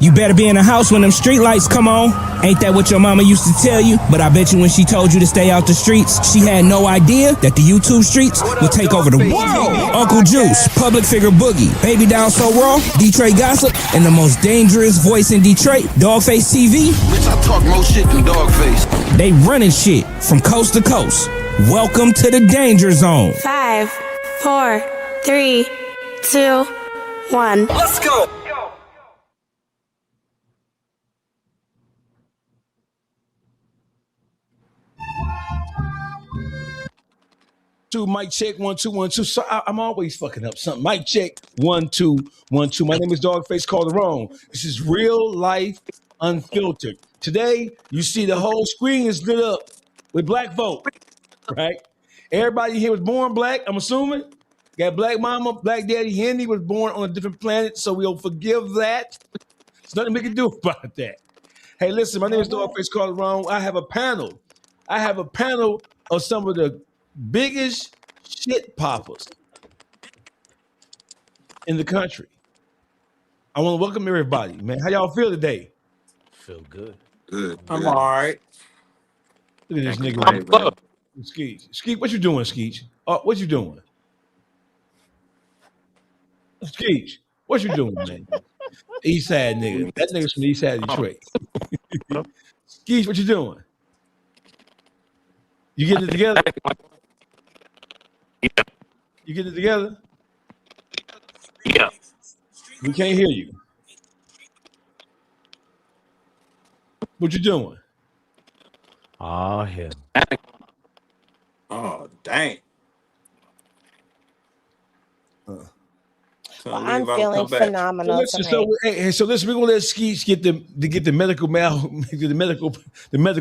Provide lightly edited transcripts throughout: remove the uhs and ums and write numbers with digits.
You better be in the house when them street lights come on. Ain't that what your mama used to tell you? But I bet you when she told you to stay out the streets, she had no idea that the YouTube streets would take over the world. Uncle Juice, Public Figure Boogie, Baby Down So Raw, Detroit Gossip, and the most dangerous voice in Detroit, Dawgface TV. Bitch, I talk more shit than Dawgface. They running shit from coast to coast. Welcome to the Danger Zone. 5, 4, 3, 2, 1. Let's go. Mic check 1 2 1 2. So I'm always fucking up something. Mic check 1 2 1 2. My name is Dawgface Calderon. This is Real Life Unfiltered. Today, you see the whole screen is lit up with black folk, right? Everybody here was born black, I'm assuming. Got black mama, black daddy. Henny was born on a different planet, so we'll forgive that. There's nothing we can do about that. Hey, listen, my name is Dawgface Calderon. I have a panel of some of the biggest shit poppers in the country. I want to welcome everybody, man. How y'all feel today? Feel good. Good. I'm all right. Look at this nigga. Skeet. Skeet, what you doing, Skeet? What you doing? Skeet, what you doing, man? East Side nigga. That nigga's from the East Side of Detroit. Skeet, what you doing? You getting it together? Yeah. You getting it together? Yeah. We can't hear you. What you doing? Oh, hell. Oh, dang. Well, I'm feeling phenomenal tonight. So listen, we're gonna let Skeets get the medical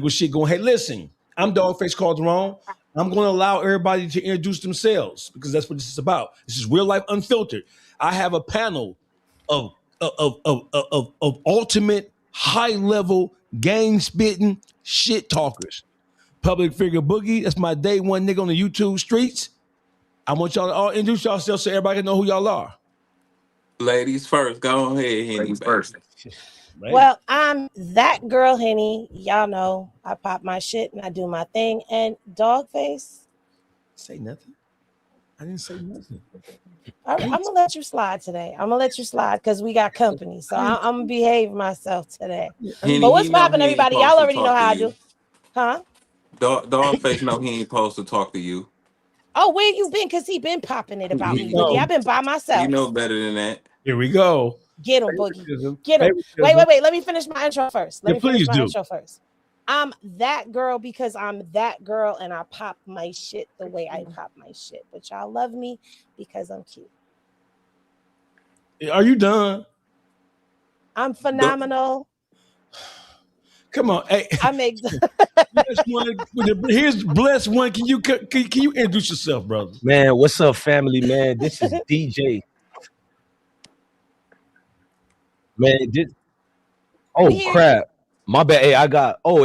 shit going. Hey, listen, I'm Dawgface Calderon. I'm gonna allow everybody to introduce themselves because that's what this is about. This is Real Life Unfiltered. I have a panel of ultimate high level gang spitting shit talkers. Public Figure Boogie, that's my day one nigga on the YouTube streets. I want y'all to all introduce yourselves so everybody can know who y'all are. Ladies first. Go ahead, Henny. First. Right. Well, I'm that girl, Henny. Y'all know I pop my shit and I do my thing. And Dawgface. Say nothing. I didn't say nothing. I'm going to let you slide today. I'm going to let you slide because we got company. So I'm going to behave myself today. Henny, but what's popping, everybody? Y'all already know how I do. Huh? Dawgface know he ain't supposed to talk to you. Oh, where you been? Because he been popping it about me, Boogie. I've been by myself. You know better than that. Here we go. Get him, Boogie. Get him. Wait. Let me finish my intro first. I'm that girl because I'm that girl and I pop my shit the way I pop my shit. But y'all love me because I'm cute. Are you done? I'm phenomenal. Come on. Hey. I make here's blessed one. Can you introduce yourself, brother? Man, what's up, family, man? This is DJ. Man, crap. My bad. Hey,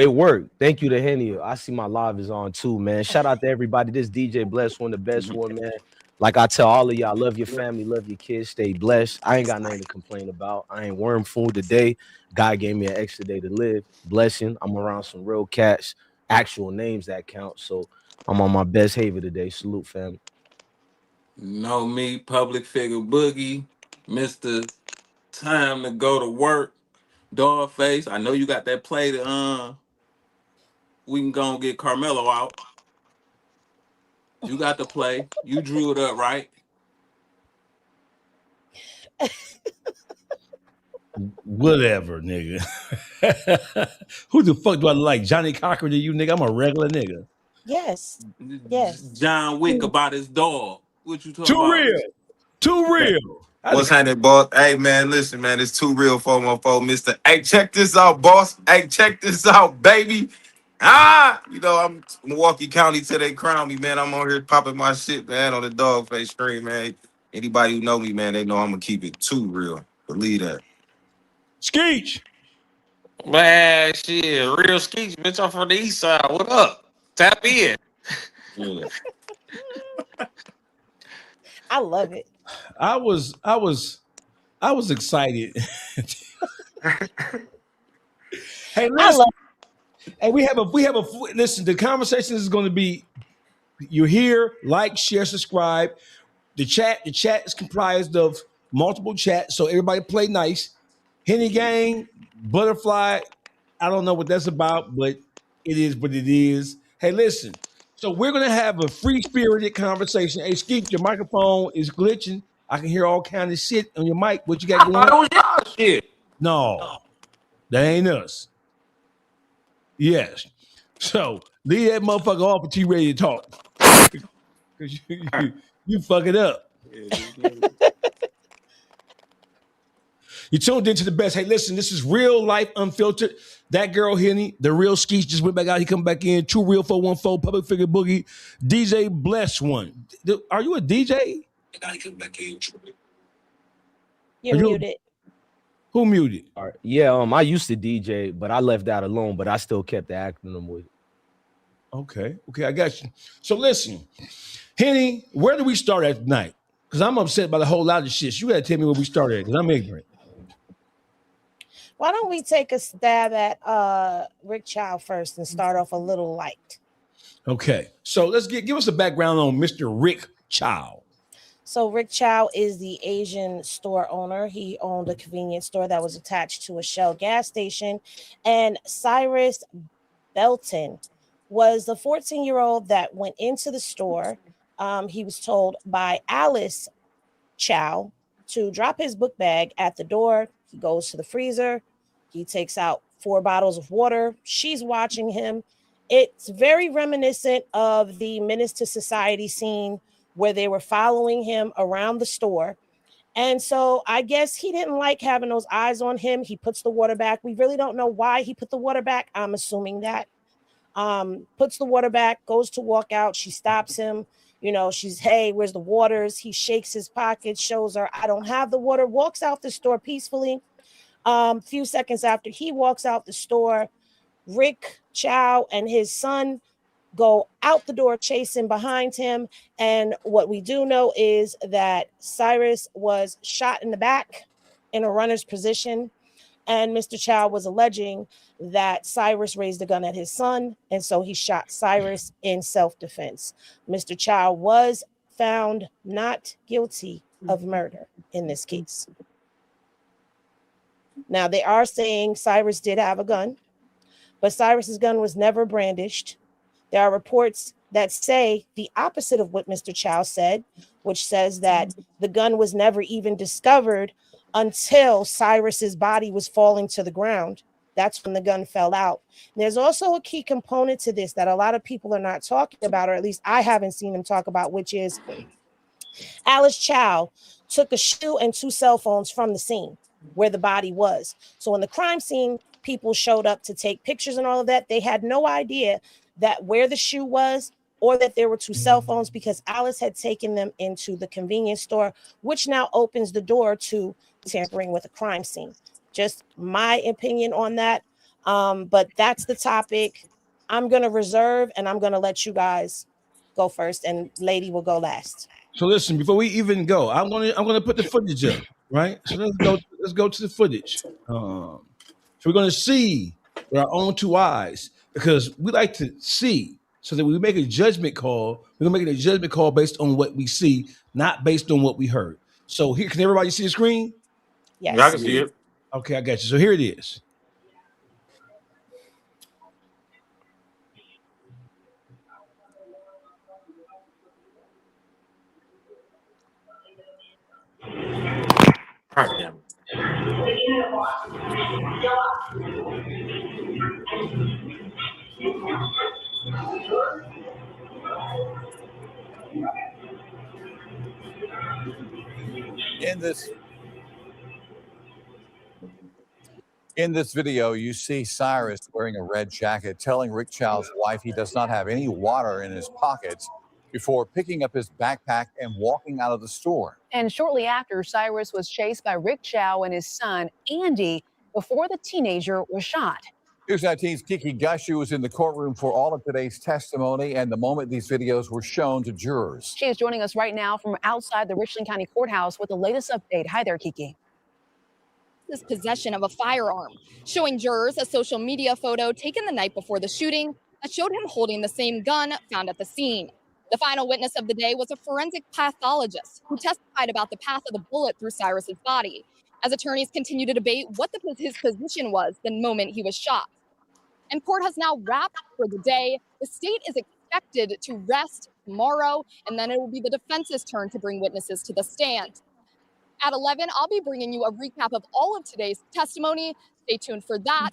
it worked. Thank you to Henny. I see my live is on too, man. Shout out to everybody. This DJ Blessed one, the best one, man. Like I tell all of y'all, love your family, love your kids, stay blessed. I ain't got nothing to complain about. I ain't worm food today. God gave me an extra day to live. Blessing. I'm around some real cats, actual names that count. So I'm on my best behavior today. Salute, family. Know me, Public Figure Boogie, Mr. Time to go to work. Dawgface, I know you got that play to we can go and get Karmelo out. You got the play. You drew it up, right? Whatever, nigga. Who the fuck do I like? Johnny Cochran to you, nigga? I'm a regular nigga. Yes. John Wick about his dog. What you talking about? Too real. What's happening, boss? Hey, man, listen, man, it's too real for my phone, mister. Hey, check this out, boss. Hey, check this out, baby. I'm Milwaukee County till they crown me, man. I'm on here popping my shit, man, on the Dawgface stream, man. Anybody who know me, man, they know I'm going to keep it too real. Believe that. Skeech. Man, shit, real Skeech, bitch. I'm from the east side. What up? Tap in. Yeah. I love it. I was excited. Hey, listen. Hey, we have a listen. The conversation is going to be. You're here. Like, share, subscribe. The chat is comprised of multiple chats, so everybody play nice. Henny Gang, Butterfly. I don't know what that's about, but it is what it is. Hey, listen. So we're gonna have a free spirited conversation. Hey, Skeet, your microphone is glitching. I can hear all kind of shit on your mic. What you got I going thought it on? was y'all shit. No, that ain't us. Yes. So leave that motherfucker off until you ready to talk. Because you fuck it up. You tuned into the best. Hey, listen, this is Real Life Unfiltered. That girl, Henny, the real Skeets just went back out. He come back in. True Real 414, Public Figure Boogie, DJ Bless One. Are you a DJ? You're muted. Who muted? All right. Yeah, I used to DJ, but I left that alone, but I still kept the acronym with it. Okay, I got you. So listen, Henny, where do we start at tonight? Because I'm upset by the whole lot of shit. You got to tell me where we started at because I'm ignorant. Why don't we take a stab at Rick Chow first and start off a little light? Okay, so let's give us a background on Mr. Rick Chow. So Rick Chow is the Asian store owner. He owned a convenience store that was attached to a Shell gas station. And Cyrus Belton was the 14-year-old that went into the store. He was told by Alice Chow to drop his book bag at the door. He goes to the freezer. He takes out 4 bottles of water. She's watching him. It's very reminiscent of the Menace to Society scene where they were following him around the store. And so I guess he didn't like having those eyes on him. He puts the water back. We really don't know why he put the water back. I'm assuming that. Puts the water back, goes to walk out. She stops him. You know, she's, hey, where's the waters? He shakes his pocket, shows her, I don't have the water, walks out the store peacefully. Few seconds after he walks out the store, Rick Chow and his son go out the door, chasing behind him. And what we do know is that Cyrus was shot in the back in a runner's position. And Mr. Chow was alleging that Cyrus raised a gun at his son, and so he shot Cyrus in self-defense. Mr. Chow was found not guilty of murder in this case. Now, they are saying Cyrus did have a gun, but Cyrus's gun was never brandished. There are reports that say the opposite of what Mr. Chow said, which says that the gun was never even discovered until Cyrus's body was falling to the ground. That's when the gun fell out. There's also a key component to this that a lot of people are not talking about, or at least I haven't seen them talk about, which is Alice Chow took a shoe and 2 cell phones from the scene where the body was. So in the crime scene, people showed up to take pictures and all of that. They had no idea that where the shoe was or that there were 2 cell phones because Alice had taken them into the convenience store, which now opens the door to tampering with a crime scene. Just my opinion on that. But that's the topic. I'm going to reserve and I'm going to let you guys go first and Lady will go last. So listen, before we even go, I'm gonna put the footage up, right? So let's go to the footage. So we're gonna see with our own 2 eyes because we like to see so that we make a judgment call. We're gonna make a judgment call based on what we see, not based on what we heard. So here, can everybody see the screen? Yes. Yeah, I can see it. Okay, I got you. So here it is. God damn it. In this video, you see Cyrus wearing a red jacket, telling Rick Chow's wife he does not have any water in his pockets before picking up his backpack and walking out of the store. And shortly after, Cyrus was chased by Rick Chow and his son, Andy, before the teenager was shot. News 19's Kiki Gushu was in the courtroom for all of today's testimony and the moment these videos were shown to jurors. She is joining us right now from outside the Richland County Courthouse with the latest update. Hi there, Kiki. his possession of a firearm, showing jurors a social media photo taken the night before the shooting that showed him holding the same gun found at the scene. The final witness of the day was a forensic pathologist who testified about the path of the bullet through Cyrus's body, as attorneys continue to debate what his position was the moment he was shot. And court has now wrapped for the day. The state is expected to rest tomorrow, and then it will be the defense's turn to bring witnesses to the stand. At 11, I'll be bringing you a recap of all of today's testimony. Stay tuned for that.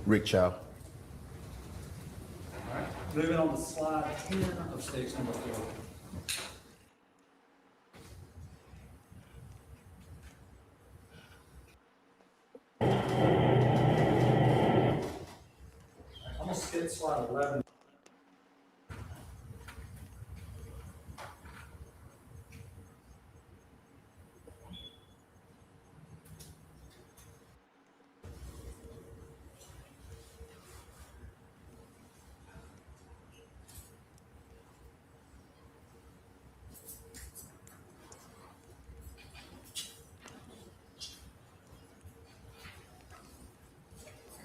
Rick Chow. Moving on to slide 10 of stage number 4. I'm going to skip slide 11.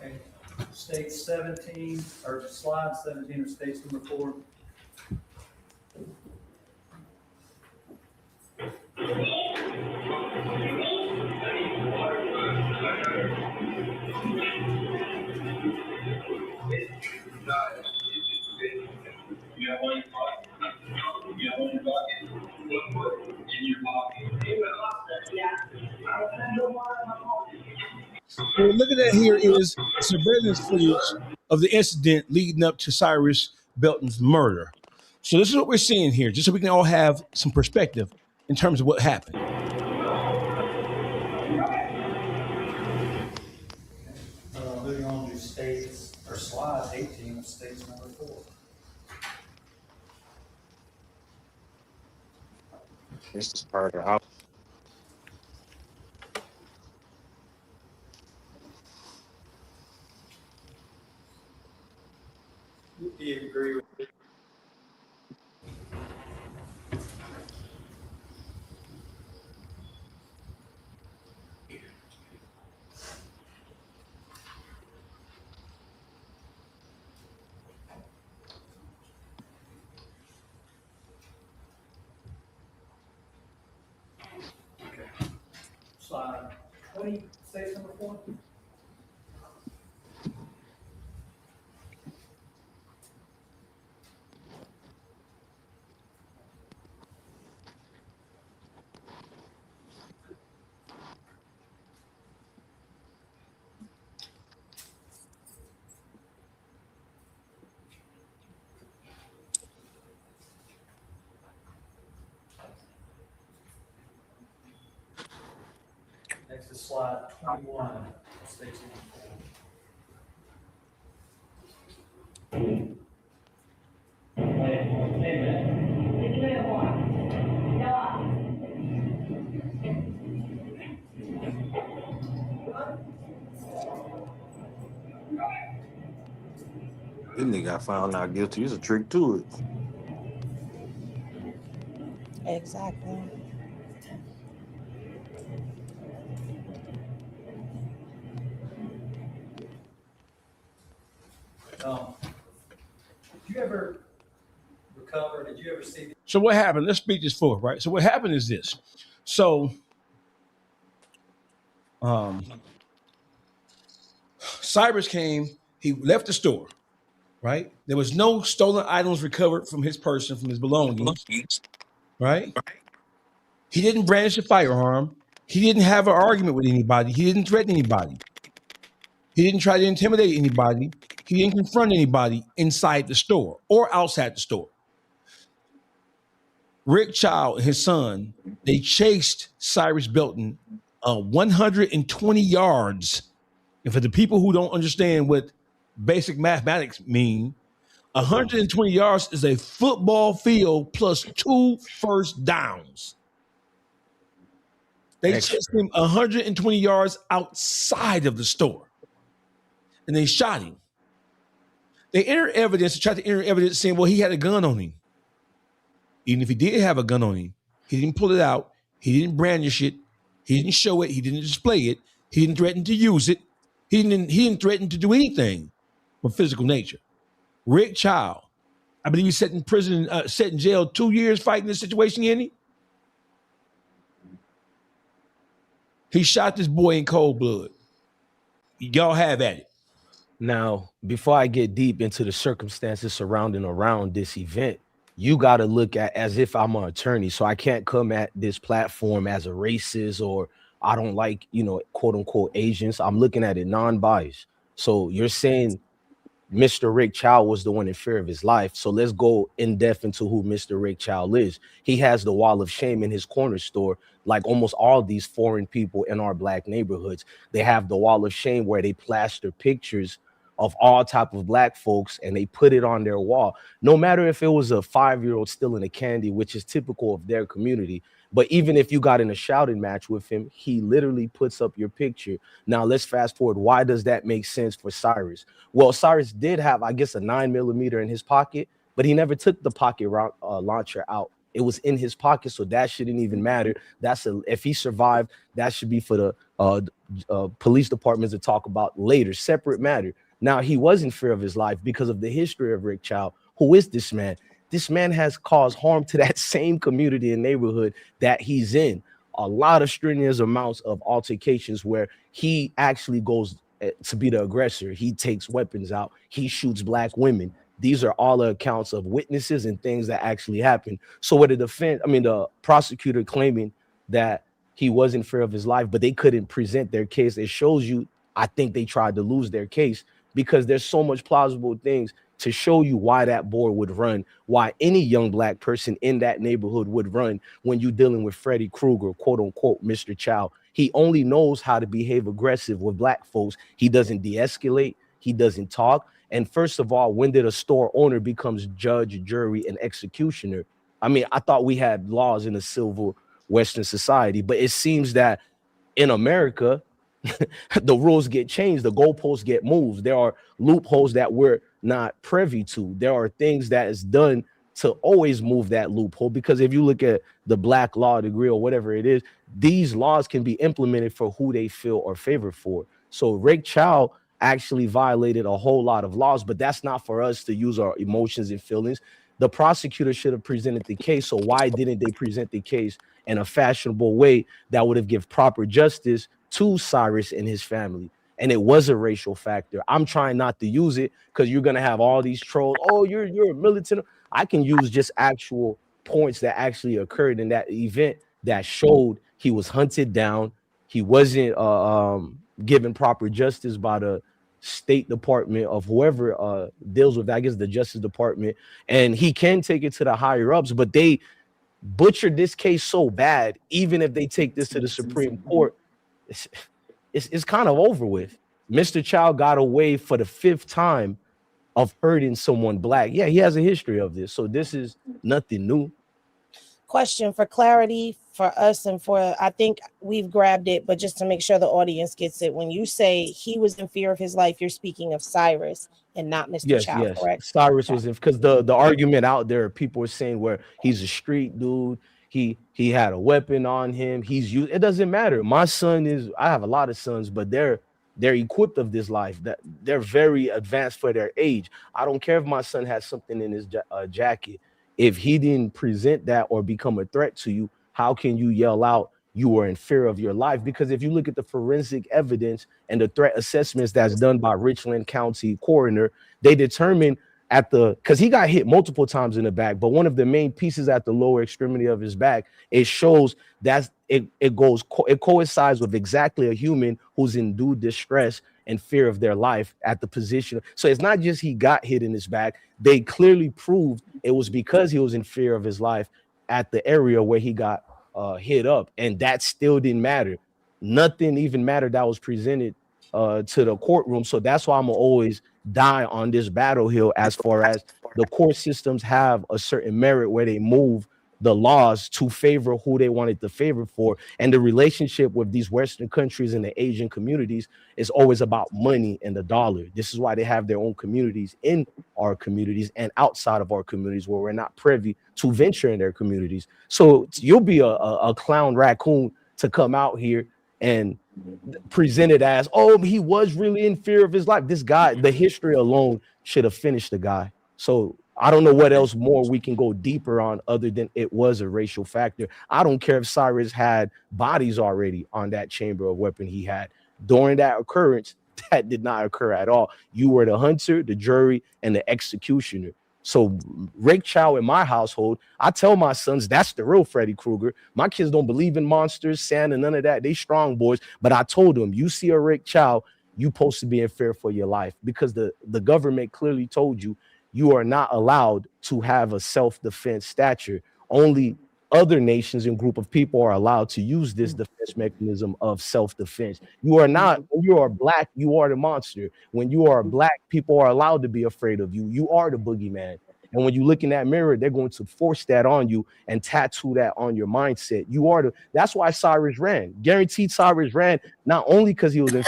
Okay. Stage 17, or slide 17 of stage number 4. What we're looking at here is surveillance footage of the incident leading up to Cyrus Belton's murder. So this is what we're seeing here, just so we can all have some perspective in terms of what happened. Moving on to stage, or slide 18 of stage number 4. This is part of the Do you agree with it? Slide 20, stage number 4. Next is slide 21 of stage number 4. This nigga got found not guilty. There's a trick to it. Exactly. Did you ever recover? Did you ever see? So what happened? Let's speak this forward, right? So what happened is this. So Cyrus came, he left the store, right? There was no stolen items recovered from his person, from his belongings, right? He didn't brandish a firearm. He didn't have an argument with anybody. He didn't threaten anybody. He didn't try to intimidate anybody. He didn't confront anybody inside the store or outside the store. Rick Chow and his son, they chased Cyrus Belton 120 yards. And for the people who don't understand what basic mathematics mean, 120 yards is a football field plus 2 first downs. They chased him 120 yards outside of the store. And they shot him. They entered evidence, tried to enter evidence saying, well, he had a gun on him. Even if he did have a gun on him, he didn't pull it out. He didn't brandish it. He didn't show it. He didn't display it. He didn't threaten to use it. He didn't threaten to do anything of physical nature. Rick Chow, I believe he's set in prison, set in jail 2 years fighting this situation, Henny. He shot this boy in cold blood. Y'all have at it. Now, before I get deep into the circumstances surrounding around this event, you got to look at as if I'm an attorney. So I can't come at this platform as a racist or I don't like, quote unquote Asians. I'm looking at it non-biased. So you're saying Mr. Rick Chow was the one in fear of his life. So let's go in depth into who Mr. Rick Chow is. He has the wall of shame in his corner store, like almost all these foreign people in our black neighborhoods. They have the wall of shame where they plaster pictures of all type of black folks and they put it on their wall. No matter if it was a 5-year-old stealing a candy, which is typical of their community. But even if you got in a shouting match with him, he literally puts up your picture. Now let's fast forward. Why does that make sense for Cyrus? Well, Cyrus did have, I guess, a 9mm in his pocket, but he never took the pocket launcher out. It was in his pocket, so that shouldn't even matter. If he survived, that should be for the police departments to talk about later. Separate matter. Now, he was in fear of his life because of the history of Rick Chow. Who is this man? This man has caused harm to that same community and neighborhood that he's in. A lot of strenuous amounts of altercations where he actually goes to be the aggressor. He takes weapons out. He shoots black women. These are all accounts of witnesses and things that actually happened. So what the prosecutor claiming that he was in fear of his life, but they couldn't present their case. It shows you, I think they tried to lose their case because there's so much plausible things to show you why that boy would run, why any young black person in that neighborhood would run when you're dealing with Freddy Krueger, quote unquote, Mr. Chow. He only knows how to behave aggressive with black folks. He doesn't de-escalate. He doesn't talk. And first of all, when did a store owner becomes judge, jury, and executioner? I mean, I thought we had laws in a civil Western society, but it seems that in America, the rules get changed, the goalposts get moved. There are loopholes that we're not privy to. There are things that is done to always move that loophole, because if you look at the black law degree or whatever it is, these laws can be implemented for who they feel or favor for. So Rick Chow actually violated a whole lot of laws, but that's not for us to use our emotions and feelings. The prosecutor should have presented the case. So why didn't they present the case in a fashionable way that would have given proper justice to Cyrus and his family? And it was a racial factor. I'm trying not to use it because you're going to have all these trolls. Oh, you're a militant. I can use just actual points that actually occurred in that event that showed he was hunted down. He wasn't given proper justice by the State Department of whoever deals with, I guess, the Justice Department. And he can take it to the higher ups, but they butchered this case so bad, even if they take this to the Supreme Court, it's kind of over with. Mr. Chow got away for the 5th time of hurting someone black. Yeah, he has a history of this, so this is nothing new. question for clarity for us and for, I think we've grabbed it, but just to make sure the audience gets it. When you say he was in fear of his life, you're speaking of Cyrus and not Mr. Yes, Chow, yes. correct? Cyrus Okay. was in because the argument out there, people are saying where he's a street dude, he had a weapon on him, he's used. It doesn't matter. My son is. I have a lot of sons, but they're equipped of this life. That they're very advanced for their age. I don't care if my son has something in his jacket. If he didn't present that or become a threat to you, how can you yell out you are in fear of your life? Because if you look at the forensic evidence and the threat assessments that's done by Richland County coroner, they determine at the because he got hit multiple times in the back, but one of the main pieces at the lower extremity of his back, it shows that it coincides with exactly a human who's in due distress and fear of their life at the position. So it's not just he got hit in his back, they clearly proved it was because he was in fear of his life at the area where he got hit up, and that still didn't matter. Nothing even mattered that was presented to the courtroom. So that's why I'm always die on this battle hill as far as the court systems have a certain merit where they move the laws to favor who they wanted to favor for. And the relationship with these Western countries and the Asian communities is always about money and the dollar. This is why they have their own communities in our communities and outside of our communities where we're not privy to venture in their communities. So you'll be a clown raccoon to come out here and presented as, oh, he was really in fear of his life. This guy, the history alone should have finished the guy. So I don't know what else more we can go deeper on other than it was a racial factor. I don't care if Cyrus had bodies already on that chamber of weapon he had. During that occurrence, that did not occur at all. You were the hunter, the jury, and the executioner. So Rick Chow in my household, I tell my sons that's the real Freddy Krueger. My kids don't believe in monsters, Santa, none of that. They strong boys. But I told them, you see a Rick Chow, you supposed to be in fear for your life because the government clearly told you you are not allowed to have a self-defense stature. Only other nations and group of people are allowed to use this defense mechanism of self-defense. You are not, when you are black, you are the monster. When you are black, people are allowed to be afraid of you. You are the boogeyman. And when you look in that mirror, they're going to force that on you and tattoo that on your mindset. You are that's why Cyrus ran. Guaranteed Cyrus ran, not only because he was in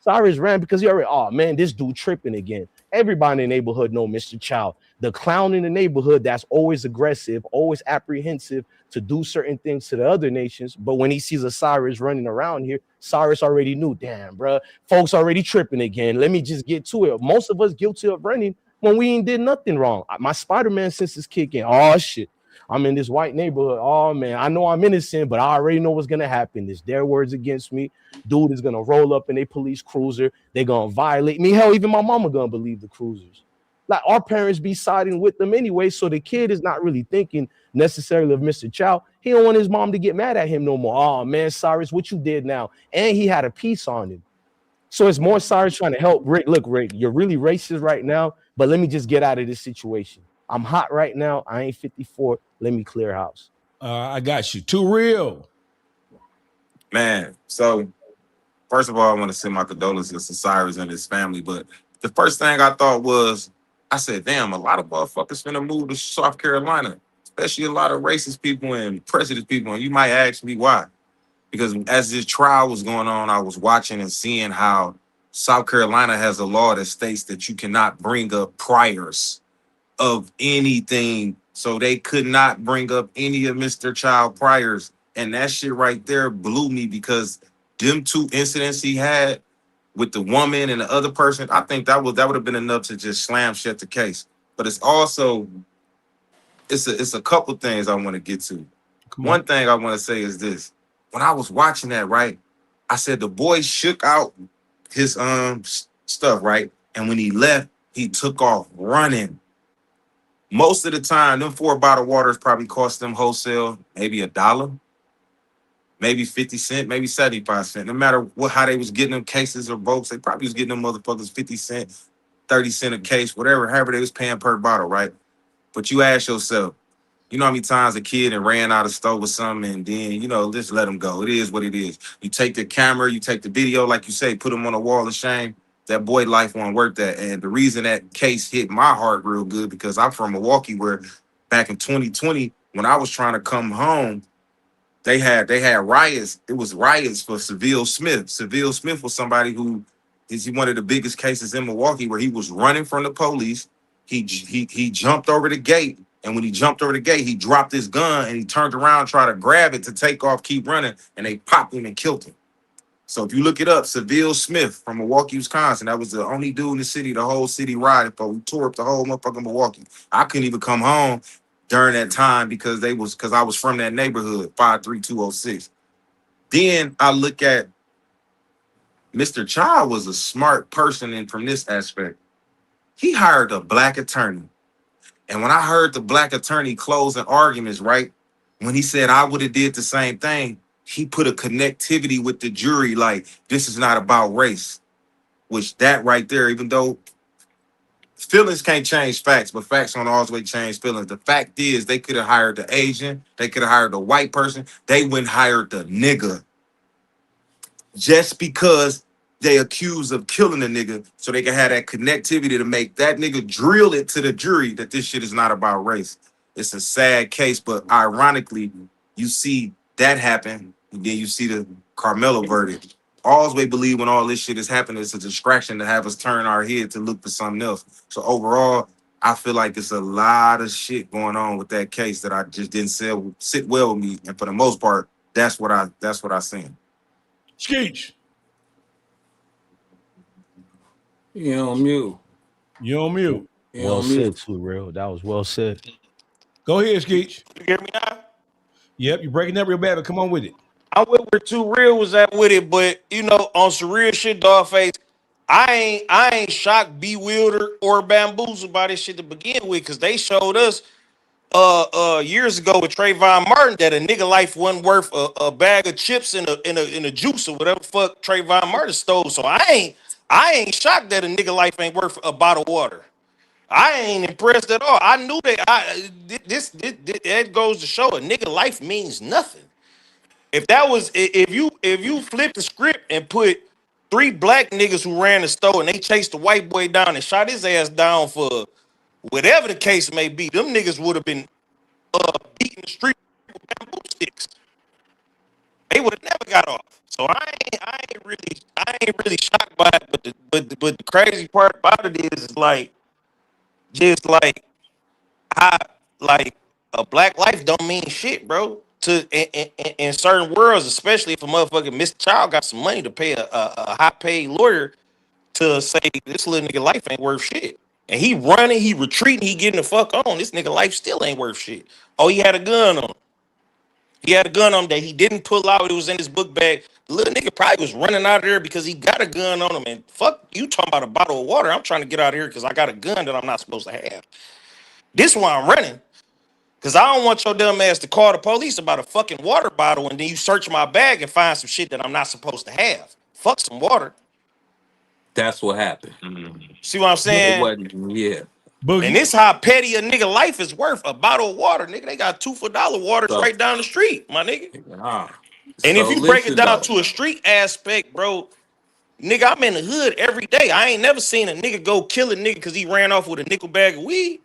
Cyrus ran because he already, oh man, this dude tripping again. Everybody in the neighborhood know Mr. Chow, the clown in the neighborhood that's always aggressive, always apprehensive to do certain things to the other nations. But when he sees a Cyrus running around here, Cyrus already knew, damn, bro, folks already tripping again. Let me just get to it. Most of us guilty of running when we ain't did nothing wrong. My Spider-Man sense is kicking. Oh, shit. I'm in this white neighborhood. Oh, man, I know I'm innocent, but I already know what's going to happen. It's their words against me. Dude is going to roll up in a police cruiser. They're going to violate me. Hell, even my mama going to believe the cruisers. Like, our parents be siding with them anyway, so the kid is not really thinking necessarily of Mr. Chow. He don't want his mom to get mad at him no more. Oh, man, Cyrus, what you did now? And he had a piece on him. So it's more Cyrus trying to help Rick. Look, Rick, you're really racist right now, but let me just get out of this situation. I'm hot right now. I ain't 54. Let me clear house. I got you. Too real. Man, so first of all, I want to send my condolences to Cyrus and his family. But the first thing I thought was, I said, damn, a lot of motherfuckers finna move to South Carolina, especially a lot of racist people and prejudiced people. And you might ask me why. Because as this trial was going on, I was watching and seeing how South Carolina has a law that states that you cannot bring up priors of anything. So they could not bring up any of Mr. Child priors. And that shit right there blew me because them two incidents he had with the woman and the other person, I think that would have been enough to just slam shut the case. But it's also it's a couple things I want to get to. One thing I want to say is this. When I was watching that, right, I said the boy shook out his stuff, right? And when he left, he took off running. Most of the time, them 4 bottled waters probably cost them wholesale maybe $1, maybe 50 cents, maybe 75 cents. No matter how they was getting them cases or boats, they probably was getting them motherfuckers 50 cents, 30 cents a case, however they was paying per bottle, right? But you ask yourself, you know how many times a kid and ran out of store with something and then, just let them go. It is what it is. You take the camera, you take the video, like you say, put them on a wall of shame. That boy life won't work that. And the reason that case hit my heart real good because I'm from Milwaukee where back in 2020, when I was trying to come home, they had riots. It was riots for Seville Smith. Seville Smith was somebody who is one of the biggest cases in Milwaukee where he was running from the police. He jumped over the gate, and when he jumped over the gate, he dropped his gun and he turned around, tried to grab it to take off, keep running, and they popped him and killed him. So if you look it up, Seville Smith from Milwaukee, Wisconsin, that was the only dude in the city, the whole city rioted for. We tore up the whole motherfucking Milwaukee. I couldn't even come home during that time because I was from that neighborhood, 53206. Then I look at Mr. Chow was a smart person, and from this aspect, he hired a black attorney. And when I heard the black attorney closing arguments, right, when he said I would have did the same thing, he put a connectivity with the jury, like this is not about race. Which that right there, even though feelings can't change facts, but facts don't always change feelings. The fact is, they could have hired the Asian, they could have hired the white person, they went and hired the nigga just because they accused of killing a nigga, so they can have that connectivity to make that nigga drill it to the jury that this shit is not about race. It's a sad case, but ironically, you see that happen, and then you see the Karmelo verdict. Always believe when all this shit is happening, it's a distraction to have us turn our head to look for something else. So overall, I feel like it's a lot of shit going on with that case that I just didn't sit well with me. And for the most part, that's what I seen. Skeech. You on mute. You on mute. Well said, too, real. That was well said. Go ahead, Skeech. You hear me now? Yep, you're breaking up real bad, but come on with it. I went where Too Real was at with it, but you know, on some real shit, Dawgface, I ain't shocked, bewildered, or bamboozled by this shit to begin with, because they showed us years ago with Trayvon Martin that a nigga life wasn't worth a bag of chips in a juice or whatever the fuck Trayvon Martin stole. So I ain't shocked that a nigga life ain't worth a bottle of water. I ain't impressed at all. I knew that goes to show a nigga life means nothing. If you flip the script and put 3 black niggas who ran the store and they chased the white boy down and shot his ass down for whatever the case may be, them niggas would have been beating the street with bamboo sticks. They would have never got off. So I ain't really shocked by it. But the crazy part about it is like just like how like a black life don't mean shit, bro. In certain worlds, especially if a motherfucker Mr. Child got some money to pay a high paid lawyer to say this little nigga life ain't worth shit. And he running, he retreating, he getting the fuck on. This nigga life still ain't worth shit. Oh, he had a gun on him. He had a gun on him that he didn't pull out. It was in his book bag. The little nigga probably was running out of there because he got a gun on him. And fuck, you talking about a bottle of water. I'm trying to get out of here because I got a gun that I'm not supposed to have. This why I'm running. Because I don't want your dumb ass to call the police about a fucking water bottle and then you search my bag and find some shit that I'm not supposed to have. Fuck some water. That's what happened. See what I'm It saying? wasn't, yeah. And this how petty a nigga life is worth. A bottle of water, nigga. They got $2 for $1 waters So, right down the street, my nigga. And if so you break it listen down though. to a street aspect, bro, nigga, I'm in the hood every day. I ain't never seen a nigga go kill a nigga because he ran off with a nickel bag of weed.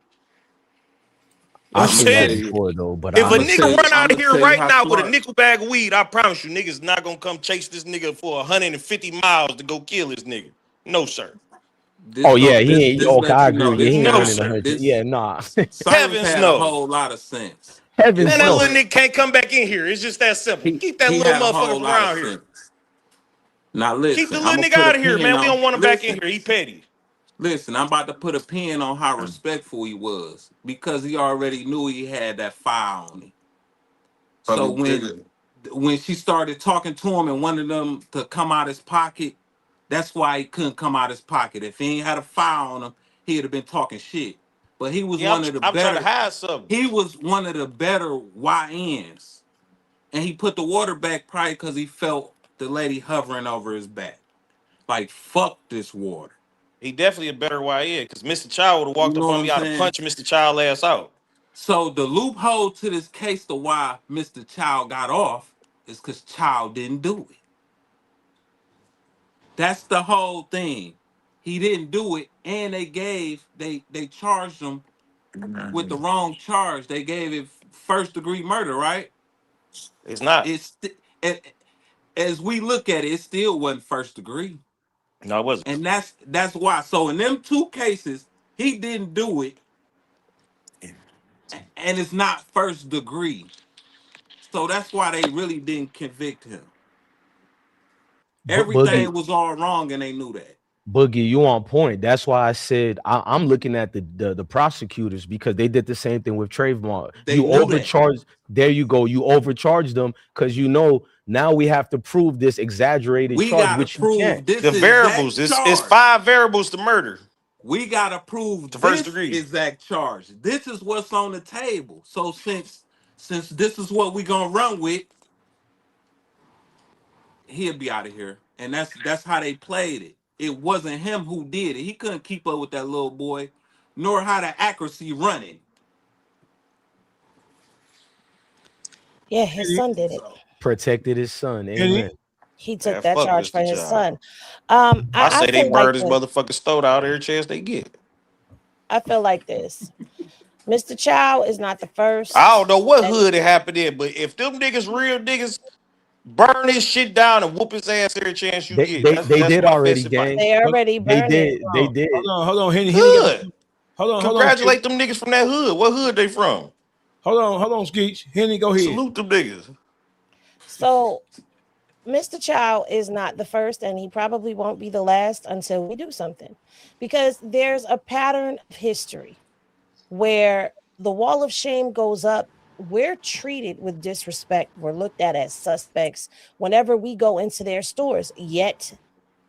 You know I what I'm seen that saying? before though, but If a I'ma nigga run I'm out of gonna here tell you right how now with a smart. nickel bag of weed, I promise you, niggas not gonna come chase this nigga for 150 miles to go kill this nigga. No, sir. oh yeah, he ain't This okay. let I you agree know with you. this He ain't No, guy, running sir. 100. this Yeah, nah. Cyrus Heavens had a no. whole lot of sense. Heavens Man, that no. little nigga can't come back in here. It's just that simple. Keep that He little had a motherfucker whole from lot of around here. sense. Now Keep the listen, I'm little gonna nigga put a out of here, pin man. We on. don't want him back in Listen, here. He petty. listen. I'm about to put a pin on how respectful he was because he already knew he had that fire on him. So Public figure. when she started talking to him and wanted them to come out his pocket, that's why he couldn't come out his pocket. If he ain't had a fire on him, he'd have been talking shit. But he was Yeah, one of the I'm trying to better. hide something. He was one of the better YNs, and he put the water back probably because he felt the lady hovering over his back. Like fuck this water. He definitely a better YN because Mr. Chow would have You walked know up what on I'm me. I'd have saying? punched Mr. Chow ass out. So the loophole to this case to why Mr. Chow got off is because Chow didn't do it. That's the whole thing. He didn't do it, and they charged him with the wrong charge. They gave it first degree murder, right? It's not. As we look at it, it still wasn't first degree. No, it wasn't. And that's why. So in them two cases, he didn't do it, and it's not first degree. So that's why they really didn't convict him. Boogie, Everything was all wrong, and they knew that. Boogie, you on point. That's why I said I'm looking at the prosecutors because they did the same thing with Trayvon. They You knew that. overcharged. There you go. You overcharged them because now we have to prove this exaggerated We charge, gotta which you prove can't. this The variables. exact It's charge. 5 variables to murder. We gotta prove To first this degree. exact charge. This is what's on the table. So since this is what we gonna run with, he'll be out of here. And that's how they played it. It wasn't him who did it. He couldn't keep up with that little boy, nor how the accuracy running. Yeah, his son did it. Protected his son. Amen. He took Man, that fuck charge for Mr. his Chow. son. I say they feel burn like this this. motherfucking stove out every chance they get. I feel like this. Mr. Chow is not the first. I don't know what and hood it happened in, but if them niggas real niggas burn this shit down and whoop his ass every chance you get, They that's did my already, best advice. gang. They already They burned it. did. They did. Hold on, Henny. Good. Hold on. Congratulate them niggas from that hood. What hood they from? Hold on, Skeech. Henny, go ahead. Salute them niggas. So Mr. Chow is not the first, and he probably won't be the last until we do something, because there's a pattern of history where the wall of shame goes up. We're treated with disrespect. We're looked at as suspects whenever we go into their stores, yet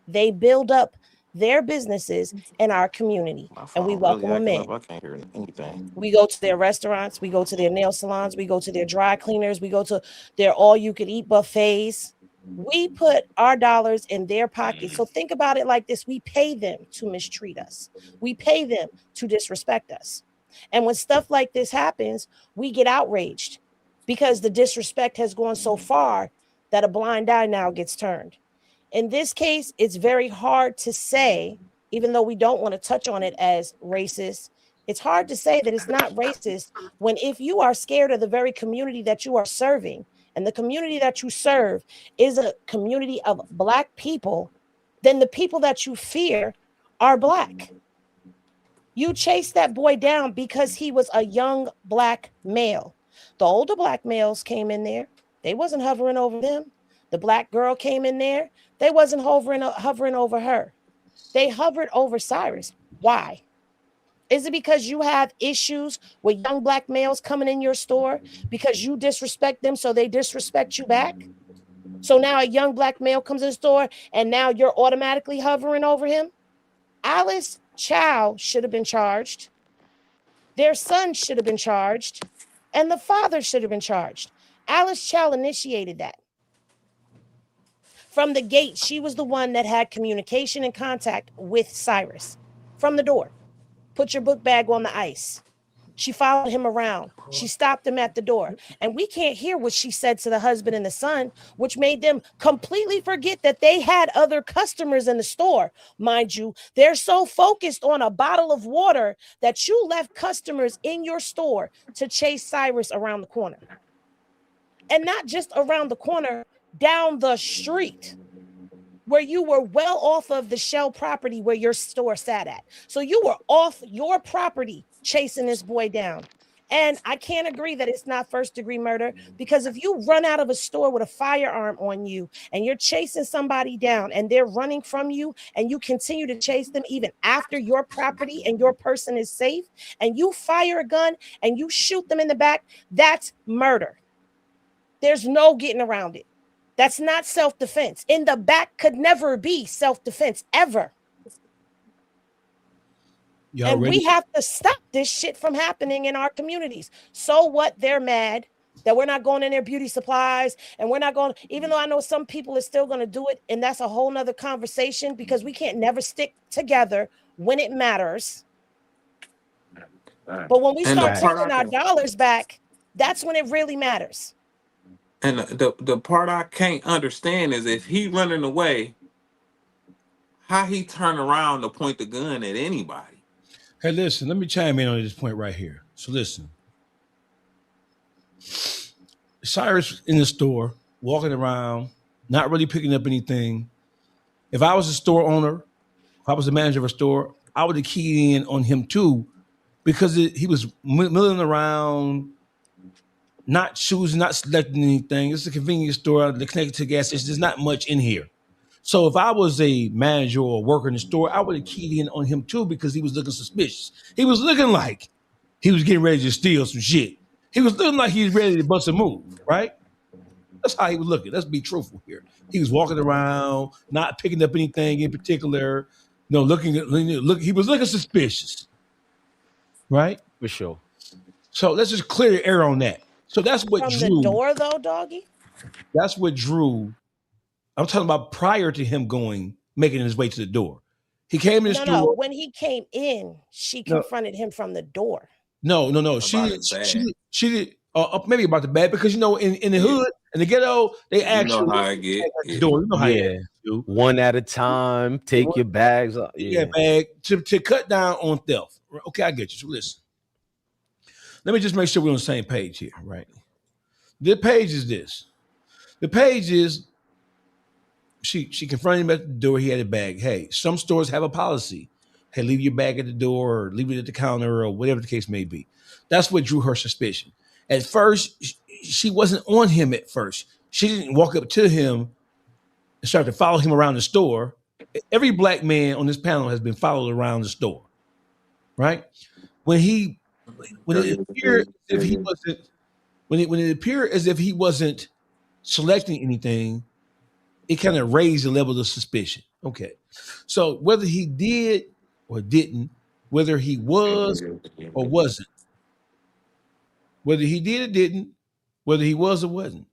they build up their businesses in our community, and we welcome them in. I can't hear anything. We go to their restaurants, we go to their nail salons, we go to their dry cleaners, we go to their all-you-can-eat buffets. We put our dollars in their pockets. So think about it like this. We pay them to mistreat us. We pay them to disrespect us. And when stuff like this happens, we get outraged because the disrespect has gone so far that a blind eye now gets turned. In this case, it's very hard to say, even though we don't want to touch on it as racist, it's hard to say that it's not racist when if you are scared of the very community that you are serving, and the community that you serve is a community of Black people, then the people that you fear are Black. You chased that boy down because he was a young Black male. The older Black males came in there. They wasn't hovering over them. The Black girl came in there. They wasn't hovering over her. They hovered over Cyrus. Why? Is it because you have issues with young Black males coming in your store because you disrespect them, so they disrespect you back? So now a young Black male comes in the store and now you're automatically hovering over him? Alice Chow should have been charged. Their son should have been charged. And the father should have been charged. Alice Chow initiated that. From the gate, she was the one that had communication and contact with Cyrus. From the door. Put your book bag on the ice. She followed him around. She stopped him at the door. And we can't hear what she said to the husband and the son, which made them completely forget that they had other customers in the store. Mind you, they're so focused on a bottle of water that you left customers in your store to chase Cyrus around the corner. And not just around the corner, down the street, where you were well off of the Shell property where your store sat at. So you were off your property chasing this boy down. And I can't agree that it's not first degree murder, because if you run out of a store with a firearm on you and you're chasing somebody down and they're running from you and you continue to chase them even after your property and your person is safe, and you fire a gun and you shoot them in the back, that's murder. There's no getting around it. That's not self-defense. In the back could never be self-defense, ever. And we have to stop this shit from happening in our communities. So what? They're mad that we're not going in their beauty supplies, and we're not going, even though I know some people are still going to do it, and that's a whole nother conversation, because we can't never stick together when it matters. But when we start taking our dollars back, that's when it really matters. And the part I can't understand is if he running away, how he turn around to point the gun at anybody. Hey, listen, let me chime in on this point right here. So listen, Cyrus in the store, walking around, not really picking up anything. If I was a store owner, if I was the manager of a store, I would have keyed in on him too, because he was milling around, not choosing, not selecting anything. It's a convenience store. They're connected to gas station. There's not much in here. So if I was a manager or a worker in the store, I would have keyed in on him too, because he was looking suspicious. He was looking like he was getting ready to steal some shit. He was looking like he was ready to bust a move, right? That's how he was looking. Let's be truthful here. He was walking around, not picking up anything in particular. He was looking suspicious, right? For sure. So let's just clear the air on that. So that's what From drew. the door, though, doggy. That's what drew. I'm talking about prior to him making his way to the door. He came in the store. No, when he came in, she confronted him from the door. No. She did. Maybe about the bag, because in the hood, in the ghetto, they actually know how I get. The door. You know how you do. One at a time. Take your bags up. Yeah, bag to cut down on theft. Okay, I get you. So listen. Let me just make sure we're on the same page here, right? The page is this. The page is she confronted him at the door. He had a bag. Hey, some stores have a policy. Hey, leave your bag at the door, or leave it at the counter, or whatever the case may be. That's what drew her suspicion. At first, she wasn't on him at first. She didn't walk up to him and start to follow him around the store. Every black man on this panel has been followed around the store, right? When it appeared as if he wasn't selecting anything, it kind of raised the level of suspicion. Okay. So whether he did or didn't, whether he was or wasn't, whether he did or didn't, whether he was or wasn't,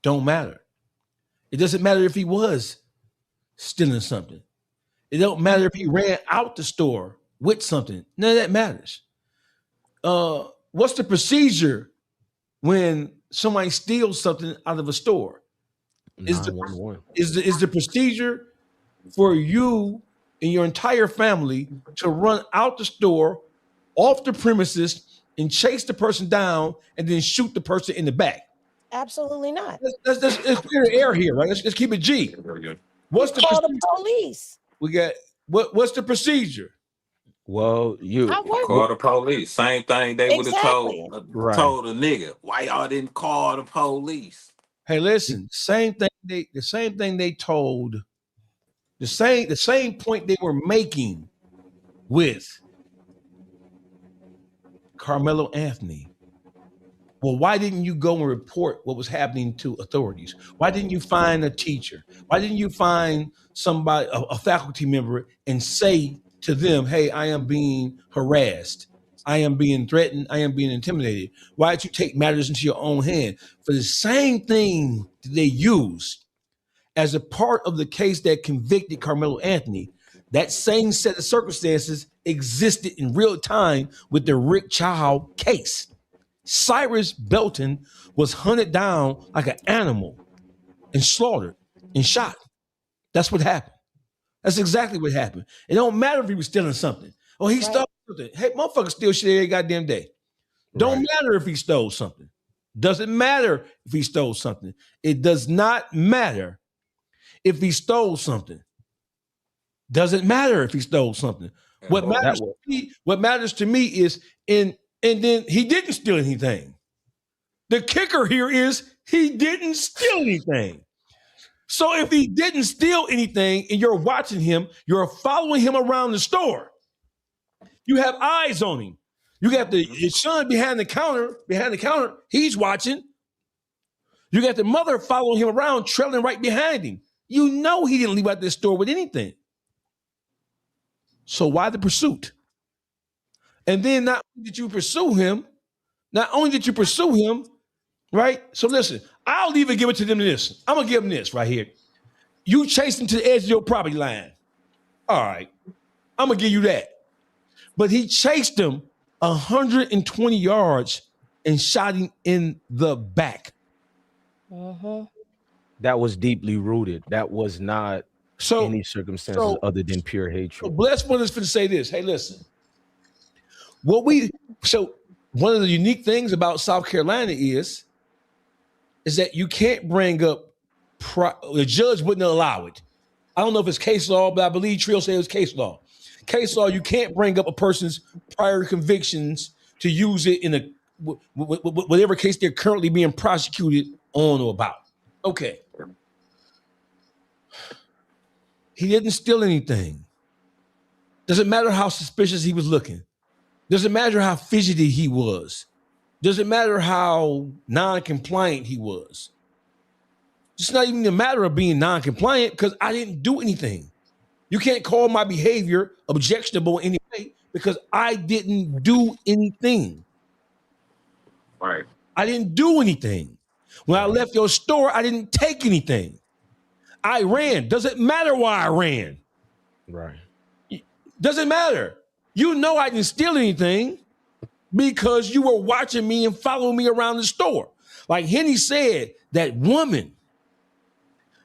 don't matter. It doesn't matter if he was stealing something. It don't matter if he ran out the store with something. None of that matters. What's the procedure when somebody steals something out of a store? Is the procedure for you and your entire family to run out the store, off the premises, and chase the person down and then shoot the person in the back? Absolutely not. Let's clear the air here, right? Let's keep it G. What's the call the police? We got what's the procedure? Well, you call the police. Same thing they would have told a nigga. Why y'all didn't call the police? Hey, listen, the same thing they told, the same point they were making with Karmelo Anthony. Well, why didn't you go and report what was happening to authorities? Why didn't you find a teacher? Why didn't you find somebody, a faculty member, and say to them, hey, I am being harassed. I am being threatened. I am being intimidated. Why did you take matters into your own hand? For the same thing that they used as a part of the case that convicted Karmelo Anthony, that same set of circumstances existed in real time with the Rick Chow case. Cyrus Belton was hunted down like an animal and slaughtered and shot. That's what happened. That's exactly what happened. It don't matter if he was stealing something. Oh, he stole something. Hey, motherfucker steal shit every goddamn day. Don't matter if he stole something. Doesn't matter if he stole something. It does not matter if he stole something. Doesn't matter if he stole something. What matters to me is and then he didn't steal anything. The kicker here is he didn't steal anything. So if he didn't steal anything and you're watching him, you're following him around the store. You have eyes on him. You got his son behind the counter, he's watching. You got the mother following him around, trailing right behind him. You know he didn't leave out this store with anything. So why the pursuit? And then not only did you pursue him, right? So listen, I'll even give it to them this. I'm going to give them this right here. You chased him to the edge of your property line. All right. I'm going to give you that. But he chased him 120 yards and shot him in the back. That was deeply rooted. That was not any circumstances other than pure hatred. So Bless one is going to say this. Hey, listen. one of the unique things about South Carolina is that you can't bring up the judge wouldn't allow it. I don't know if it's case law, but I believe Trill said it was case law. Case law, you can't bring up a person's prior convictions to use it in a whatever case they're currently being prosecuted on or about. Okay. He didn't steal anything. Doesn't matter how suspicious he was looking. Doesn't matter how fidgety he was. Doesn't matter how non-compliant he was. It's not even a matter of being non-compliant because I didn't do anything. You can't call my behavior objectionable in any way because I didn't do anything. Right. I didn't do anything. When I left your store, I didn't take anything. I ran. Doesn't matter why I ran. Right. Doesn't matter. You know I didn't steal anything because you were watching me and following me around the store. Like Henny said, that woman,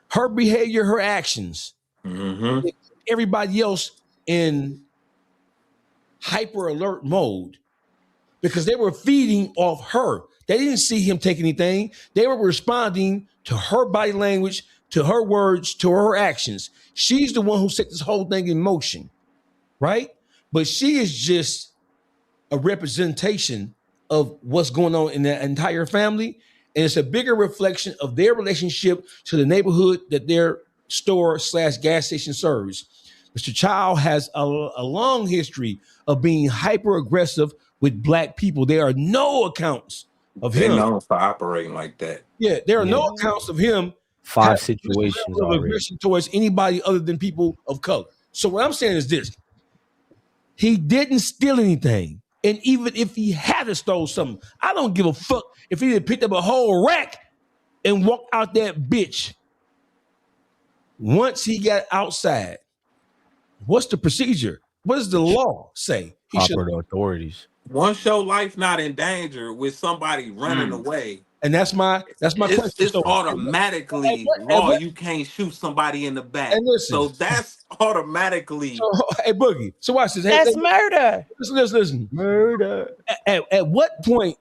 her behavior, her actions, everybody else in hyper alert mode because they were feeding off her. They didn't see him take anything. They were responding to her body language, to her words, to her actions. She's the one who set this whole thing in motion, right? But she is just a representation of what's going on in the entire family. And it's a bigger reflection of their relationship to the neighborhood that their store/gas station serves. Mr. Chow has a long history of being hyper aggressive with Black people. There are no accounts of him. They're known for operating like that. Yeah, there are no accounts of him 5 situations of already aggression towards anybody other than people of color. So what I'm saying is this: he didn't steal anything, and even if he had stole something, I don't give a fuck if he had picked up a whole rack and walked out that bitch. Once he got outside, what's the procedure? What does the law say? Proper authorities. Once your life not in danger with somebody running away, and that's my question. It's automatically law. You can't shoot somebody in the back. So that's automatically. So, hey, Boogie. So watch this. That's murder. Listen. Murder. At what point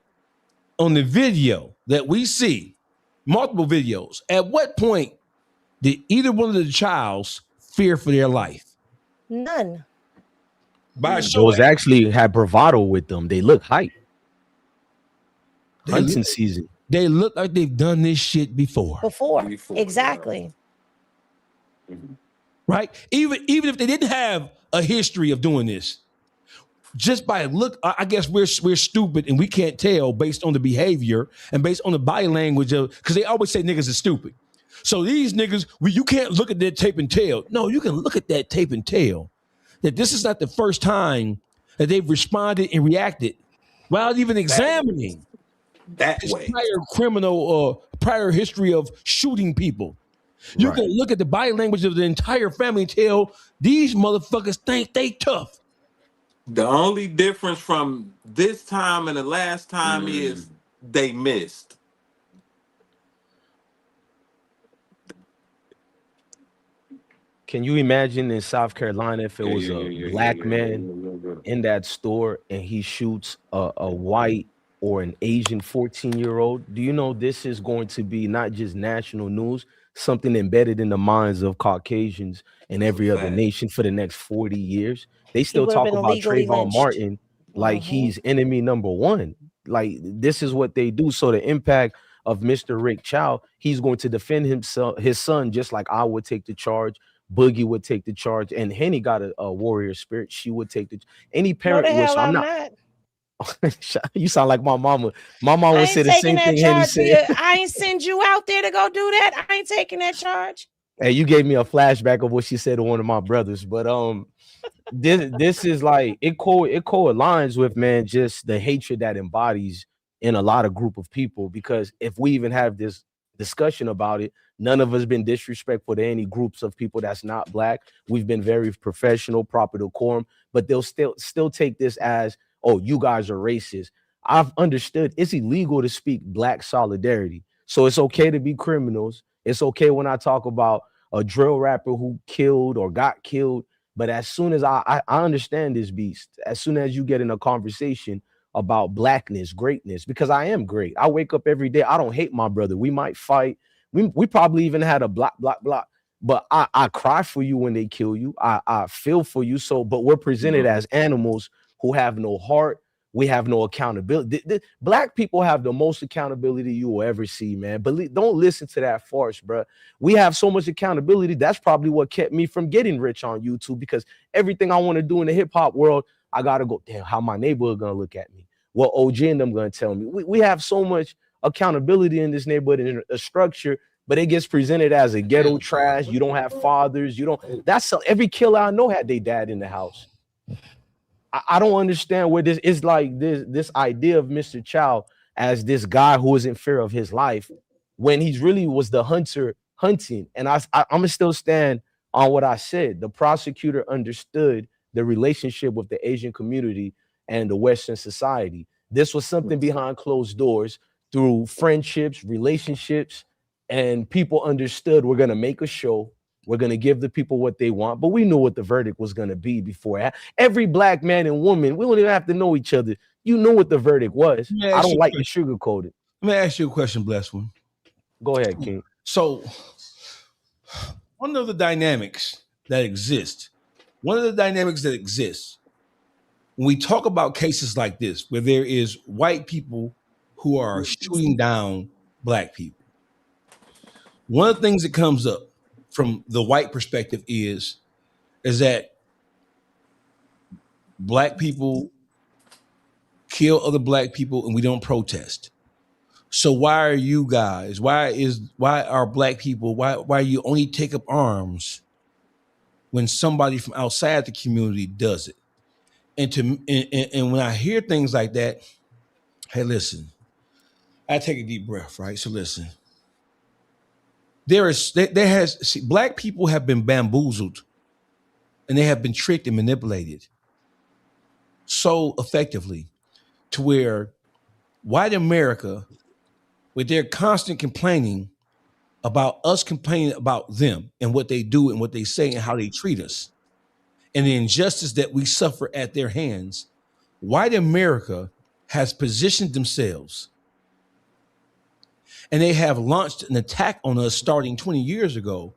on the video that we see, multiple videos, at what point did either one of the childs fear for their life? None. Those actually had bravado with them. They look hype. Hunting season. They look like they've done this shit before. Exactly. Right? Even if they didn't have a history of doing this, just by look, I guess we're stupid and we can't tell based on the behavior and based on the body language of, because they always say niggas are stupid. So these niggas, you can't look at that tape and tell. No, you can look at that tape and tell that this is not the first time that they've responded and reacted without even examining his prior criminal or prior history of shooting people. You can look at the body language of the entire family and tell these motherfuckers think they tough. The only difference from this time and the last time is they missed. Can you imagine in South Carolina if it was a Black man in that store and he shoots a white or an Asian 14-year-old? Do you know this is going to be not just national news, something embedded in the minds of Caucasians in every other nation for the next 40 years? They still talk about Trayvon Martin like he's enemy number one. Like this is what they do. So the impact of Mr. Rick Chow, he's going to defend himself, his son, just like I would take the charge. Boogie would take the charge, and Henny got a warrior spirit. She would take any parent would. So I'm not. You sound like my mama. My mom would say the same thing Henny said. I ain't send you out there to go do that. I ain't taking that charge. Hey, you gave me a flashback of what she said to one of my brothers, but this is like it co-aligns with, man, just the hatred that embodies in a lot of group of people. Because if we even have this discussion about it, none of us been disrespectful to any groups of people that's not Black. We've been very professional, proper decorum, but they'll still take this as, oh, you guys are racist. I've understood it's illegal to speak Black solidarity. So it's okay to be criminals. It's okay when I talk about a drill rapper who killed or got killed. But as soon as I understand this beast, as soon as you get in a conversation about blackness, greatness, because I am great. I wake up every day. I don't hate my brother. We might fight. We probably even had a block. But I cry for you when they kill you. I feel for you. So, but we're presented as animals who have no heart. We have no accountability. Black people have the most accountability you will ever see, man. But don't listen to that farce, bro. We have so much accountability. That's probably what kept me from getting rich on YouTube, because everything I want to do in the hip hop world, I gotta go, damn, how my neighborhood gonna look at me? What OG and them gonna tell me? We have so much accountability in this neighborhood and a structure, but it gets presented as a ghetto trash. You don't have fathers. You don't. That's every killer I know had their dad in the house. I don't understand where this is, like this idea of Mr. Chow as this guy who is in fear of his life, when he really was the hunter hunting. And I'm gonna still stand on what I said. The prosecutor understood the relationship with the Asian community and the Western society. This was something behind closed doors through friendships, relationships, and people understood we're gonna make a show. We're going to give the people what they want, but we knew what the verdict was going to be before. Every black man and woman, we don't even have to know each other. You know what the verdict was. I don't like to sugarcoat it. Let me ask you a question, Blessed One. Go ahead, King. So, one of the dynamics that exists, when we talk about cases like this, where there is white people who are shooting down black people, one of the things that comes up from the white perspective is that black people kill other black people and we don't protest. So why are you guys, why are black people, why you only take up arms when somebody from outside the community does it? And when I hear things like that, hey, listen, I take a deep breath, right? So listen. Black people have been bamboozled and they have been tricked and manipulated so effectively to where white America, with their constant complaining about us complaining about them and what they do and what they say and how they treat us and the injustice that we suffer at their hands, white America has positioned themselves and they have launched an attack on us starting 20 years ago.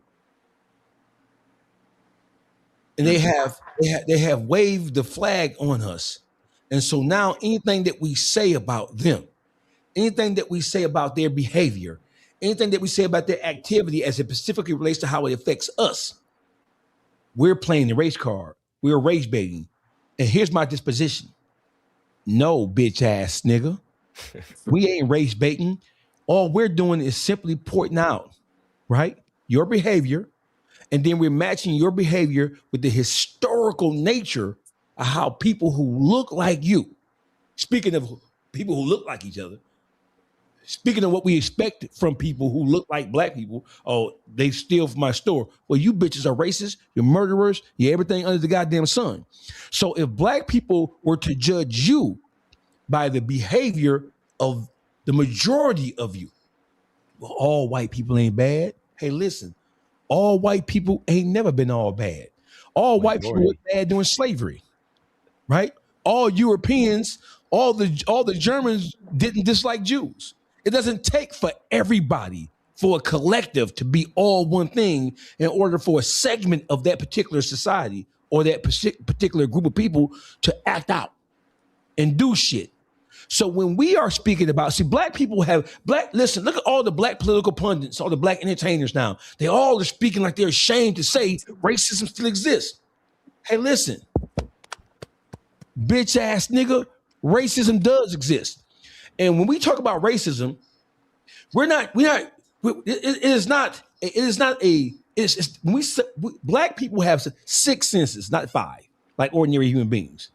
And they have waved the flag on us. And so now anything that we say about them, anything that we say about their behavior, anything that we say about their activity as it specifically relates to how it affects us, we're playing the race card. We're race baiting. And here's my disposition. No, bitch ass nigga. We ain't race baiting. All we're doing is simply pointing out, right, your behavior, and then we're matching your behavior with the historical nature of how people who look like you, speaking of people who look like each other, speaking of what we expect from people who look like black people, oh, they steal from my store. Well, you bitches are racist, you're murderers, you're everything under the goddamn sun. So if black people were to judge you by the behavior of the majority of you, well, all white people ain't bad. Hey, listen, all white people ain't never been all bad. All white people were bad during slavery, right? All Europeans, all the Germans didn't dislike Jews. It doesn't take for everybody, for a collective to be all one thing in order for a segment of that particular society or that particular group of people to act out and do shit. So when we are speaking about, black people listen, look at all the black political pundits, all the black entertainers now. They all are speaking like they're ashamed to say racism still exists. Hey, listen, bitch ass nigga, racism does exist. And when we talk about racism, black people have 6 senses, not 5, like ordinary human beings.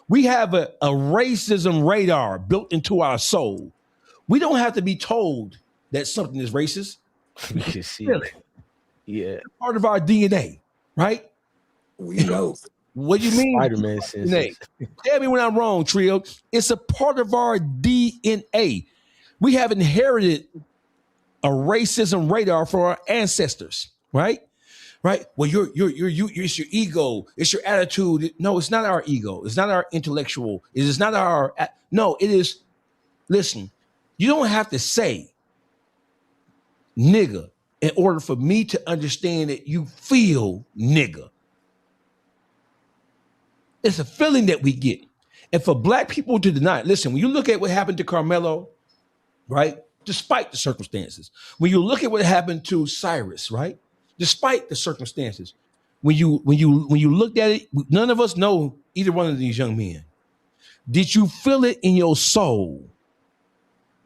We have a racism radar built into our soul. We don't have to be told that something is racist. We can see it. Yeah. It's part of our DNA, right? We know. What do you mean? Spider-Man senses. Tell me when I'm wrong, Trio. It's a part of our DNA. We have inherited a racism radar for our ancestors, right? right? Well, it's your ego, it's your attitude. No, it's not our ego. It's not our intellectual. It is not our. No, it is. Listen, you don't have to say nigga in order for me to understand that you feel nigga. It's a feeling that we get. And for black people to deny it, listen, when you look at what happened to Karmelo, right? Despite the circumstances. When you look at what happened to Cyrus, right? Despite the circumstances. When you looked at it, none of us know either one of these young men. Did you feel it in your soul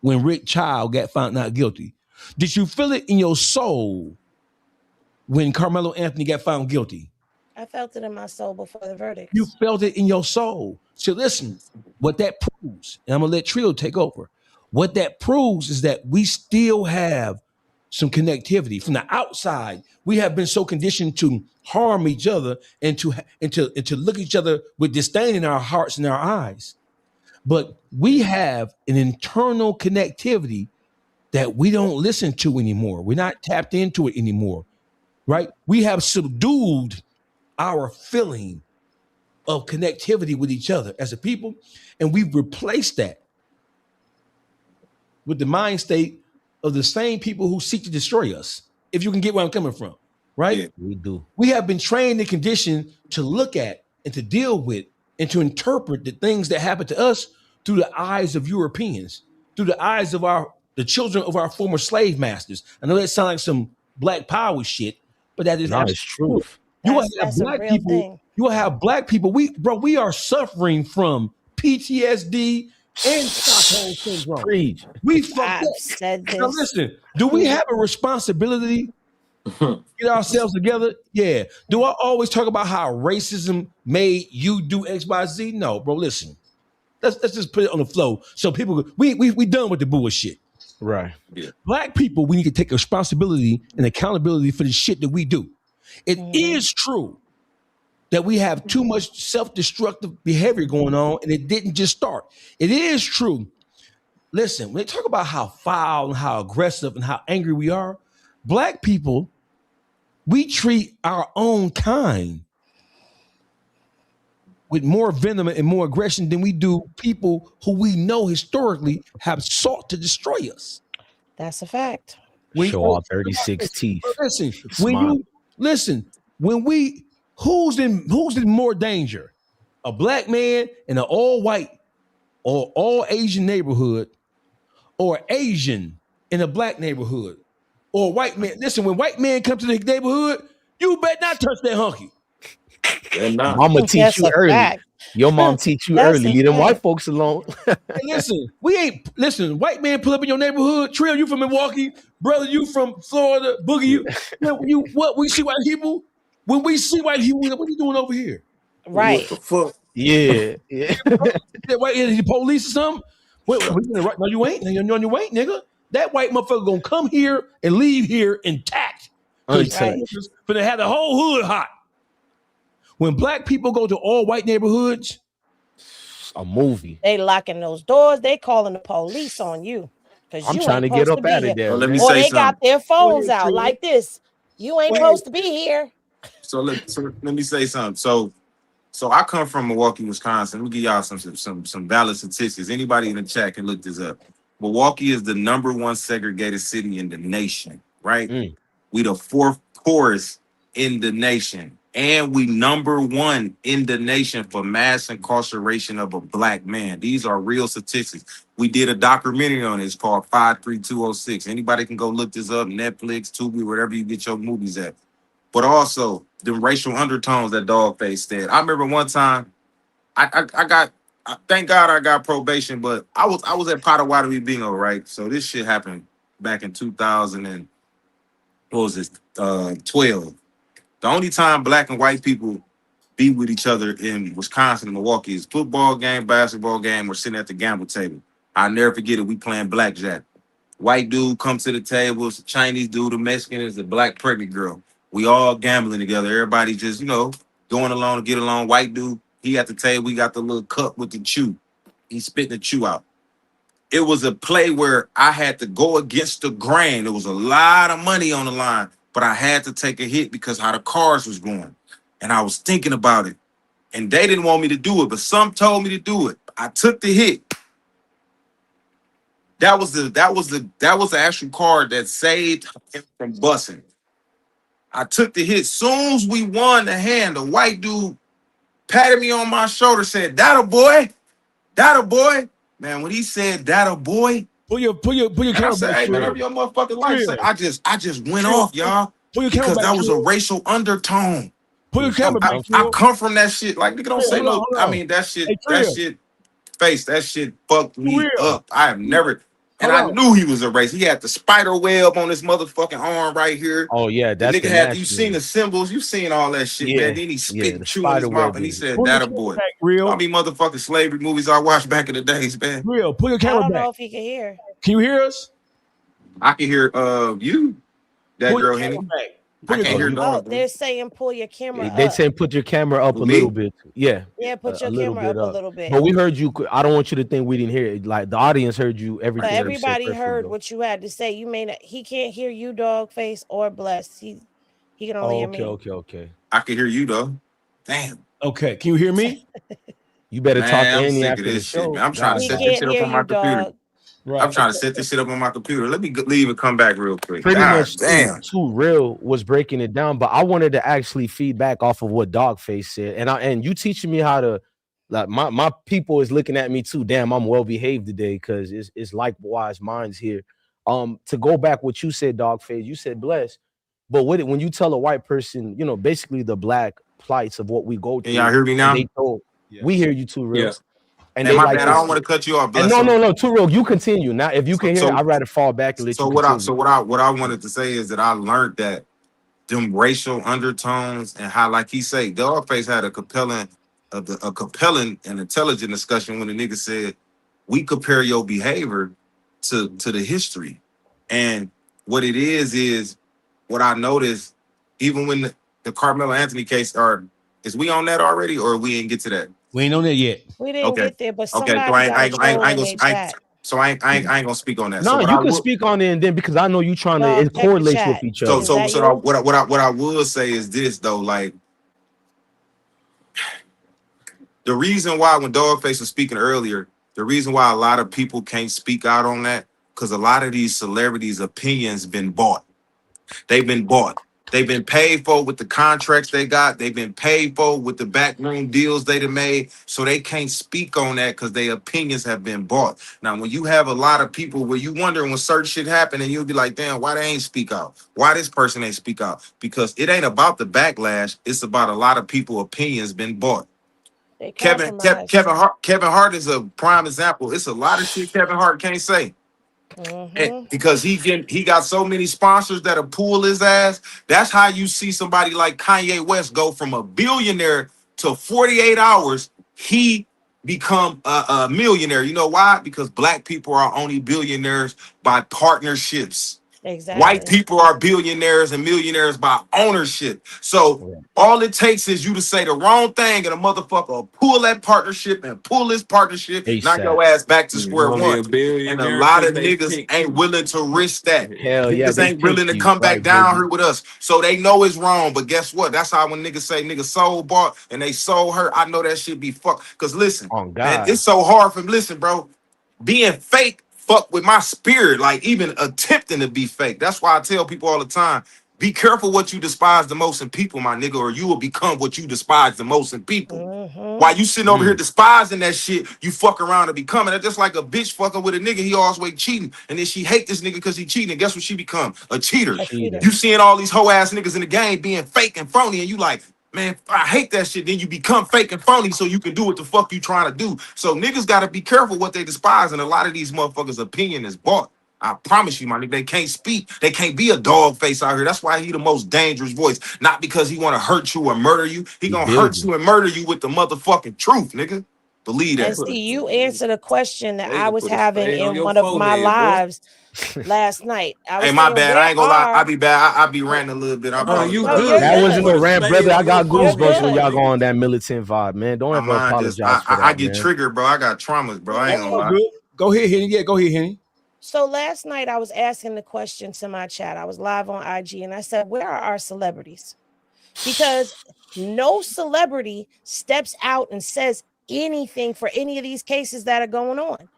when Rick Chow got found not guilty? Did you feel it in your soul when Carmelo Anthony got found guilty? I felt it in my soul before the verdict. You felt it in your soul. So listen, what that proves, and I'm gonna let Trio take over. What that proves is that we still have some connectivity from the outside. We have been so conditioned to harm each other and to look at each other with disdain in our hearts and our eyes. But we have an internal connectivity that we don't listen to anymore. We're not tapped into it anymore, right? We have subdued our feeling of connectivity with each other as a people, and we've replaced that with the mind state of the same people who seek to destroy us, if you can get where I'm coming from, right? Yeah, we do. We have been trained and conditioned to look at and to deal with and to interpret the things that happen to us through the eyes of Europeans, through the eyes of the children of our former slave masters. I know that sounds like some black power shit, but that is it's truth. You will have black people. Thing. You will have black people. We are suffering from PTSD and Stockholm syndrome. Preach. We fucked I've up. said this. Now listen, do we have a responsibility to get ourselves together? Yeah. Do I always talk about how racism made you do X, Y, Z? No, bro. Listen, let's just put it on the flow so people we done with the bullshit. Right. Yeah. Black people, we need to take responsibility and accountability for the shit that we do. It is true that we have too much self-destructive behavior going on, and it didn't just start. It is true. Listen, when they talk about how foul and how aggressive and how angry we are, black people, we treat our own kind with more venom and more aggression than we do people who we know historically have sought to destroy us. That's a fact. Show all 36 teeth. Listen, who's in more danger? A black man in an all white or all Asian neighborhood, or Asian in a black neighborhood, or a white man. Listen, when white men come to the neighborhood, you better not touch that hunky. Mama teach you early. Fact. Your mom teach you early. Leave them white folks alone. Hey, listen, white man pull up in your neighborhood. Trill, you from Milwaukee. Brother, you from Florida. Boogie, what? We see white people. When we see white people, what are you doing over here? Right. What the fuck? Yeah. White the police or something? Wait, no, you ain't. No, you ain't, nigga. That white motherfucker gonna come here and leave here intact. Because they had the whole hood hot. When black people go to all white neighborhoods, a movie. They locking those doors. They calling the police on you. I'm trying to get up out of there. Let me or say they something. got their phones out like this. You ain't supposed to be here. So let me say something. So I come from Milwaukee, Wisconsin. Let me give y'all some valid statistics. Anybody in the chat can look this up. Milwaukee is the #1 segregated city in the nation, right? We the 4th poorest in the nation. And we #1 in the nation for mass incarceration of a black man. These are real statistics. We did a documentary on it. It's called 53206. Anybody can go look this up, Netflix, Tubi, wherever you get your movies at. But also the racial undertones that Dawgface said. I remember one time, thank God I got probation, but I was at Potawatomi Bingo, right? So this shit happened back in 2000 and 12. The only time black and white people be with each other in Wisconsin and Milwaukee is football game, basketball game, or sitting at the gamble table. I'll never forget it. We playing blackjack. White dude comes to the table. It's a Chinese dude. A Mexican is a black pregnant girl. We all gambling together. Everybody just, going along to get along. White dude, he at the table. We got the little cup with the chew. He's spitting the chew out. It was a play where I had to go against the grain. There was a lot of money on the line. but I had to take a hit because how the cars was going. And I was thinking about it. And they didn't want me to do it, but some told me to do it. I took the hit. That was the actual car that saved him from busting. I took the hit. Soon as we won the hand, the white dude patted me on my shoulder, said, "That a boy, that a boy." Man, when he said that a boy, pull your camera I said, back. "Hey man, whatever your motherfucking life say." I just went off, y'all, because that was a racial undertone. Pull your camera back. I come from that shit. Like, nigga, don't say no. Hold on. I mean, that shit fucked me up. I have never. And I knew he was a racist. He had the spider web on his motherfucking arm right here. Oh yeah, that's the nigga had. You seen the symbols? You seen all that shit, man? Then he spit chewing his mouth, and he said, "That a boy." All these motherfucking slavery movies I watched back in the days, man. Real, pull your camera back. I don't know if he can hear. Can you hear us? I can hear you, that pull girl Henny. I can't hear no. They're saying pull your camera They up. saying put your camera up a little bit. Yeah. Yeah, put your camera up a little bit. But we heard you. I don't want you to think we didn't hear it. Like the audience heard you. Everything. But everybody heard what you had to say. You may not. He can't hear you, Dawgface or Bless. He can only hear me. Okay. I can hear you though. Damn. Okay. Can you hear me? You better talk to Henny sick after of this the show. shit, man. I'm trying to set this shit up on my computer. Right. I'm trying to set this shit up on my computer. Let me leave and come back real quick. Pretty much, too real was breaking it down, but I wanted to actually feedback off of what Dawgface said, and you teaching me how to, like, my people is looking at me too. Damn, I'm well behaved today because it's likewise mine's here. To go back what you said, Dawgface, you said bless, but when you tell a white person, basically the black plights of what we go through. Y'all hear me now? We hear you too real. Yes. And my bad, I don't want to cut you off. No, too real. You continue. Now, if you can hear, I'd rather fall back and let you continue. What I wanted to say is that I learned that them racial undertones and how, like he said, Dawgface had a compelling and intelligent discussion when the nigga said, "We compare your behavior to the history." And what it is what I noticed, even when the Karmelo Anthony case, is we on that already, or we ain't get to that? We ain't on that yet. We didn't get there, but somebody so I ain't gonna speak on that. No, you can speak on it, and then because I know you trying to it correlates with each other. So what I will say is this though, like the reason why when Dawgface was speaking earlier, the reason why a lot of people can't speak out on that, because a lot of these celebrities' opinions been bought. They've been bought. They've been paid for with the contracts they got. They've been paid for with the backroom deals they done made. So they can't speak on that because their opinions have been bought. Now, when you have a lot of people where you wonder when certain shit happen and you'll be like, damn, why they ain't speak out? Why this person ain't speak out? Because it ain't about the backlash. It's about a lot of people opinions been bought. Kevin Hart is a prime example. It's a lot of shit Kevin Hart can't say. And because he got so many sponsors that'll pull his ass. That's how you see somebody like Kanye West go from a billionaire to 48 hours. He become a millionaire. You know why? Because black people are only billionaires by partnerships. Exactly. White people are billionaires and millionaires by ownership. So all it takes is you to say the wrong thing and a motherfucker will pull that partnership and pull his partnership, knock your ass back to square one. And a lot of niggas ain't willing to risk that. Hell yeah, niggas ain't willing to come back down here with us. So they know it's wrong. But guess what? That's how when niggas say niggas soul bought and they sold her, I know that shit be fucked. Because listen, man, it's so hard for listen, bro. Being fake fuck with my spirit, like even attempting to be fake. That's why I tell people all the time, be careful what you despise the most in people, my nigga, or you will become what you despise the most in people. While you sitting over here despising that shit, you fuck around and becoming it. Just like a bitch fucking with a nigga, he always cheating. And then she hate this nigga because he cheating. And guess what she become? A cheater. You seeing all these hoe ass niggas in the game being fake and phony, and you like, man, I hate that shit. Then you become fake and phony so you can do what the fuck you trying to do. So niggas got to be careful what they despise. And a lot of these motherfuckers' opinion is bought. I promise you, my nigga, they can't speak. They can't be a Dawgface out here. That's why he the most dangerous voice. Not because he want to hurt you or murder you. He gonna hurt you and murder you with the motherfucking truth, nigga. Believe that. And see, you answered a question that I was having in one of my lives last night. Hey, my bad. I ain't gonna lie. I be bad. I be ranting a little bit. You good? That wasn't no rant, brother. I got goosebumps when y'all go on that militant vibe, man. Don't ever apologize for that. I get triggered, bro. I got traumas, bro. I ain't gonna lie. Go ahead, Henny. Yeah, go ahead, Henny. So last night I was asking the question to my chat. I was live on IG and I said, where are our celebrities? Because no celebrity steps out and says anything for any of these cases that are going on.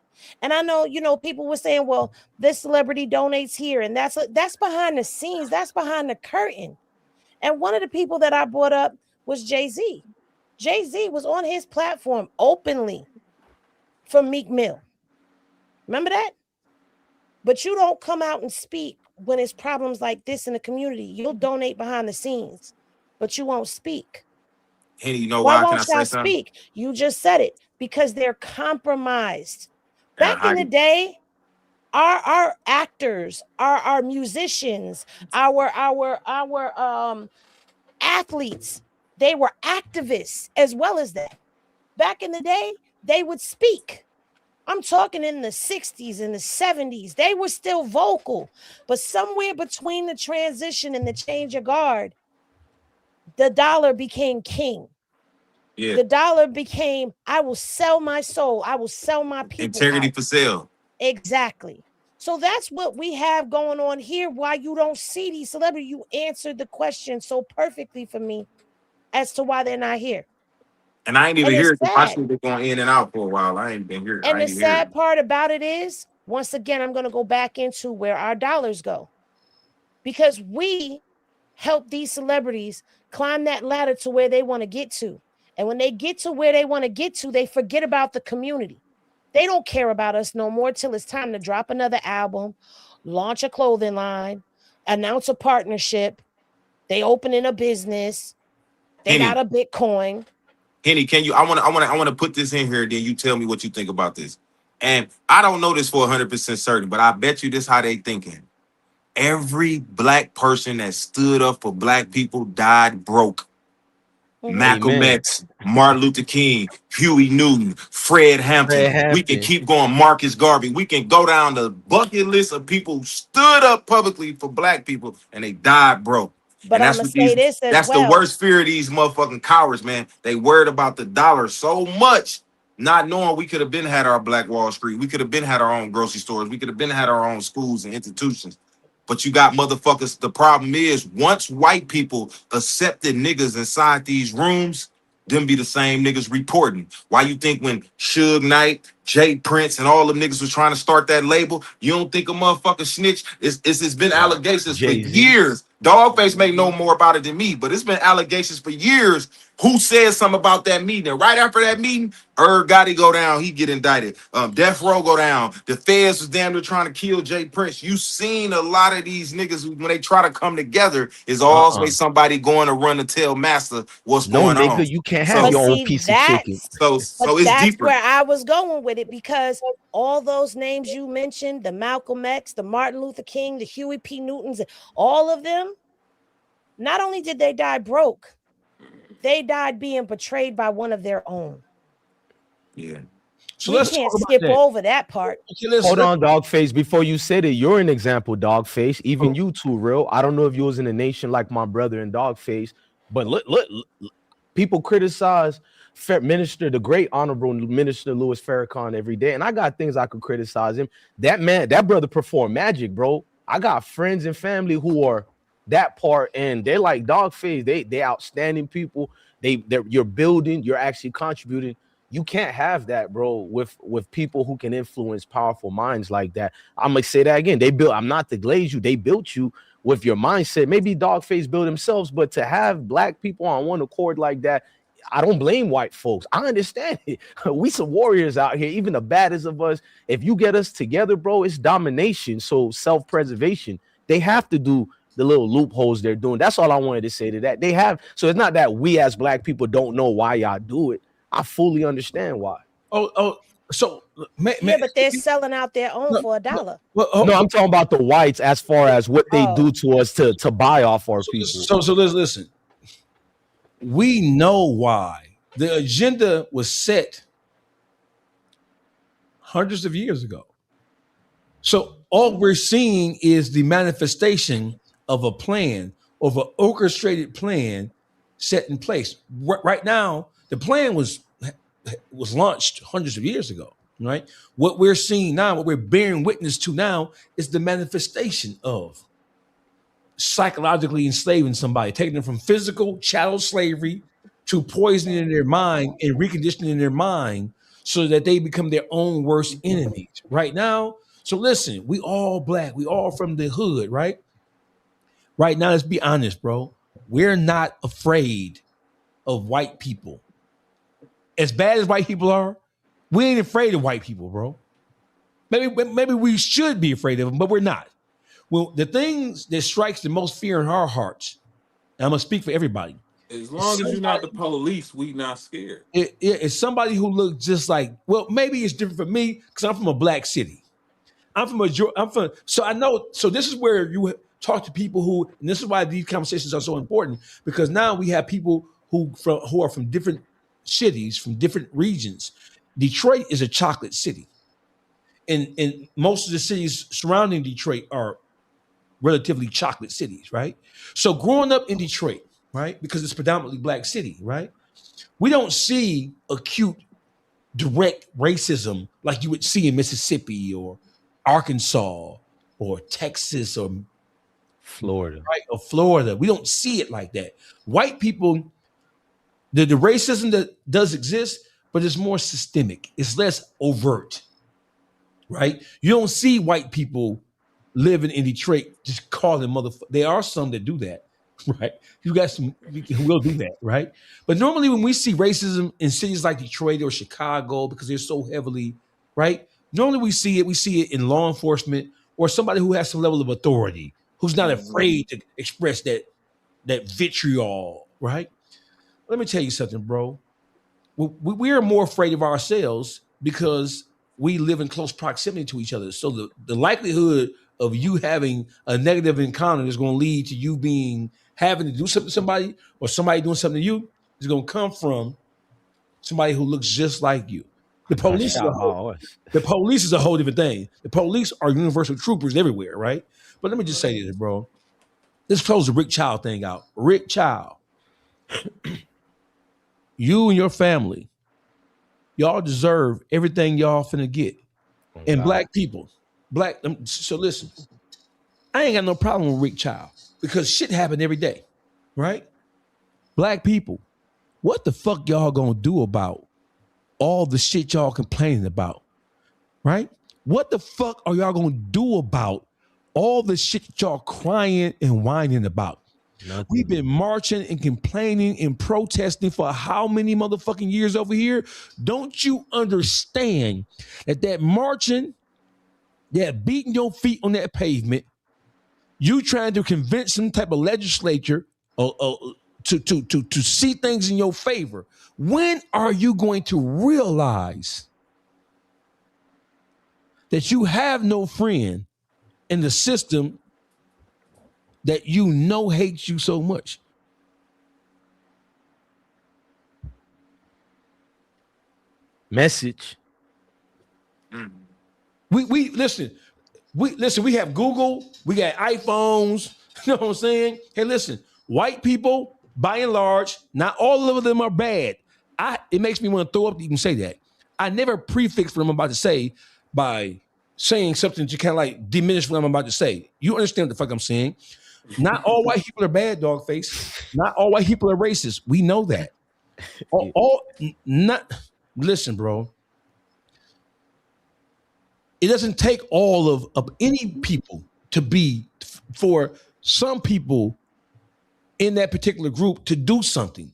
And I know, people were saying, well, this celebrity donates here, and that's behind the scenes, that's behind the curtain. And one of the people that I brought up was Jay-Z. Jay-Z was on his platform openly for Meek Mill. Remember that? But you don't come out and speak when it's problems like this in the community. You'll donate behind the scenes, but you won't speak. Henny, you know Why why? Can I won't say y'all something? speak? You just said it. Because they're compromised. Back in the day, our actors, our musicians, our athletes, they were activists as well as that. Back in the day, they would speak. I'm talking in the 60s and the 70s. They were still vocal. But somewhere between the transition and the change of guard, the dollar became king. Yeah. The dollar became, I will sell my soul. I will sell my people. Integrity out. for sale. Exactly. So that's what we have going on here. Why you don't see these celebrities. You answered the question so perfectly for me as to why they're not here. And I ain't even And here it's because my sad. shit been going in and out for a while. I ain't been here. And I the ain't here. sad part about it is, once again, I'm going to go back into where our dollars go. Because we help these celebrities climb that ladder to where they want to get to. And when they get to where they want to get to, they forget about the community. They don't care about us no more till it's time to drop another album, launch a clothing line, announce a partnership. They opening a business. They Henny, got a Bitcoin. Henny, can you? I want to put this in here. Then you tell me what you think about this. And I don't know this for 100% certain, but I bet you this how they thinking. Every black person that stood up for black people died broke. Malcolm Amen. X, Martin Luther King, Huey Newton, Fred Hampton. Fred We can Hampton. keep going. Marcus Garvey. We can go down the bucket list of people who stood up publicly for black people and they died broke. But And I'm that's going what to say these. this as That's the well. worst fear of these motherfucking cowards, man. They worried about the dollar so much, not knowing we could have been had our Black Wall Street. We could have been had our own grocery stores. We could have been had our own schools and institutions. But you got motherfuckers. The problem is, once white people accepted niggas inside these rooms, them be the same niggas reporting. Why you think when Suge Knight, Jay Prince, and all them niggas was trying to start that label, you don't think a motherfucker snitch? It's been allegations for Jay-Z. years. Dawgface may know more about it than me, but it's been allegations for years. Who said something about that meeting? And right after that meeting, Gotti go down, he get indicted. Death Row go down. The feds was damn near trying to kill Jay Prince. You seen a lot of these niggas when they try to come together, is always somebody going to run to tell master what's No, going on. nigga, you can't have But your own see, piece of chicken. So it's that's deeper. where I was going with it, because all those names you mentioned, the Malcolm X, the Martin Luther King, the Huey P. Newtons, all of them, not only did they die broke, they died being betrayed by one of their own. Yeah. So we let's can't talk about skip that. over that part. Hold on, Dawgface. Before you said it, you're an example, Dawgface. Even Oh. you too, real. I don't know if you was in a nation like my brother and Dawgface, but look, people criticize Minister, the great honorable Minister Louis Farrakhan every day, and I got things I could criticize him. That man, that brother performed magic, bro. I got friends and family who are that part, and they're like Dawgface. They outstanding people. You're building. You're actually contributing. You can't have that, bro, with people who can influence powerful minds like that. I'm gonna say that again. I'm not to glaze you. They built you with your mindset. Maybe Dawgface built themselves, but to have black people on one accord like that, I don't blame white folks. I understand it. We some warriors out here, even the baddest of us. If you get us together, bro, it's domination. So self-preservation. They have to do the little loopholes they're doing. That's all I wanted to say to that. They have. So it's not that we as black people don't know why y'all do it. I fully understand why. So yeah, but they're selling out their own for $1. No, I'm talking about the whites as far as what they do to us to buy off our people. So listen. We know why. The agenda was set hundreds of years ago. So all we're seeing is the manifestation of a plan, of an orchestrated plan set in place. Right now, the plan was launched hundreds of years ago. right? What we're seeing now, what we're bearing witness to now, is the manifestation of psychologically enslaving somebody, taking them from physical chattel slavery to poisoning their mind and reconditioning their mind so that they become their own worst enemies right now. So listen, we all black, we all from the hood, right? Right now, let's be honest, bro. We're not afraid of white people. As bad as white people are, we ain't afraid of white people, bro. Maybe we should be afraid of them, but we're not. Well, the things that strikes the most fear in our hearts, and I'm gonna speak for everybody. As long as you're not the police, we not scared. It's somebody who looks just like, well, maybe it's different for me because I'm from a black city. So I know. So this is where you talk to people who, and this is why these conversations are so important, because now we have people who are from different cities, from different regions. Detroit is a chocolate city, and most of the cities surrounding Detroit are relatively chocolate cities, right? So growing up in Detroit, right, because it's predominantly black city, right, we don't see acute direct racism like you would see in Mississippi or Arkansas or Texas or Florida, right, or Florida. We don't see it like that. White people, the racism that does exist, but it's more systemic. It's less overt, right? You don't see white people living in Detroit just calling motherfucker. There are some that do that, right? You got some who will do that, right? But normally when we see racism in cities like Detroit or Chicago, because they're so heavily, right? Normally we see it in law enforcement or somebody who has some level of authority, who's not afraid to express that vitriol, right? Let me tell you something, bro. We are more afraid of ourselves because we live in close proximity to each other. So the likelihood of you having a negative encounter is going to lead to you having to do something to somebody or somebody doing something to you is going to come from somebody who looks just like you. The police is a whole different thing. The police are universal troopers everywhere, right? But let me just say this, bro. Let's close the Rick Chow thing out. Rick Chow, you and your family, y'all deserve everything y'all finna get. And black people, so listen, I ain't got no problem with Rick Chow because shit happen every day, right? Black people, what the fuck y'all gonna do about all the shit y'all complaining about, right? What the fuck are y'all gonna do about all the shit y'all crying and whining about? Nothing. We've been marching and complaining and protesting for how many motherfucking years over here? Don't you understand that marching, that beating your feet on that pavement, you trying to convince some type of legislature to see things in your favor? When are you going to realize that you have no friend in the system that you know hates you so much? Message. We listen. We have Google. We got iPhones. You know what I'm saying? Hey, listen. White people, by and large, not all of them are bad. It makes me want to throw up to even say that. I never prefix what I'm about to say by saying something to kind of like diminish what I'm about to say. You understand what the fuck I'm saying? Not all white people are bad, Dawgface. Not all white people are racist. We know that. Listen, bro. It doesn't take all of any people to be, for some people in that particular group to do something.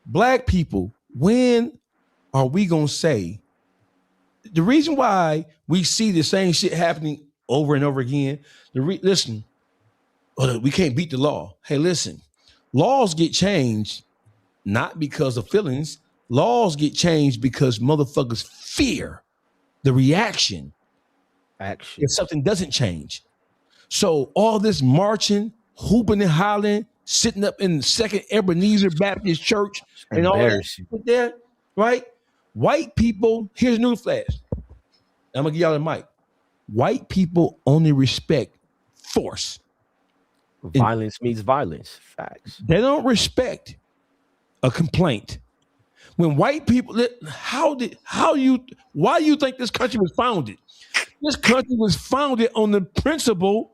Black people, when are we going to say, the reason why we see the same shit happening over and over again, listen, we can't beat the law. Hey, listen, laws get changed not because of feelings. Laws get changed because motherfuckers fear the reaction if something doesn't change. So all this marching, hooping and hollering, sitting up in the Second Ebenezer Baptist Church and all that shit there, right? White people, here's a newsflash. I'm gonna give y'all the mic. White people only respect force. Violence means violence. Facts. They don't respect a complaint. When white people, why do you think this country was founded? This country was founded on the principle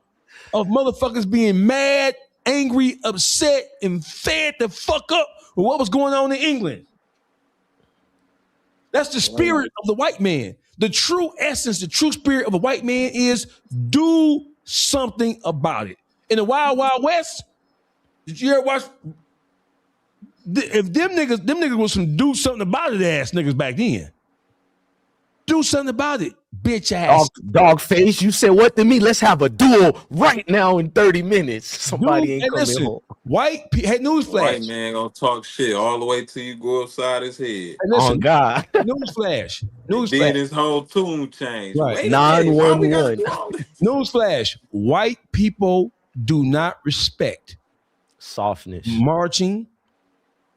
of motherfuckers being mad, angry, upset, and fed the fuck up with what was going on in England. That's the spirit of the white man. The true essence, the true spirit of a white man is do something about it. In the Wild Wild West, did you ever watch? If them niggas was some do something about it ass niggas back then. Do something about it, bitch ass. Dawgface, you said what to me? Let's have a duel right now in 30 minutes. Somebody ain't coming home. Hey, newsflash. White man gonna talk shit all the way till you go upside his head. Hey, listen, oh God. Newsflash. Then his whole tune changed. Right. 911. Newsflash. White people do not respect softness. Marching.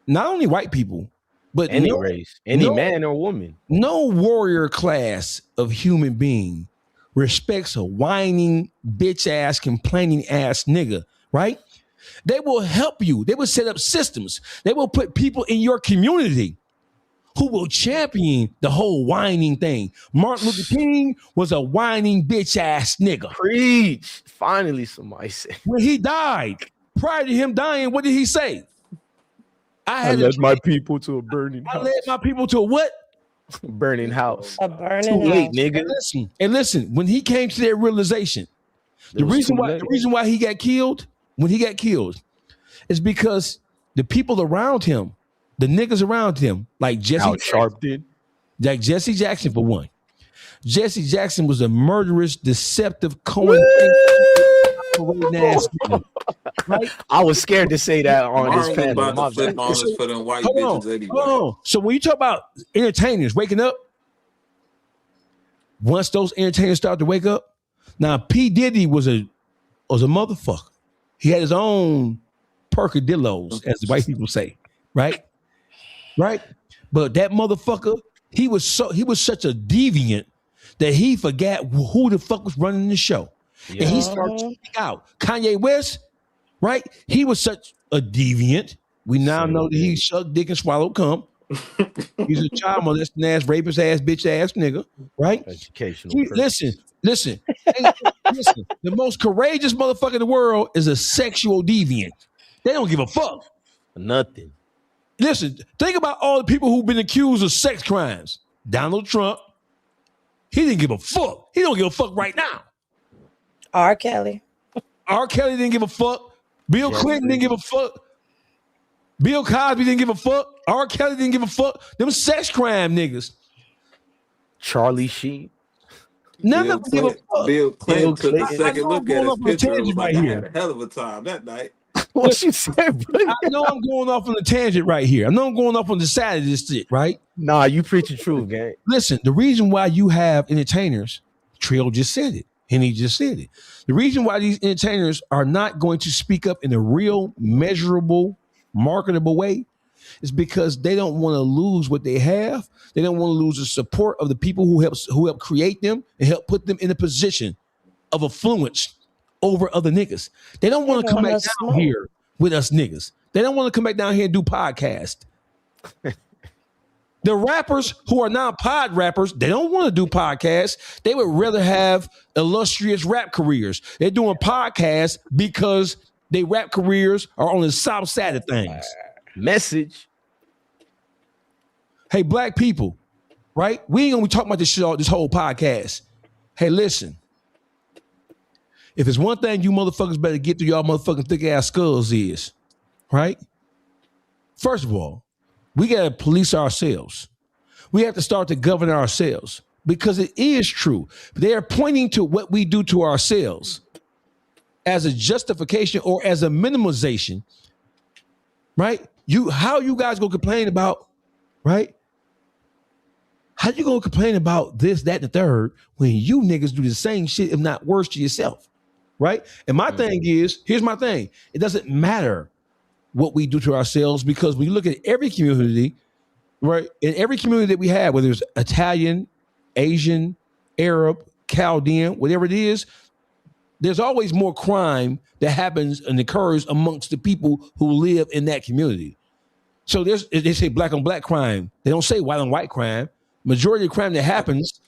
Not only white people, but any race, any man or woman. No warrior class of human being respects a whining, bitch ass, complaining ass nigga, right? They will help you. They will set up systems. They will put people in your community who will champion the whole whining thing. Martin Luther King was a whining bitch ass nigga. Preach. Finally, somebody said. When he died, prior to him dying, what did he say? I led my people to a burning house. I led my people to a what? Burning house. A burning Too late, house. nigga. And listen, when he came to that realization, the reason why he got killed, when he got killed, is because the people around him, the niggas around him, like Jesse Jackson for one. Jesse Jackson was a murderous, deceptive, Cohen. Right? I was scared to say that on this panel. So when you talk about entertainers waking up, once those entertainers start to wake up, now P. Diddy was a motherfucker. He had his own percadillos, as the white people say, right? Right? But that motherfucker, he was such a deviant that he forgot who the fuck was running the show. Yeah. And he started to speak out. Kanye West, right? He was such a deviant. We now know that he sucked dick and swallowed cum. He's a child molesting ass, rapist ass, bitch ass nigga, right? Educational. Listen. The most courageous motherfucker in the world is a sexual deviant. They don't give a fuck. Nothing. Listen, think about all the people who've been accused of sex crimes. Donald Trump, he didn't give a fuck. He don't give a fuck right now. R. Kelly didn't give a fuck. Bill Clinton didn't give a fuck. Bill Cosby didn't give a fuck. R. Kelly didn't give a fuck. Them sex crime niggas. Charlie Sheen. None of them give a fuck. Bill Clinton took a second look at his picture. It was like, I had a hell of a time that night. What you said, bro? I know I'm going off on a tangent right here. I know I'm going off on the side of this shit, right? Nah, you preaching truth, gang. Listen, the reason why you have entertainers, Trill just said it. Henny just said it. The reason why these entertainers are not going to speak up in a real, measurable, marketable way is because they don't want to lose what they have. They don't want to lose the support of the people who help create them and help put them in a position of influence over other niggas. They don't want to come back down here with us niggas. They don't want to come back down here and do podcasts. The rappers who are now pod rappers, they don't want to do podcasts. They would rather have illustrious rap careers. They're doing podcasts because their rap careers are on the south side of things. Message. Hey, black people, right? We ain't gonna be talking about this shit all this whole podcast. Hey, listen. If it's one thing you motherfuckers better get through y'all motherfucking thick ass skulls is, right? First of all, we gotta police ourselves. We have to start to govern ourselves because it is true. They are pointing to what we do to ourselves as a justification or as a minimization, right? How you guys gonna complain about, right? How you gonna complain about this, that, and the third when you niggas do the same shit, if not worse, to yourself, right? And my thing is, here's my thing. It doesn't matter what we do to ourselves because when you look at every community, right? In every community that we have, whether it's Italian, Asian, Arab, Chaldean, whatever it is, there's always more crime that happens and occurs amongst the people who live in that community. So they say black on black crime. They don't say white on white crime. Majority of crime that happens,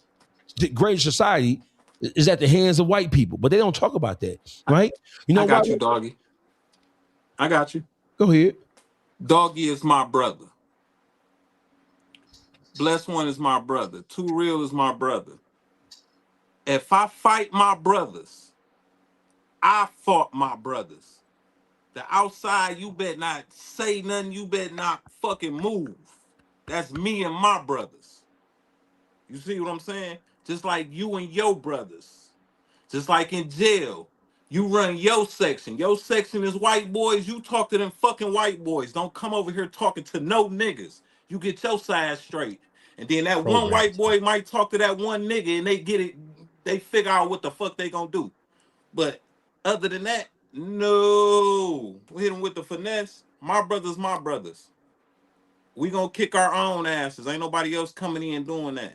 greater society, is at the hands of white people, but they don't talk about that, right? You know I got why? you, doggy. I got you. Go ahead. Doggy is my brother. Blessed One is my brother. Too Real is my brother. If I fight my brothers, I fought my brothers. The outside, you better not say nothing. You better not fucking move. That's me and my brothers. You see what I'm saying? Just like you and your brothers. Just like in jail. You run your section. Your section is white boys. You talk to them fucking white boys. Don't come over here talking to no niggas. You get your side straight. And then that one white boy might talk to that one nigga and they get it. They figure out what the fuck they gonna do. But other than that, no. We hit them with the finesse. My brothers, my brothers. We gonna kick our own asses. Ain't nobody else coming in doing that.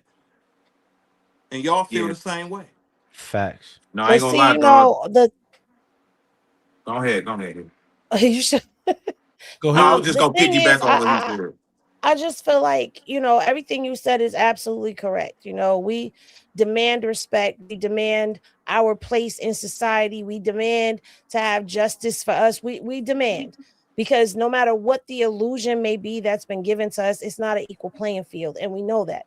And y'all feel the same way. Facts. No, I ain't gonna lie, dog. Go ahead. You should. Go ahead. I was just The gonna thing piggyback is, on what he said. I just feel like, everything you said is absolutely correct. We demand respect. We demand our place in society. We demand to have justice for us. We demand, because no matter what the illusion may be that's been given to us, it's not an equal playing field. And we know that.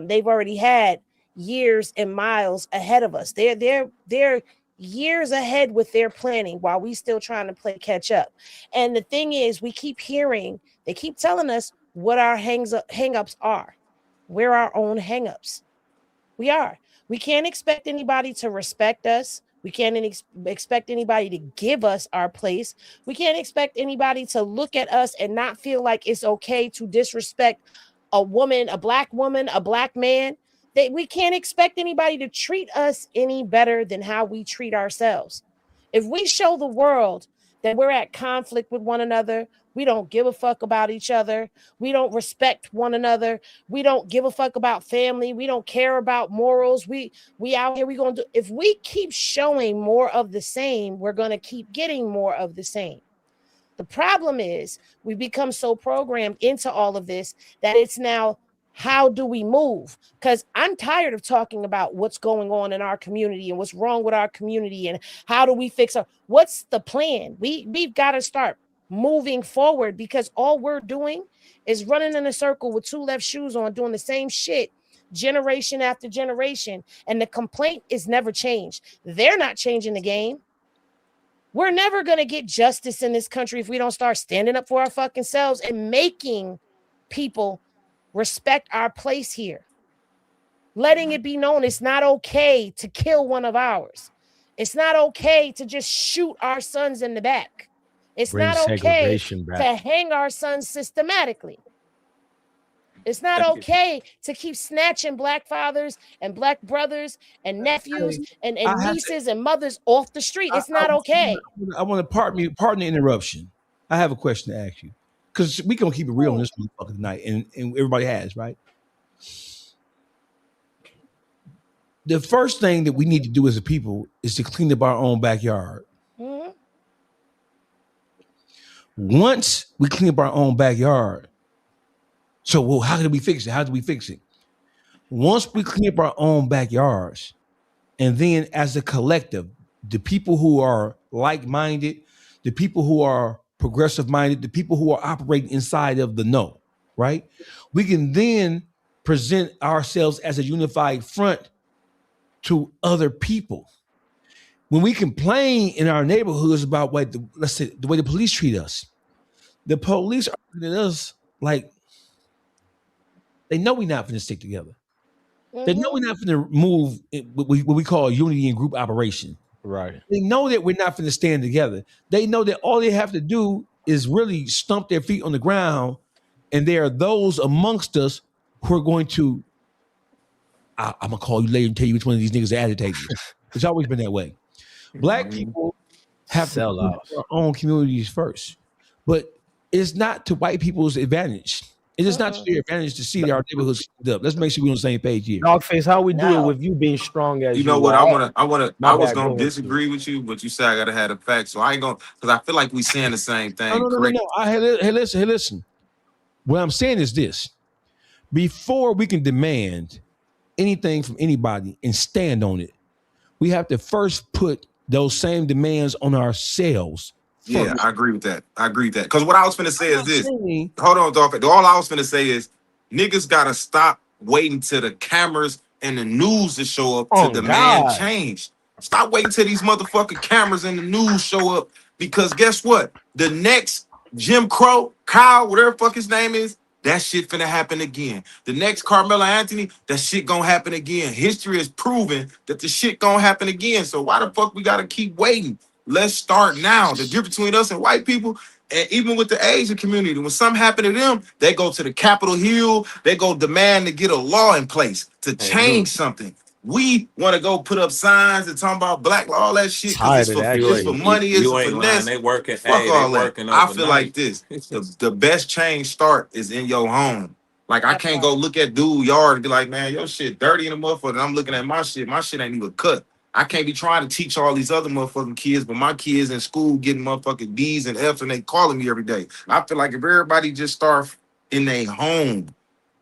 They've already had years and miles ahead of us. They're years ahead with their planning while we still trying to play catch up. And the thing is, they keep telling us what our hang-ups are. We're our own hang-ups. We are. We can't expect anybody to respect us. We can't expect anybody to give us our place. We can't expect anybody to look at us and not feel like it's okay to disrespect a woman, a black woman, a black man. We can't expect anybody to treat us any better than how we treat ourselves. If we show the world that we're at conflict with one another, we don't give a fuck about each other, we don't respect one another, we don't give a fuck about family, we don't care about morals, we out here, if we keep showing more of the same, we're going to keep getting more of the same. The problem is we become so programmed into all of this that it's now, how do we move? Because I'm tired of talking about what's going on in our community and what's wrong with our community and how do we fix it. What's the plan? We've got to start moving forward, because all we're doing is running in a circle with two left shoes on, doing the same shit generation after generation. And the complaint is never changed. They're not changing the game. We're never going to get justice in this country if we don't start standing up for our fucking selves and making people respect our place here. Letting it be known it's not okay to kill one of ours. It's not okay to just shoot our sons in the back. It's not okay to hang our sons systematically. It's not okay to keep snatching black fathers and black brothers and nephews and nieces and mothers off the street. It's not okay. I want to pardon the interruption. I have a question to ask you, because we gonna keep it real on this motherfucker tonight, and everybody has, right? The first thing that we need to do as a people is to clean up our own backyard. Mm-hmm. Once we clean up our own backyard, so how do we fix it? How do we fix it? Once we clean up our own backyards, and then as a collective, the people who are like-minded, the people who are progressive-minded, the people who are operating inside of the know, right? We can then present ourselves as a unified front to other people. When we complain in our neighborhoods about let's say the way the police treat us, the police are looking at us like they know we're not going to stick together. Mm-hmm. They know we're not going to move what we call unity and group operation. Right. They know that we're not going to stand together. They know that all they have to do is really stump their feet on the ground, and there are those amongst us who are going to, I'm going to call you later and tell you which one of these niggas are agitating. It's always been that way. Black people have to build our own communities first, but it's not to white people's advantage. It is not to their advantage to see our neighborhoods up. Let's make sure we're on the same page here. Dawgface, how we do it with you being strong as you know what? I was gonna disagree with you, but you said I gotta have the facts, so I ain't gonna, because I feel like we saying the same thing. No. Hey, listen. What I'm saying is this: before we can demand anything from anybody and stand on it, we have to first put those same demands on ourselves. Yeah, I agree with that. Because what I was finna say is this. Saying, Hold on, dog. All I was finna say is niggas gotta stop waiting till the cameras and the news to show up to demand change. Stop waiting till these motherfucking cameras and the news show up, because guess what? The next Jim Crow, Kyle, whatever the fuck his name is, that shit finna happen again. The next Carmelo Anthony, that shit gonna happen again. History has proven that the shit gonna happen again. So why the fuck we gotta keep waiting? Let's start now. The difference between us and white people, and even with the Asian community, when something happen to them, they go to the Capitol Hill, they go demand to get a law in place to change something. We want to go put up signs and talk about black law, all that shit, because it's for money, it's for finesse. They working. Fuck Hey, all they that. working I feel overnight. like this. The best change start is in your home. Like, I can't go look at dude yard and be like, man, your shit dirty in the motherfucker. And I'm looking at my shit. My shit ain't even cut. I can't be trying to teach all these other motherfucking kids, but my kids in school getting motherfucking D's and F's and they calling me every day. I feel like if everybody just start in their home,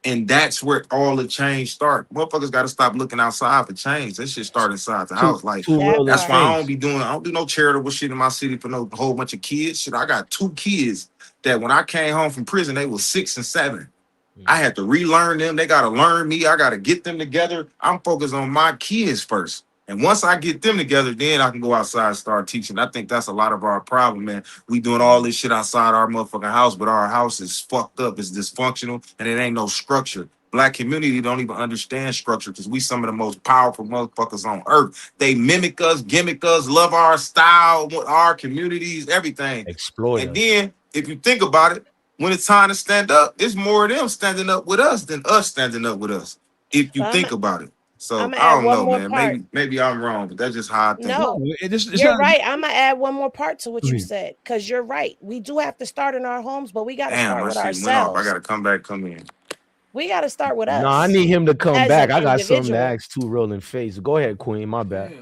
and that's where all the change start. Motherfuckers got to stop looking outside for change. That shit start inside the house. Like, that's why I don't do no charitable shit in my city for no whole bunch of kids. Shit, I got 2 kids that when I came home from prison, they was 6 and 7. I had to relearn them. They got to learn me. I got to get them together. I'm focused on my kids first. And once I get them together, then I can go outside and start teaching. I think that's a lot of our problem, man. We doing all this shit outside our motherfucking house, but our house is fucked up. It's dysfunctional, and it ain't no structure. Black community don't even understand structure because we some of the most powerful motherfuckers on earth. They mimic us, gimmick us, love our style, our communities, everything. Exploit and us. then, if you think about it, when it's time to stand up, there's more of them standing up with us than us standing up with us, if you think about it. So I don't know, man. Maybe I'm wrong, but that's just how I think. No, you're right. I'm gonna add one more part to what you said, because you're right. We do have to start in our homes, but we got to start with ourselves. I got to come in. We got to start with us. No, I need him to come as back. an I got something to individual. ask Too Real in face. Go ahead, Queen. My bad.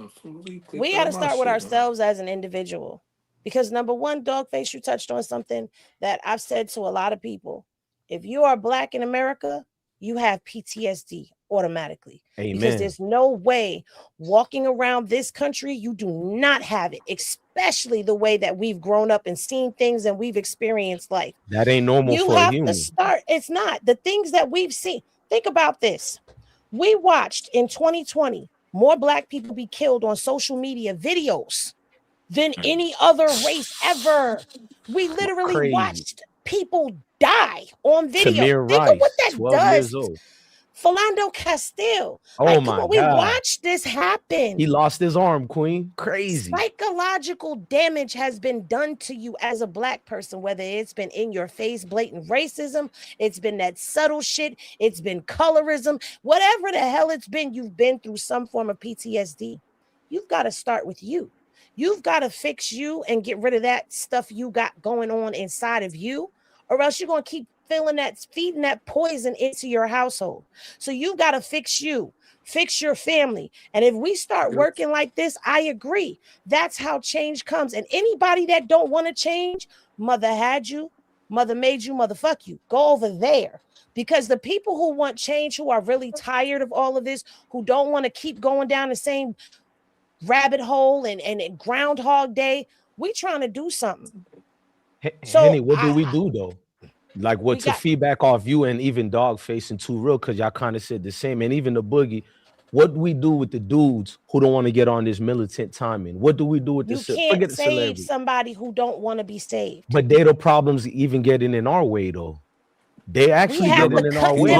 We got to start with ourselves as an individual, because number one, Dawgface, you touched on something that I've said to a lot of people. If you are Black in America, you have PTSD automatically. Amen. Because there's no way walking around this country you do not have it, especially the way that we've grown up and seen things and we've experienced life. That ain't normal You for a have human. to start. It's not. The things that we've seen. Think about this. We watched in 2020 more Black people be killed on social media videos than any other race ever. We literally watched people die on video. Think of what that 12 does. years old. Philando Castile. Oh my God. We watched this happen. He lost his arm, Queen. Crazy. Psychological damage has been done to you as a Black person, whether it's been in your face, blatant racism, it's been that subtle shit, it's been colorism, whatever the hell it's been, you've been through some form of PTSD. You've got to start with you. You've got to fix you and get rid of that stuff you got going on inside of you, or else you're going to keep feeding that poison into your household. So you've got to fix you, fix your family. And if we start working like this, I agree. That's how change comes. And anybody that don't want to change, mother had you, mother made you, motherfuck you. Go over there. Because the people who want change, who are really tired of all of this, who don't want to keep going down the same rabbit hole and Groundhog Day, we trying to do something. Henny, what do we do though? Like what to feedback off you and even Dawgface and Too Real, because y'all kind of said the same, and even the Boogie. What do we do with the dudes who don't want to get on this militant timing? What do we do with you can't save somebody who don't want to be saved? But they the problems even getting in our way though. They actually getting in our way.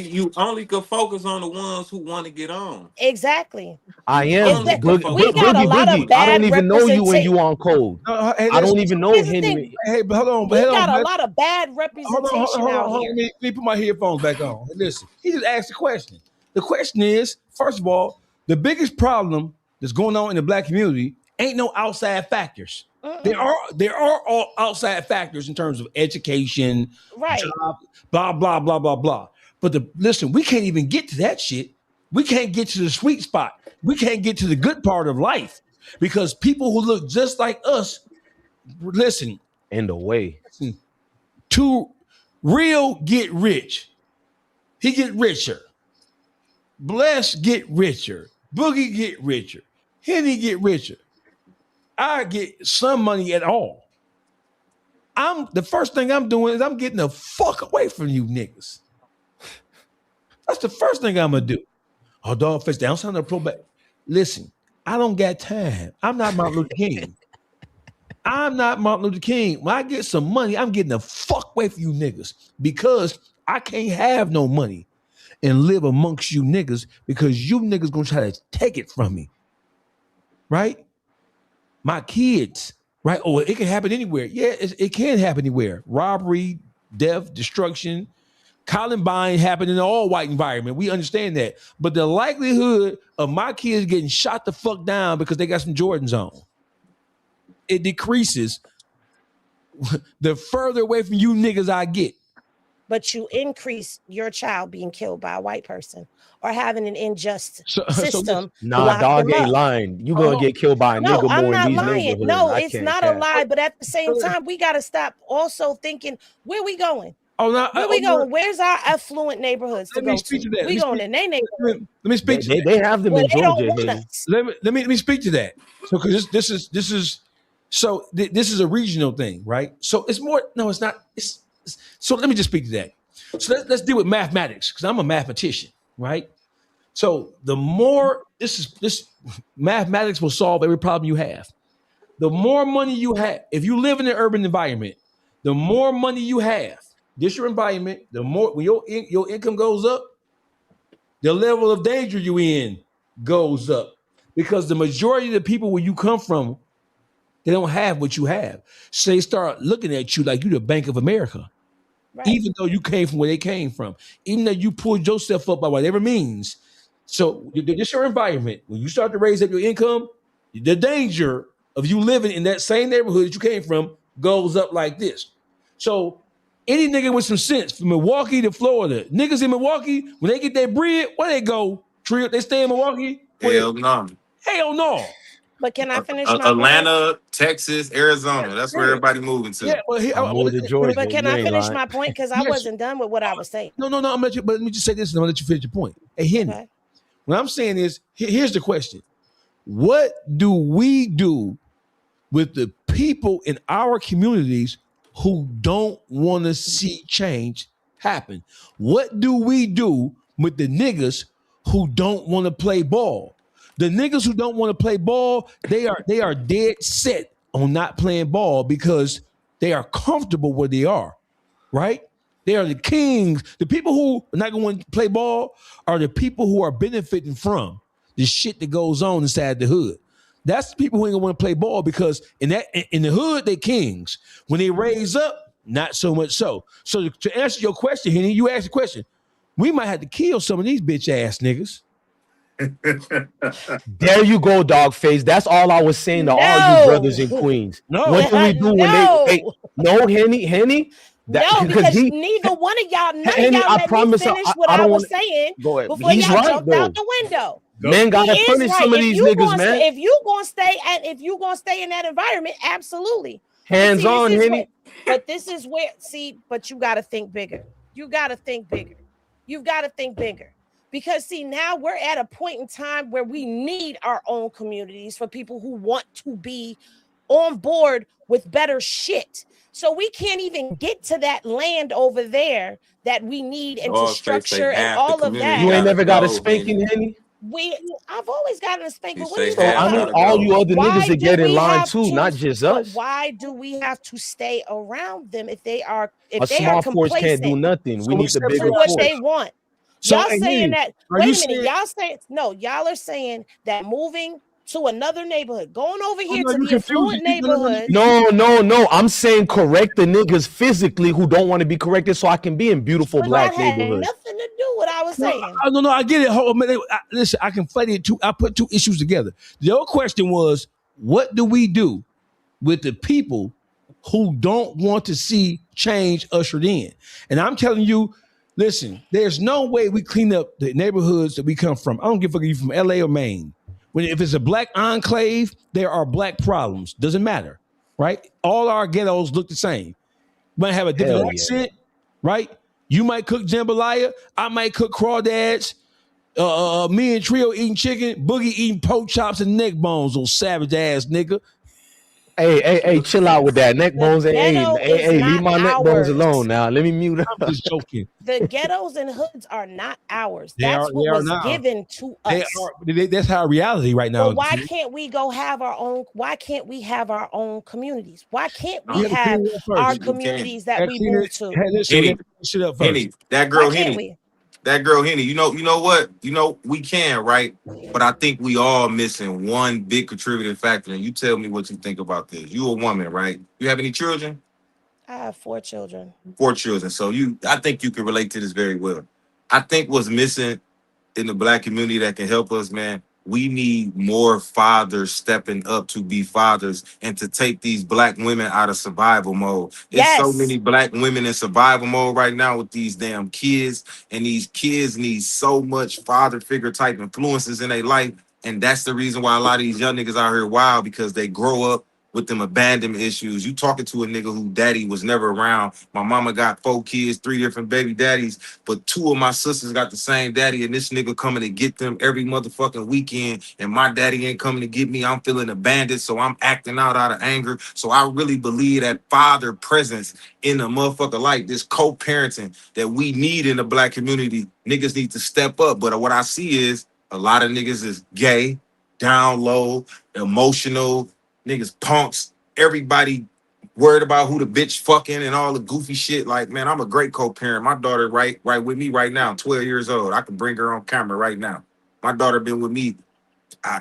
You only could focus on the ones who want to get on. Exactly. I am. We got a lot of bad I don't even know you when you on code. I don't even know Henny. Hey, but hold on. We got a lot of bad representation out here. Let me put my headphones back on. Listen, he just asked a question. The question is, first of all, the biggest problem that's going on in the Black community ain't no outside factors. There are all outside factors in terms of education, job, blah, blah, blah, blah, blah. But listen, we can't even get to that shit. We can't get to the sweet spot. We can't get to the good part of life because people who look just like us, listen. In the way. Listen, to Real get rich. He get richer. Bless get richer. Boogie get richer. Henny get richer. I get some money at all. The first thing I'm doing is I'm getting the fuck away from you niggas. That's the first thing I'm gonna do. Oh, Dawgface, they don't sound no pro back. Listen, I don't got time. I'm not Martin Luther King. I'm not Martin Luther King. When I get some money, I'm getting the fuck away from you niggas because I can't have no money and live amongst you niggas because you niggas gonna try to take it from me. Right? My kids, right? Oh, it can happen anywhere. Yeah, it can happen anywhere. Robbery, death, destruction, Columbine happened in an all-white environment. We understand that. But the likelihood of my kids getting shot the fuck down because they got some Jordans on, it decreases the further away from you niggas I get. But you increase your child being killed by a white person or having an unjust system. Nah, dog ain't lying. You gonna get killed by a nigga I'm more not in these lying. neighborhoods. No, it's not a lie. But at the same time, we gotta stop also thinking, where we going? Where we going? Where's our affluent neighborhoods to go to? We going in their neighborhood. Let me speak to that. They have them in Georgia. Let me speak to that. So because this is a regional thing, right? So it's more. No, it's not. So let me just speak to that. So let's deal with mathematics because I'm a mathematician, right? So the more this mathematics will solve every problem you have. The more money you have, if you live in an urban environment, the more money you have. This your environment. The more when your income goes up, the level of danger you in goes up because the majority of the people where you come from, they don't have what you have. So they start looking at you like you're the Bank of America, right. Even though you came from where they came from, even though you pulled yourself up by whatever means. So this your environment. When you start to raise up your income, the danger of you living in that same neighborhood that you came from goes up like this. So any nigga with some sense from Milwaukee to Florida, niggas in Milwaukee, when they get their bread, where they go? They stay in Milwaukee? Hell no. Hell no. But can I finish my Atlanta, Texas, Arizona. That's where everybody moving to. Yeah, but can I finish my point? Because I wasn't done with what I was saying. No. I'm let you, but let me just say this and I'm gonna let you finish your point. Hey, Henny, okay. What I'm saying is, here's the question. What do we do with the people in our communities who don't want to see change happen? What do we do with the niggas who don't want to play ball? The niggas who don't want to play ball, they are dead set on not playing ball because they are comfortable where they are, right? They are the kings. The people who are not going to play ball are the people who are benefiting from the shit that goes on inside the hood. That's the people who ain't gonna want to play ball because in the hood, they kings. When they raise up, not so much so. So to answer your question, Henny, you asked the question. We might have to kill some of these bitch ass niggas. There you go, Dawgface. That's all I was saying to all you brothers in Queens. No. What do we do when they no, Henny? Because neither one of y'all, none Henny, of y'all let me finish what I was saying before y'all jumped out the window. Man gotta punish some of these niggas, man. If you gonna stay in that environment, absolutely. Hands on, Henny. But this is where but you gotta think bigger. You've got to think bigger. Because now we're at a point in time where we need our own communities for people who want to be on board with better shit. So we can't even get to that land over there that we need into structure and all of that. You ain't never got a spanking, Henny? I've always gotten a spanking. So I need all you other niggas to get in line too, not just us. Why do we have to stay around them if they are a small force can't do nothing? We need the bigger what force. they want. So, y'all saying that? Wait a minute. Saying, y'all are saying that moving to another neighborhood, going over here to the affluent neighborhood. No. I'm saying correct the niggas physically who don't want to be corrected, so I can be in beautiful black neighborhoods. Nothing to do with what I was saying. No, I get it. Listen, I conflated it too. I put two issues together. Your question was, what do we do with the people who don't want to see change ushered in? And I'm telling you, listen, there's no way we clean up the neighborhoods that we come from. I don't give a fuck if you're from LA or Maine. If it's a black enclave, there are black problems. Doesn't matter, right? All our ghettos look the same. You might have a different accent. right? You might cook jambalaya. I might cook crawdads. Me and Trio eating chicken. Boogie eating pork chops and neck bones. Those savage ass nigga. Hey, chill out with that neck bones. Hey, ghetto is leave not my neck bones ours. alone now. Let me mute up. I'm just joking. The ghettos and hoods are not ours. They That's are what was now. given to They us. are. That's our reality right now. Well, why can't we go have our own? Why can't we have our own communities? Why can't we We have to have clean it up first. our You communities that Hey, we clean move it- to? hey, listen, we Henny, have to clean shit up first. Henny, that Why girl can't Henny, we? that girl Henny. You know what? We can, right? But I think we all missing one big contributing factor. And you tell me what you think about this. You a woman, right? You have any children? I have 4 children. 4 children. So I think you can relate to this very well. I think what's missing in the Black community that can help us, man, we need more fathers stepping up to be fathers and to take these Black women out of survival mode. There's so many Black women in survival mode right now with these damn kids, and these kids need so much father figure type influences in their life. And that's the reason why a lot of these young niggas out here wild, because they grow up with them abandonment issues. You talking to a nigga who daddy was never around. My mama got 4 kids, 3 different baby daddies, but 2 of my sisters got the same daddy, and this nigga coming to get them every motherfucking weekend, and my daddy ain't coming to get me. I'm feeling abandoned, so I'm acting out of anger. So I really believe that father presence in a motherfucker like this, co-parenting that we need in the Black community, niggas need to step up. But what I see is a lot of niggas is gay, down low, emotional, niggas punks, everybody worried about who the bitch fucking and all the goofy shit. Like, man, I'm a great co-parent. My daughter right with me right now, 12 years old. I can bring her on camera right now. My daughter been with me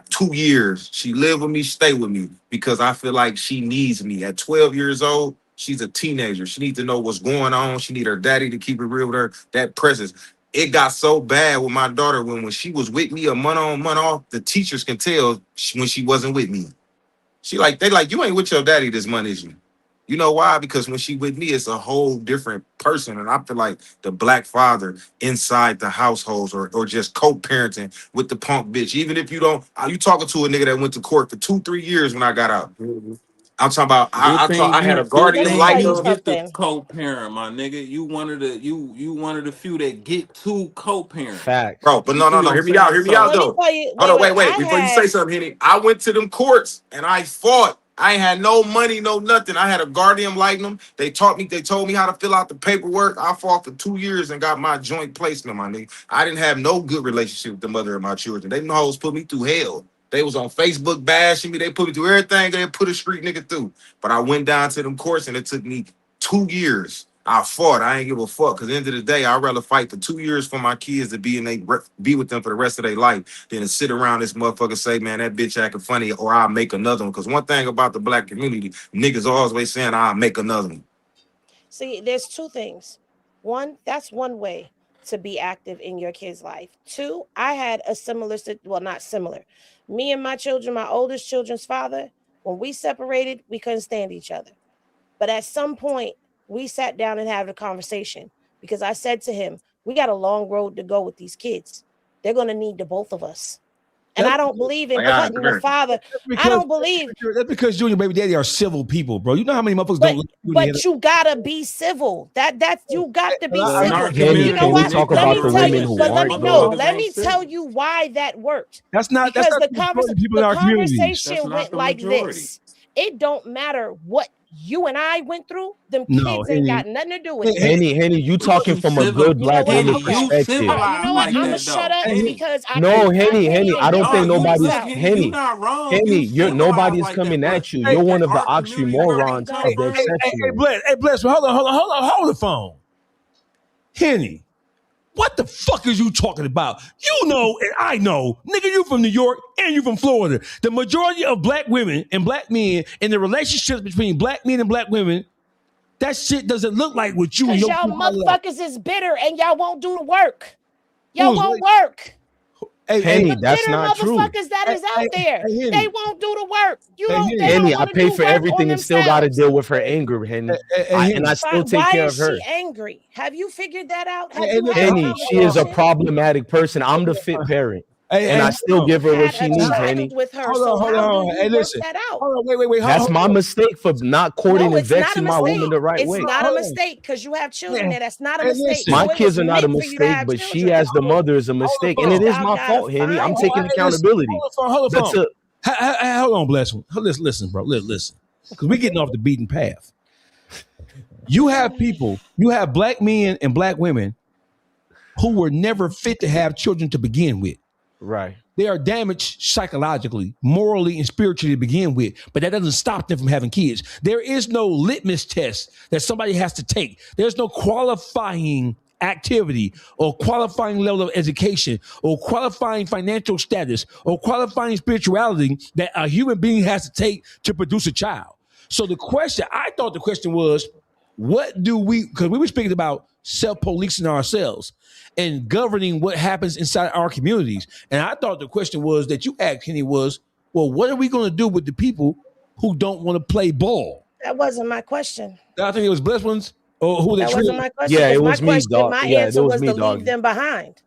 2 years. She live with me, stay with me, because I feel like she needs me. At 12 years old, she's a teenager. She needs to know what's going on. She need her daddy to keep it real with her. That presence. It got so bad with my daughter when she was with me a month on, month off, the teachers can tell when she wasn't with me. They like, you ain't with your daddy this month, is you? You know why? Because when she with me, it's a whole different person. And I feel like the Black father inside the households or just co-parenting with the punk bitch. Even if you talking to a nigga that went to court for 2-3 years when I got out. I'm talking about, I had a guardian Let me like tell you her. Get the something. co-parent, my nigga. You one of the few that get to co-parent. Facts. Bro, but You no, see what I'm hear me saying? out So Let me though. tell you. Hold on, wait. I Before you had say something, Henny, I went to them courts and I fought. I ain't had no money, no nothing. I had a guardian like them. They told me how to fill out the paperwork. I fought for 2 years and got my joint placement, my nigga. I didn't have no good relationship with the mother of my children. They hoes put me through hell. They was on Facebook bashing me. They put me through everything they put a street nigga through. But I went down to them courts and it took me 2 years. I fought. I ain't give a fuck. Cause at the end of the day, I'd rather fight for 2 years for my kids to be with them for the rest of their life than to sit around this motherfucker say, man, that bitch acting funny, or I'll make another one. Cause one thing about the Black community, niggas always saying I'll make another one. See, there's 2 things. One, that's one way to be active in your kid's life. 2, I had a similar, well, not similar. Me and my children, my oldest children's father, when we separated, we couldn't stand each other. But at some point, we sat down and had a conversation because I said to him, we got a long road to go with these kids. They're going to need the both of us. And I don't believe in cutting the father. I don't believe. That's because you and your baby daddy are civil people, bro. You know how many motherfuckers don't like you. But you gotta be civil. That's you got to be civil. Henny, You know can we what? talk Let about me the tell women you. who But aren't let me tell you why that worked. That's not Because the people in our community. conversation went like this. It don't matter what you and I went through. Them No, kids ain't got nothing to do with it. Henny, you talking from a good Black woman perspective. You know what? I'm gonna shut up because I No, can't Henny, I don't think nobody's You not wrong. Henny, Civilized nobody's like coming that, at you. You're one of the oxymorons of the exceptional. Bless. Hold on. Hold the phone. Henny, what the fuck is you talking about? You know, and I know, nigga, you from New York and you from Florida. The majority of Black women and Black men and the relationships between Black men and Black women, that shit doesn't look like what you and because your y'all motherfuckers is bitter and y'all won't do the work. Y'all Who's won't work. Henny, The that's bitter not true. motherfuckers that is out there. They won't do the work. They don't Henny, I want to pay do for work everything on and still got to themselves. deal with her anger, Henny. And I still take Why care is of her. she angry? Have you figured that out? Have you had a Henny, she is a conversation? problematic person. I'm the fit parent. and I still give her what she needs, Henny. With her. Hold on, So hold how on. do Hey, you work listen. that out? Hold on, wait. That's my mistake for not courting No, and it's not a vexing my mistake. woman the right It's way. not a mistake because you have children there. That's not a Hey, mistake. listen. My So it kids was are not a meant for you to mistake, have but she children. as the mother is a mistake, and it is my fault, Henny. I'm taking accountability. Hold That's on. a- Hold on, bless one. Listen, bro. Listen, because we're getting off the beaten path. You have black men and black women who were never fit to have children to begin with. Right. They are damaged psychologically, morally, and spiritually to begin with, but that doesn't stop them from having kids. There is no litmus test that somebody has to take. There's no qualifying activity or qualifying level of education or qualifying financial status or qualifying spirituality that a human being has to take to produce a child. So I thought the question was, what do we, because we were speaking about self-policing ourselves and governing what happens inside our communities. And I thought the question was that you asked, Henny, was, well, what are we going to do with the people who don't want to play ball? That wasn't my question. I think it was Blessed Ones or who That wasn't my question. Yeah, it my was me, question, dog. my Yeah, it answer was was me, to dog. leave them behind.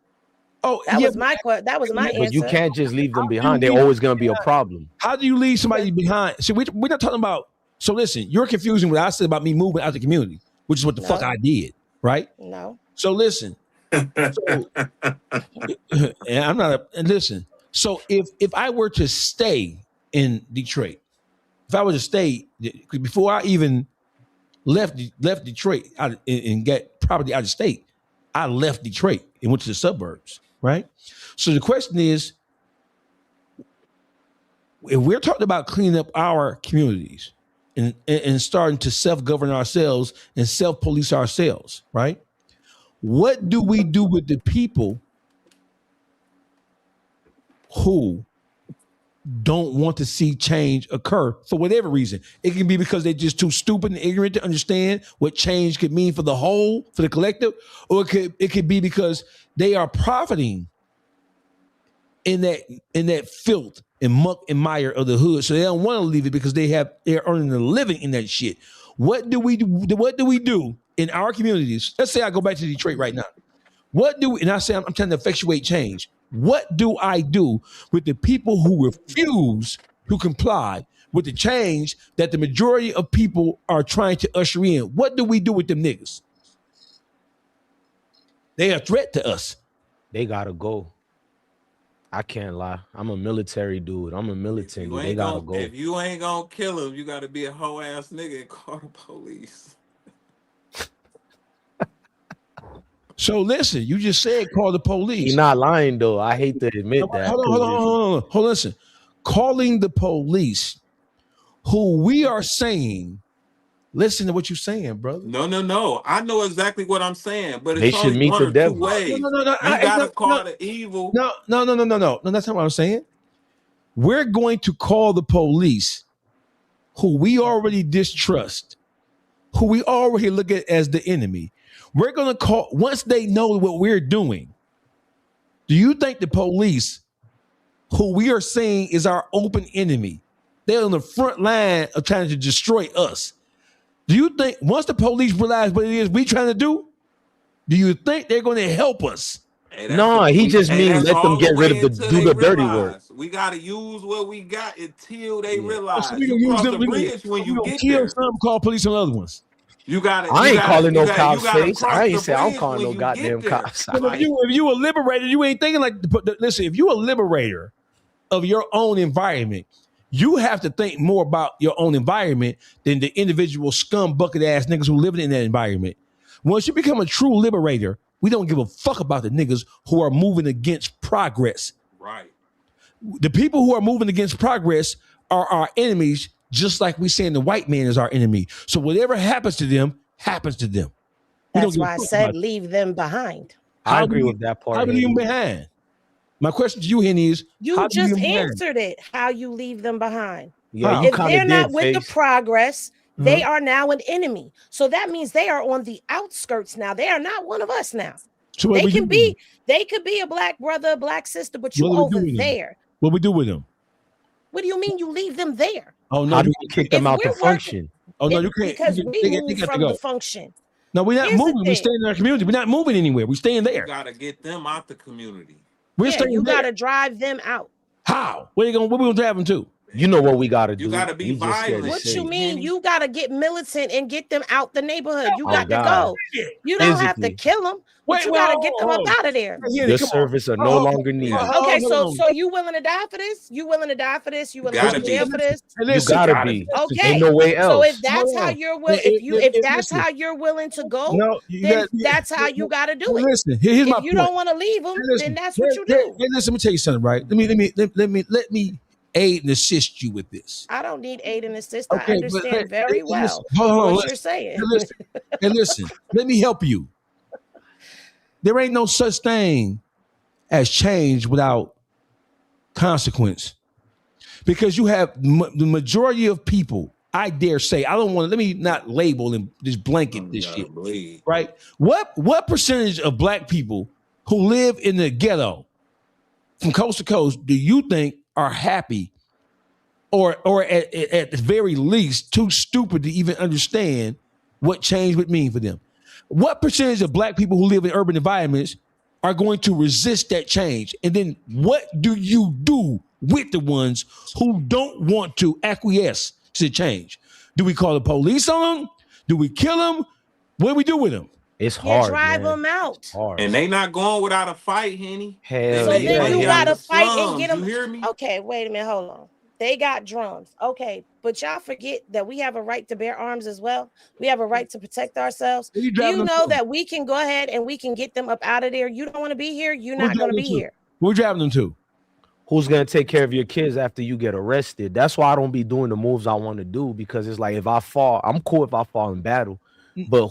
Oh, that was my answer. But you can't just leave them behind. They're always going to be a problem. How do you leave somebody behind? See, we're not talking about. So listen, you're confusing what I said about me moving out the community, which is what the fuck I did, right? No. So listen. And I'm not. And listen. So if I were to stay in Detroit, if I were to stay before I even left Detroit and get property out of state, I left Detroit and went to the suburbs, right? So the question is, if we're talking about cleaning up our communities and starting to self-govern ourselves and self-police ourselves, right? What do we do with the people who don't want to see change occur for whatever reason? It can be because they're just too stupid and ignorant to understand what change could mean for the whole, for the collective, or it could be because they are profiting in that filth and muck and mire of the hood, so they don't want to leave it because they're earning a living in that shit. What do we do in our communities? Let's say I go back to Detroit right now. And I say I'm trying to effectuate change. What do I do with the people who refuse to comply with the change that the majority of people are trying to usher in? What do we do with them niggas? They are a threat to us. They gotta go. I can't lie. I'm a military dude. I'm a militant. They gotta go. If you ain't gonna kill him, you gotta be a hoe ass nigga and call the police. So listen, you just said call the police. He's not lying though. I hate to admit that. Hold on. Listen, calling the police, who we are saying, listen to what you're saying, brother. No. I know exactly what I'm saying, but they it's should only meet one the or devil. two ways. No. You gotta call the evil. No. That's not what I'm saying. We're going to call the police, who we already distrust, who we already look at as the enemy. We're going to call, once they know what we're doing. Do you think the police, who we are saying is our open enemy, they're on the front line of trying to destroy us? Do you think once the police realize what it is we trying to do you think they're going to help us? No, he just means let them get rid of the dirty work. We gotta use what we got until they realize. So we you gonna cross use the them. bridge when you get kill there. some, call police on other ones. I ain't calling no cops face. I ain't say I'm calling no goddamn cops. If you a liberator, you ain't thinking like. Listen, if you a liberator of your own environment, you have to think more about your own environment than the individual scum bucket ass niggas who live in that environment. Once you become a true liberator, we don't give a fuck about the niggas who are moving against progress. Right. The people who are moving against progress are our enemies, just like we saying the white man is our enemy. So whatever happens to them, happens to them. That's why I said leave them behind. I agree with that part. How do you leave them behind? My question to you, Henny, is you just answered it. How you leave them behind? Yeah, you if they're not with the progress, they are now an enemy. So that means they are on the outskirts now. They are not one of us now. So they could be a black brother, a black sister, but you over there. What we do with them? What do you mean you leave them there? Oh no, how do you kick them out the function? Oh no, you can't, because we move from the function. No, we're not moving. We're staying in our community. We're not moving anywhere. We're staying there. You gotta get them out the community. We're Yeah, staying you there. got to drive them out. How? Where we gonna drive them to? You know what we gotta do. You gotta be we just scared to violent. What say you it. mean? You got to get militant and get them out the neighborhood. You Oh got to God. go. You don't have to Physically. kill them, but Wait, you wait, got to hold get them on, up hold on. out of there. Henny, Your come on. service are no Hold on. longer needed. Okay, Hold so on. you willing to die for this? You willing to die for this? You willing to Gotta go to jail be. for this? Hey, You listen, gotta be. Okay. Ain't no way So if else. that's Hold how on. you're willing, if that's listen. how you're willing to go, No, you then got- that's how you got to do Hey, it. listen, here's my If you point. don't want to leave them, Hey, then listen, that's what you do. Hey, listen, let me tell you something, right? Let me aid and assist you with this. I don't need aid and assist. I Okay, understand very well listen, hold on, what listen. you're saying. Hey, listen, let me help you. There ain't no such thing as change without consequence, because you have the majority of people. I dare say, I don't want to. Let me not label and just blanket this shit. Bleed. Right? What percentage of black people who live in the ghetto from coast to coast do you think are happy, or at the very least too stupid to even understand what change would mean for them? What percentage of black people who live in urban environments are going to resist that change? And then what do you do with the ones who don't want to acquiesce to change? Do we call the police on them? Do we kill them? What do we do with them? It's Yeah, hard. drive man. them out. Hard. And they not going without a fight, Henny. Hell So They then yeah. you out gotta the fight and get slums, them. You hear me? Okay, wait a minute, hold on. They got drums. Okay, but y'all forget that we have a right to bear arms as well. We have a right to protect ourselves. Where you Do driving you them know to? that we can go ahead and we can get them up out of there? You don't want to be here. You're Where not going to driving be them to? here. Where driving them to? Who's gonna take care of your kids after you get arrested? That's why I don't be doing the moves I want to do, because it's like if I fall, I'm cool if I fall in battle, but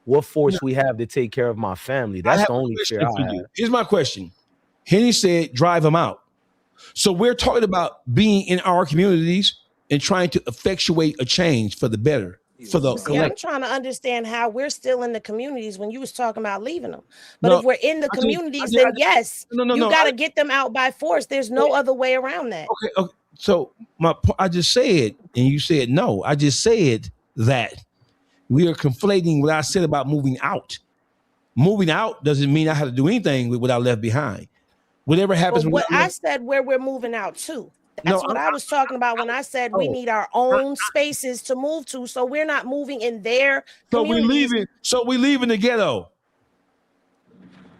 what force we have to take care of my family? That's the only fear I have. Here's my question. Henny said, drive them out. So we're talking about being in our communities and trying to effectuate a change for the better, for the See, I'm collective. trying to understand how we're still in the communities when you was talking about leaving them. But No, if we're in the I just- communities, I then just- yes, no, you no. got to get them out by force. There's no other way around that. Okay. So I just said, and you said no. I just said that we are conflating what I said about moving out. Moving out doesn't mean I have to do anything with what I left behind. Whatever happens. But what when I said, where we're moving out to. That's what I was talking about when I said we Oh. need our own spaces to move to, so we're not moving in their So we communities. leaving. So we leaving the ghetto.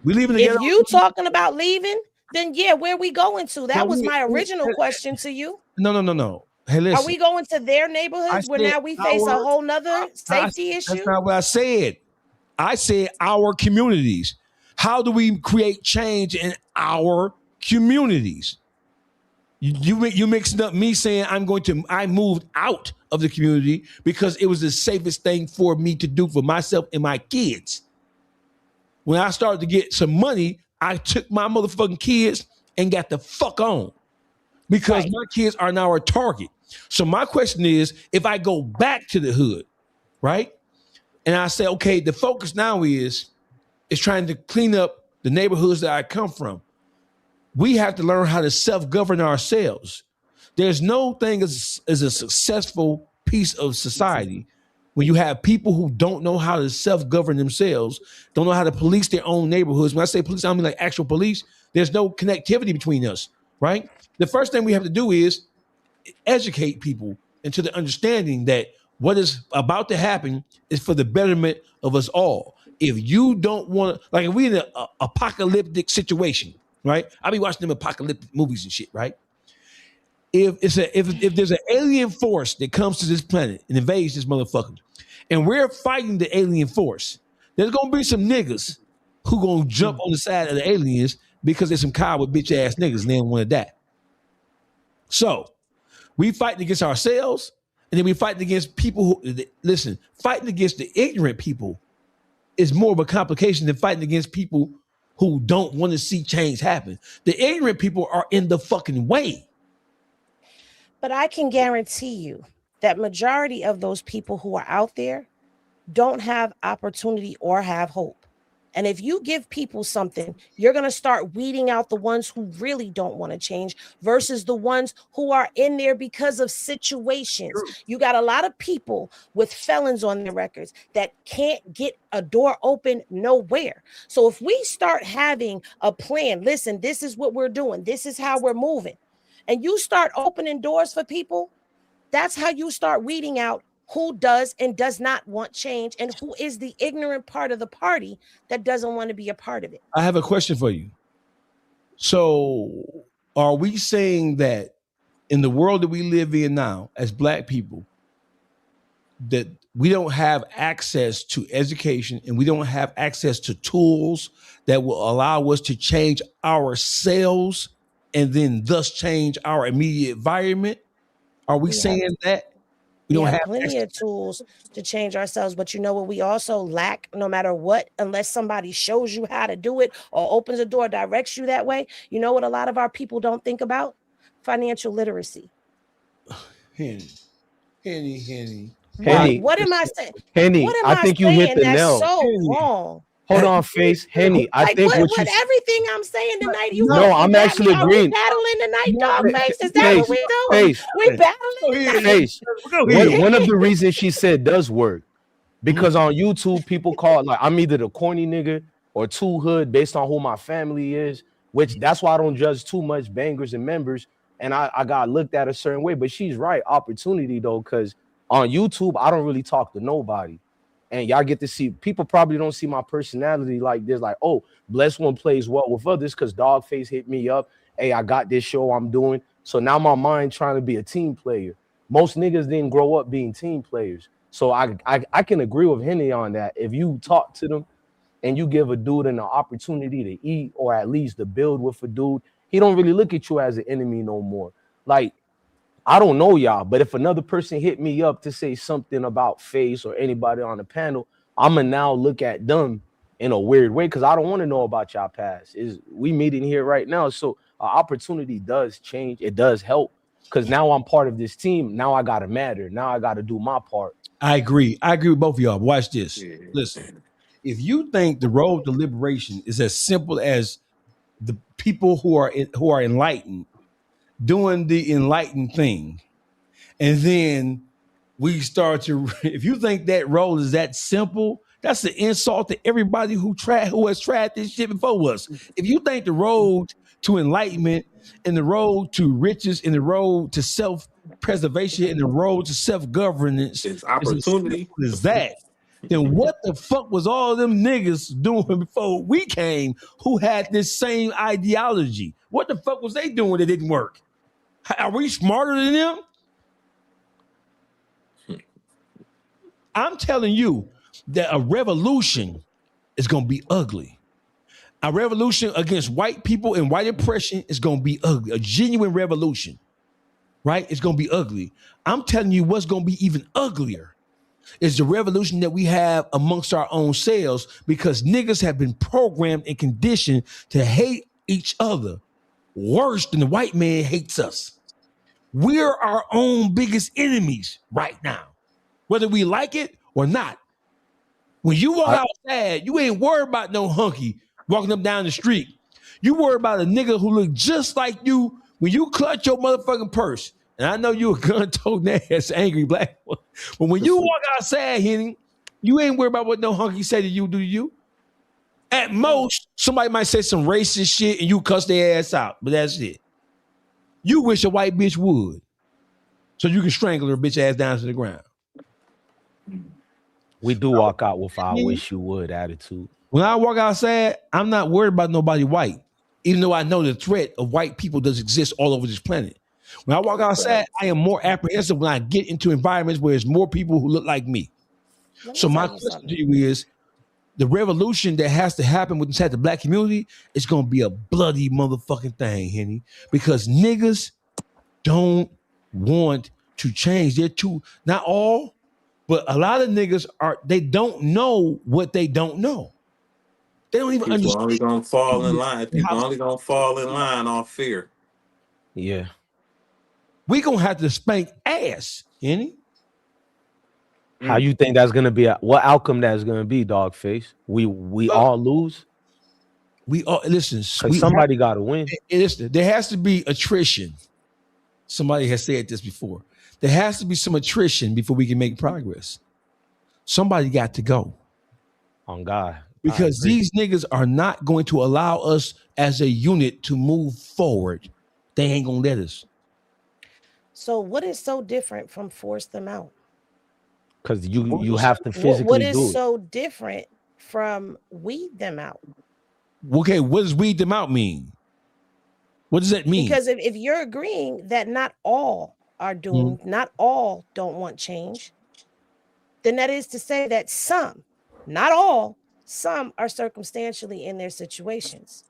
We leaving the If ghetto. you talking about leaving, then yeah, where we going to? That No, was my original question to you. No. Hey, listen. Are we going to their neighborhoods where now we face a whole nother safety issue? That's not what I said. I said our communities. How do we create change in our communities? You mixing up me saying I moved out of the community because it was the safest thing for me to do for myself and my kids. When I started to get some money, I took my motherfucking kids and got the fuck on, because my kids are now a target. So my question is, if I go back to the hood, right? And I say, okay, the focus now is trying to clean up the neighborhoods that I come from. We have to learn how to self-govern ourselves. There's no thing as a successful piece of society when you have people who don't know how to self-govern themselves, don't know how to police their own neighborhoods. When I say police, I don't mean like actual police. There's no connectivity between us, right? The first thing we have to do is educate people into the understanding that what is about to happen is for the betterment of us all. If you don't want to, like, if we're in an apocalyptic situation, right? I be watching them apocalyptic movies and shit, right? If there's an alien force that comes to this planet and invades this motherfucker, and we're fighting the alien force, there's gonna be some niggas who gonna jump on the side of the aliens because there's some coward bitch ass niggas and they don't want to die. So we fighting against ourselves, and then we fighting against people who listen. Fighting against the ignorant people is more of a complication than fighting against people who don't want to see change happen. The ignorant people are in the fucking way. But I can guarantee you that majority of those people who are out there don't have opportunity or have hope. And if you give people something, you're going to start weeding out the ones who really don't want to change versus the ones who are in there because of situations. You got a lot of people with felons on their records that can't get a door open nowhere. So if we start having a plan, listen, this is what we're doing, this is how we're moving, and you start opening doors for people, that's how you start weeding out who does and does not want change and who is the ignorant part of the party that doesn't want to be a part of it. I have a question for you. So, are we saying that in the world that we live in now, as Black people, that we don't have access to education and we don't have access to tools that will allow us to change ourselves and then thus change our immediate environment? Are we saying that? We have plenty of tools to change ourselves, but you know what we also lack, no matter what, unless somebody shows you how to do it or opens a door, directs you that way. You know what a lot of our people don't think about? Financial literacy. Henny. What am I saying? Henny, What am I think you hit the that's nail. so wrong? Hold on, Face. Henny, I think what you everything I'm saying tonight, No, I'm actually agreeing. Are we battling tonight, Dawgface? Is that what we doing? Face. We battling. Face. One of the reasons she said does work, because on YouTube people call it like I'm either the corny nigga or too hood based on who my family is, which that's why I don't judge too much bangers and members, and I got looked at a certain way. But she's right, opportunity though, because on YouTube I don't really talk to nobody. And y'all get to see, people probably don't see my personality like this, like, oh, Blessed One plays well with others because Dawgface hit me up. Hey, I got this show I'm doing. So now my mind trying to be a team player. Most niggas didn't grow up being team players. So I can agree with Henny on that. If you talk to them and you give a dude an opportunity to eat or at least to build with a dude, he don't really look at you as an enemy no more. Like, I don't know y'all, but if another person hit me up to say something about Face or anybody on the panel, I'm gonna now look at them in a weird way because I don't want to know about y'all past. We meeting here right now, so opportunity does change. It does help because now I'm part of this team. Now I gotta matter. Now I gotta do my part. I agree with both of y'all. Watch this. Listen, if you think the road to liberation is as simple as the people who are enlightened doing the enlightened thing, and then we start to, if you think that road is that simple, that's an insult to everybody who has tried this shit before us. If you think the road to enlightenment and the road to riches and the road to self-preservation and the road to self-governance is opportunity, is that, then what the fuck was all them niggas doing before we came who had this same ideology? What the fuck was they doing that didn't work? Are we smarter than them? I'm telling you that a revolution is going to be ugly. A revolution against white people and white oppression is going to be ugly. A genuine revolution, right? It's going to be ugly. I'm telling you what's going to be even uglier is the revolution that we have amongst our own selves, because niggas have been programmed and conditioned to hate each other worse than the white man hates us. We're our own biggest enemies right now, whether we like it or not. When you walk outside, you ain't worried about no hunky walking up down the street. You worry about a nigga who look just like you when you clutch your motherfucking purse. And I know you a gun-toting ass angry black boy, but when you walk outside, Henny, you ain't worried about what no hunky say to you, do you? At most, somebody might say some racist shit and you cuss their ass out, but that's it. You wish a white bitch would, so you can strangle her bitch ass down to the ground. We do walk out with our wish you would attitude. When I walk outside, I'm not worried about nobody white, even though I know the threat of white people does exist all over this planet. When I walk outside, I am more apprehensive when I get into environments where there's more people who look like me. So my question to you is, the revolution that has to happen inside the black community is going to be a bloody motherfucking thing, Henny, because niggas don't want to change. They're too, not all, but a lot of niggas they don't know what they don't know. They don't even understand. Only gonna fall in line. People only gonna fall in line off fear. Yeah. We gonna have to spank ass, Henny. How you think that's gonna be? What outcome that's gonna be, Dawgface? We all lose We all listen. because somebody got to win. Listen, there has to be attrition. Somebody has said this before. There has to be some attrition before we can make progress. Somebody got to go. On God. Because these niggas are not going to allow us as a unit to move forward. They ain't gonna let us. So what is so different from force them out? Because you have to physically what is do it. so different from weed them out? Okay, what does weed them out mean? What does that mean? Because if you're agreeing that not all are doomed, not all don't want change, then that is to say that some, not all, some are circumstantially in their situations.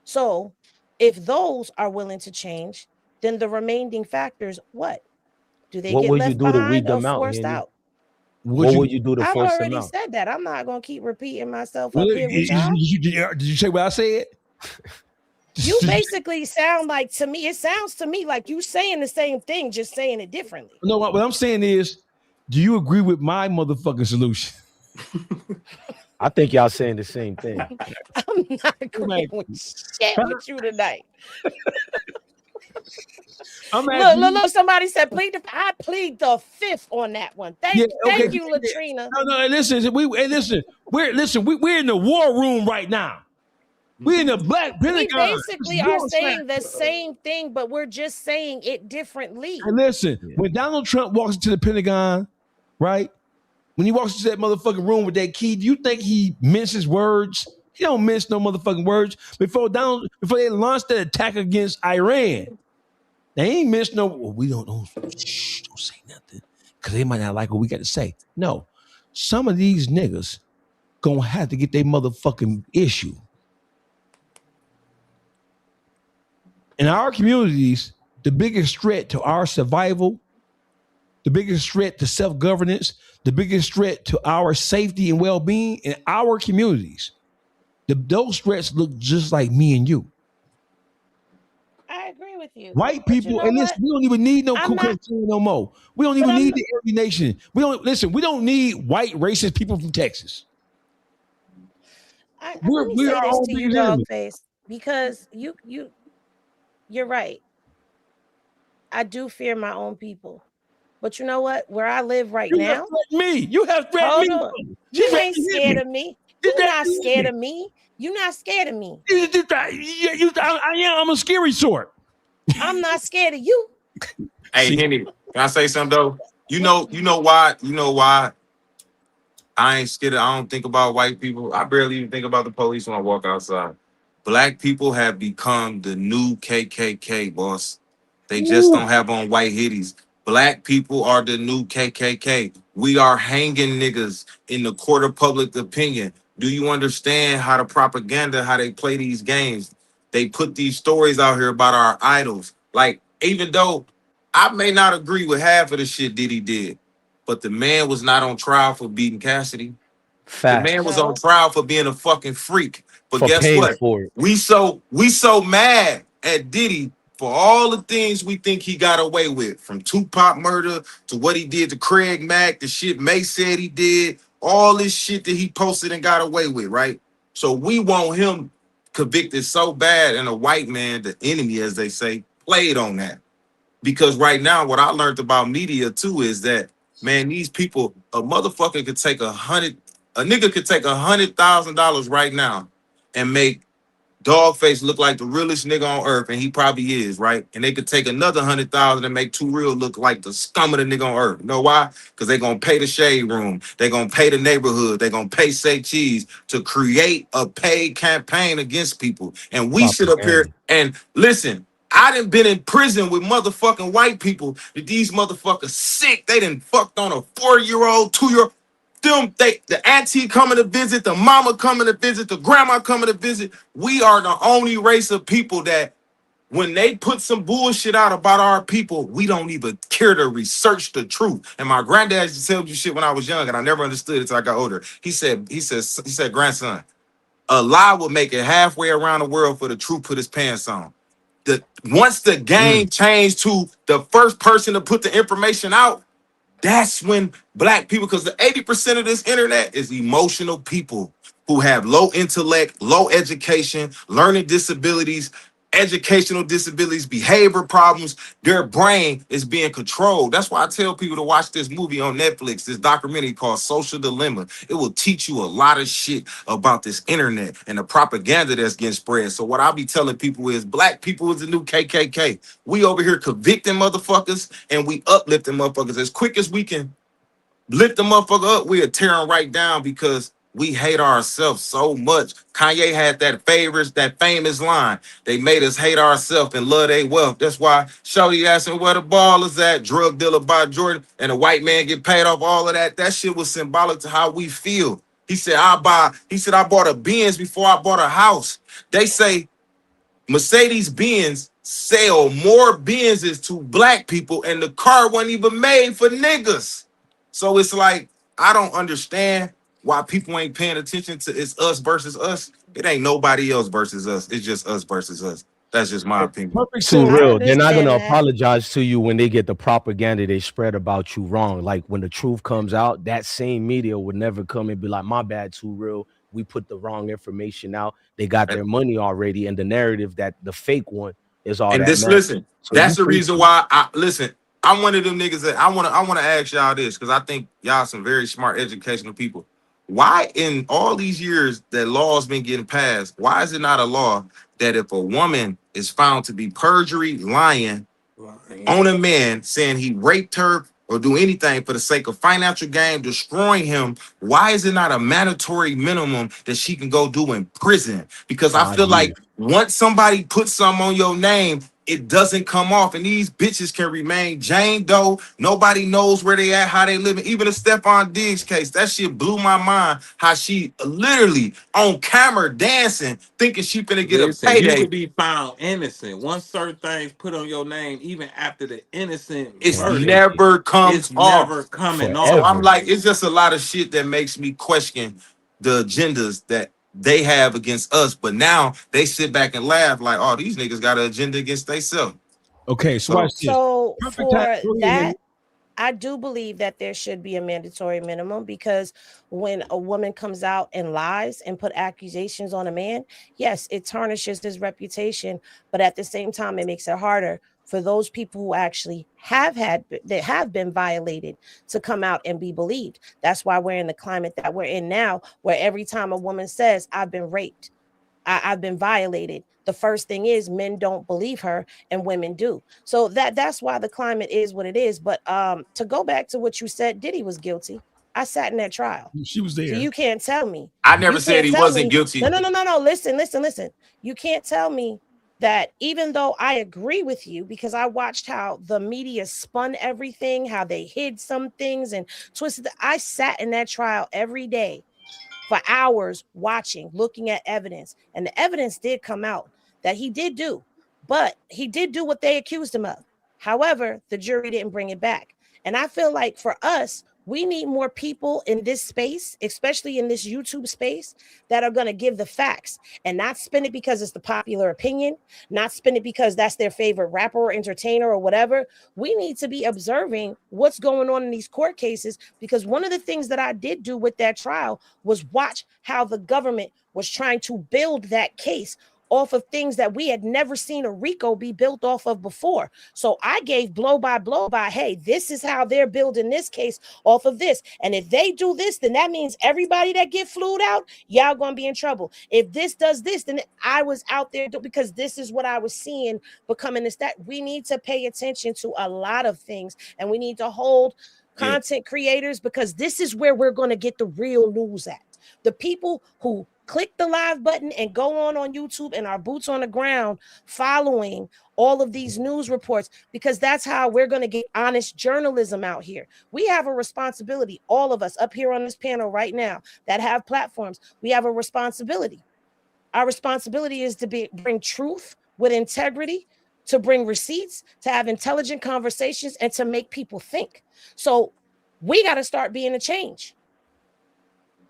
So if those are willing to change, then the remaining factors, what? Do they get left behind or forced out? What would you do to I've force them already out? said that. I'm not going to keep repeating myself up here with y'all. Did you say what I said? You basically sound like, to me, it sounds to me like you saying the same thing, just saying it differently. No, what I'm saying is, do you agree with my motherfucking solution? I think y'all saying the same thing. I'm not agreeing with shit with you tonight. Look, somebody said I plead the fifth on that one. Thank you, Latrina. No, listen, we're in the war room right now. We're in the Black Pentagon. We basically are saying the same thing, but we're just saying it differently. And listen, when Donald Trump walks into the Pentagon, right? When he walks into that motherfucking room with that key, do you think he minces words? He don't mince no motherfucking words. Before they launched that attack against Iran, they ain't minced no. Well, we don't say nothing because they might not like what we got to say. No, some of these niggas gonna have to get their motherfucking issue. In our communities, the biggest threat to our survival, the biggest threat to self-governance, the biggest threat to our safety and well-being in our communities, those threats look just like me and you. I agree with you. White people, and listen, we don't even need no Ku Klux Klan no more. We don't even need the Aryan Nation. We don't need white racist people from Texas. Let me say this to you, Dawgface, because you're right. I do fear my own people. But you know what? Where I live right now. You have threatened me. You ain't scared of me. You're not scared of me. You're not scared of me. I'm a scary sort. I'm not scared of you. Hey, Henny, can I say something though? You know why I ain't scared. I don't think about white people. I barely even think about the police when I walk outside. Black people have become the new KKK, boss. They just don't have on white hoodies. Black people are the new KKK. We are hanging niggas in the court of public opinion. Do you understand how the propaganda, how they play these games? They put these stories out here about our idols. Like, even though I may not agree with half of the shit Diddy did, but the man was not on trial for beating Cassidy. The man was on trial for being a fucking freak. But guess what? We so mad at Diddy for all the things we think he got away with, from Tupac murder to what he did to Craig Mack, the shit May said he did, all this shit that he posted and got away with, right? So we want him convicted so bad, and a white man, the enemy, as they say, played on that. Because right now, what I learned about media too is that, man, these people, a motherfucker could take a nigga could take $100,000 right now and make Dawgface look like the realest nigga on earth, and he probably is, right? And they could take another 100,000 and make Too Real look like the scum of the nigga on earth. You know why? Because they're gonna pay the shade room, they're gonna pay the neighborhood, they're gonna pay Say Cheese to create a paid campaign against people. And we sit up here and listen. I done been in prison with motherfucking white people that these motherfuckers sick. They done fucked on a 4-year-old, 2-year-old. The auntie coming to visit, the mama coming to visit, the grandma coming to visit. We are the only race of people that when they put some bullshit out about our people, we don't even care to research the truth. And my granddad used to tell me shit when I was young, and I never understood it until I got older. He said, grandson, a lie will make it halfway around the world for the truth put his pants on. Once the game changed to the first person to put the information out, That's when black people, because the 80% of this internet is emotional people who have low intellect, low education, learning disabilities, educational disabilities, behavior problems. Their brain is being controlled. That's why I tell people to watch this movie on Netflix, this documentary called Social Dilemma. It will teach you a lot of shit about this internet and the propaganda that's getting spread. So what I'll be telling people is black people is the new KKK. We over here convicting motherfuckers and we uplifting motherfuckers as quick as we can. Lift the motherfucker up, we'll tear him right down because we hate ourselves so much. Kanye had that famous line. They made us hate ourselves and love their wealth. That's why Shorty asked him where the ball is at, drug dealer by Jordan, and a white man get paid off all of that. That shit was symbolic to how we feel. He said, I bought a Benz before I bought a house. They say Mercedes-Benz sell more Benzes to black people, and the car wasn't even made for niggas. So it's like, I don't understand why people ain't paying attention to it's us versus us. It ain't nobody else versus us. It's just us versus us. That's just my opinion. Too I real. They're not gonna understand that. apologize to you when they get the propaganda they spread about you wrong. Like when the truth comes out, that same media would never come and be like, my bad, Too Real. We put the wrong information out. They got their money already, and the narrative that the fake one is all And that this, matters. listen, So that's you the free reason why I'm one of them niggas that I wanna ask y'all this, because I think y'all some very smart educational people. Why in all these years that laws been getting passed, why is it not a law that if a woman is found to be perjury, lying on a man, saying he raped her or do anything for the sake of financial gain, destroying him, why is it not a mandatory minimum that she can go do in prison? Because I 5 feel years. like once somebody puts something on your name, it doesn't come off, and these bitches can remain Jane Doe. Nobody knows where they at, how they living. Even the Stephon Diggs case, that shit blew my mind. How she literally on camera dancing, thinking she finna get a Listen, you payday. could be found innocent. Once certain things put on your name, even after the innocent It's verdict, never comes it's off. never coming So off. I'm Forever. like, it's just a lot of shit that makes me question the agendas that they have against us. But now they sit back and laugh like, oh, these niggas got an agenda against themselves. Okay, so So watch this. So Perfect time. for Go ahead, Henny. that, I do believe that there should be a mandatory minimum, because when a woman comes out and lies and put accusations on a man, yes, it tarnishes his reputation, but at the same time, it makes it harder for those people who actually that have been violated to come out and be believed. That's why we're in the climate that we're in now, where every time a woman says, I've been raped, I've been violated, the first thing is men don't believe her and women do. So that's why the climate is what it is. But to go back to what you said, Diddy was guilty. I sat in that trial. She was So there. you can't tell me. I never You said can't he tell wasn't me. No, guilty. no, no, no, no. Listen. You can't tell me that, even though I agree with you, because I watched how the media spun everything, how they hid some things and twisted. I sat in that trial every day for hours watching, looking at evidence. And the evidence did come out that he did do, but he did do what they accused him of. However, the jury didn't bring it back. And I feel like for us, we need more people in this space, especially in this YouTube space, that are going to give the facts and not spin it because it's the popular opinion, not spin it because that's their favorite rapper or entertainer or whatever. We need to be observing what's going on in these court cases, because one of the things that I did do with that trial was watch how the government was trying to build that case off of things that we had never seen a RICO be built off of before. So I gave blow by, hey, this is how they're building this case off of this. And if they do this, then that means everybody that get flued out, y'all gonna be in trouble. If this does this, then I was out there because this is what I was seeing becoming this, that. We need to pay attention to a lot of things, and we need to hold content creators, because this is where we're going to get the real news at. The people who click the live button and go on YouTube and our boots on the ground following all of these news reports, because that's how we're going to get honest journalism out here. We have a responsibility, all of us up here on this panel right now that have platforms. We have a responsibility. Our responsibility is to bring truth with integrity, to bring receipts, to have intelligent conversations, and to make people think. So we got to start being a change.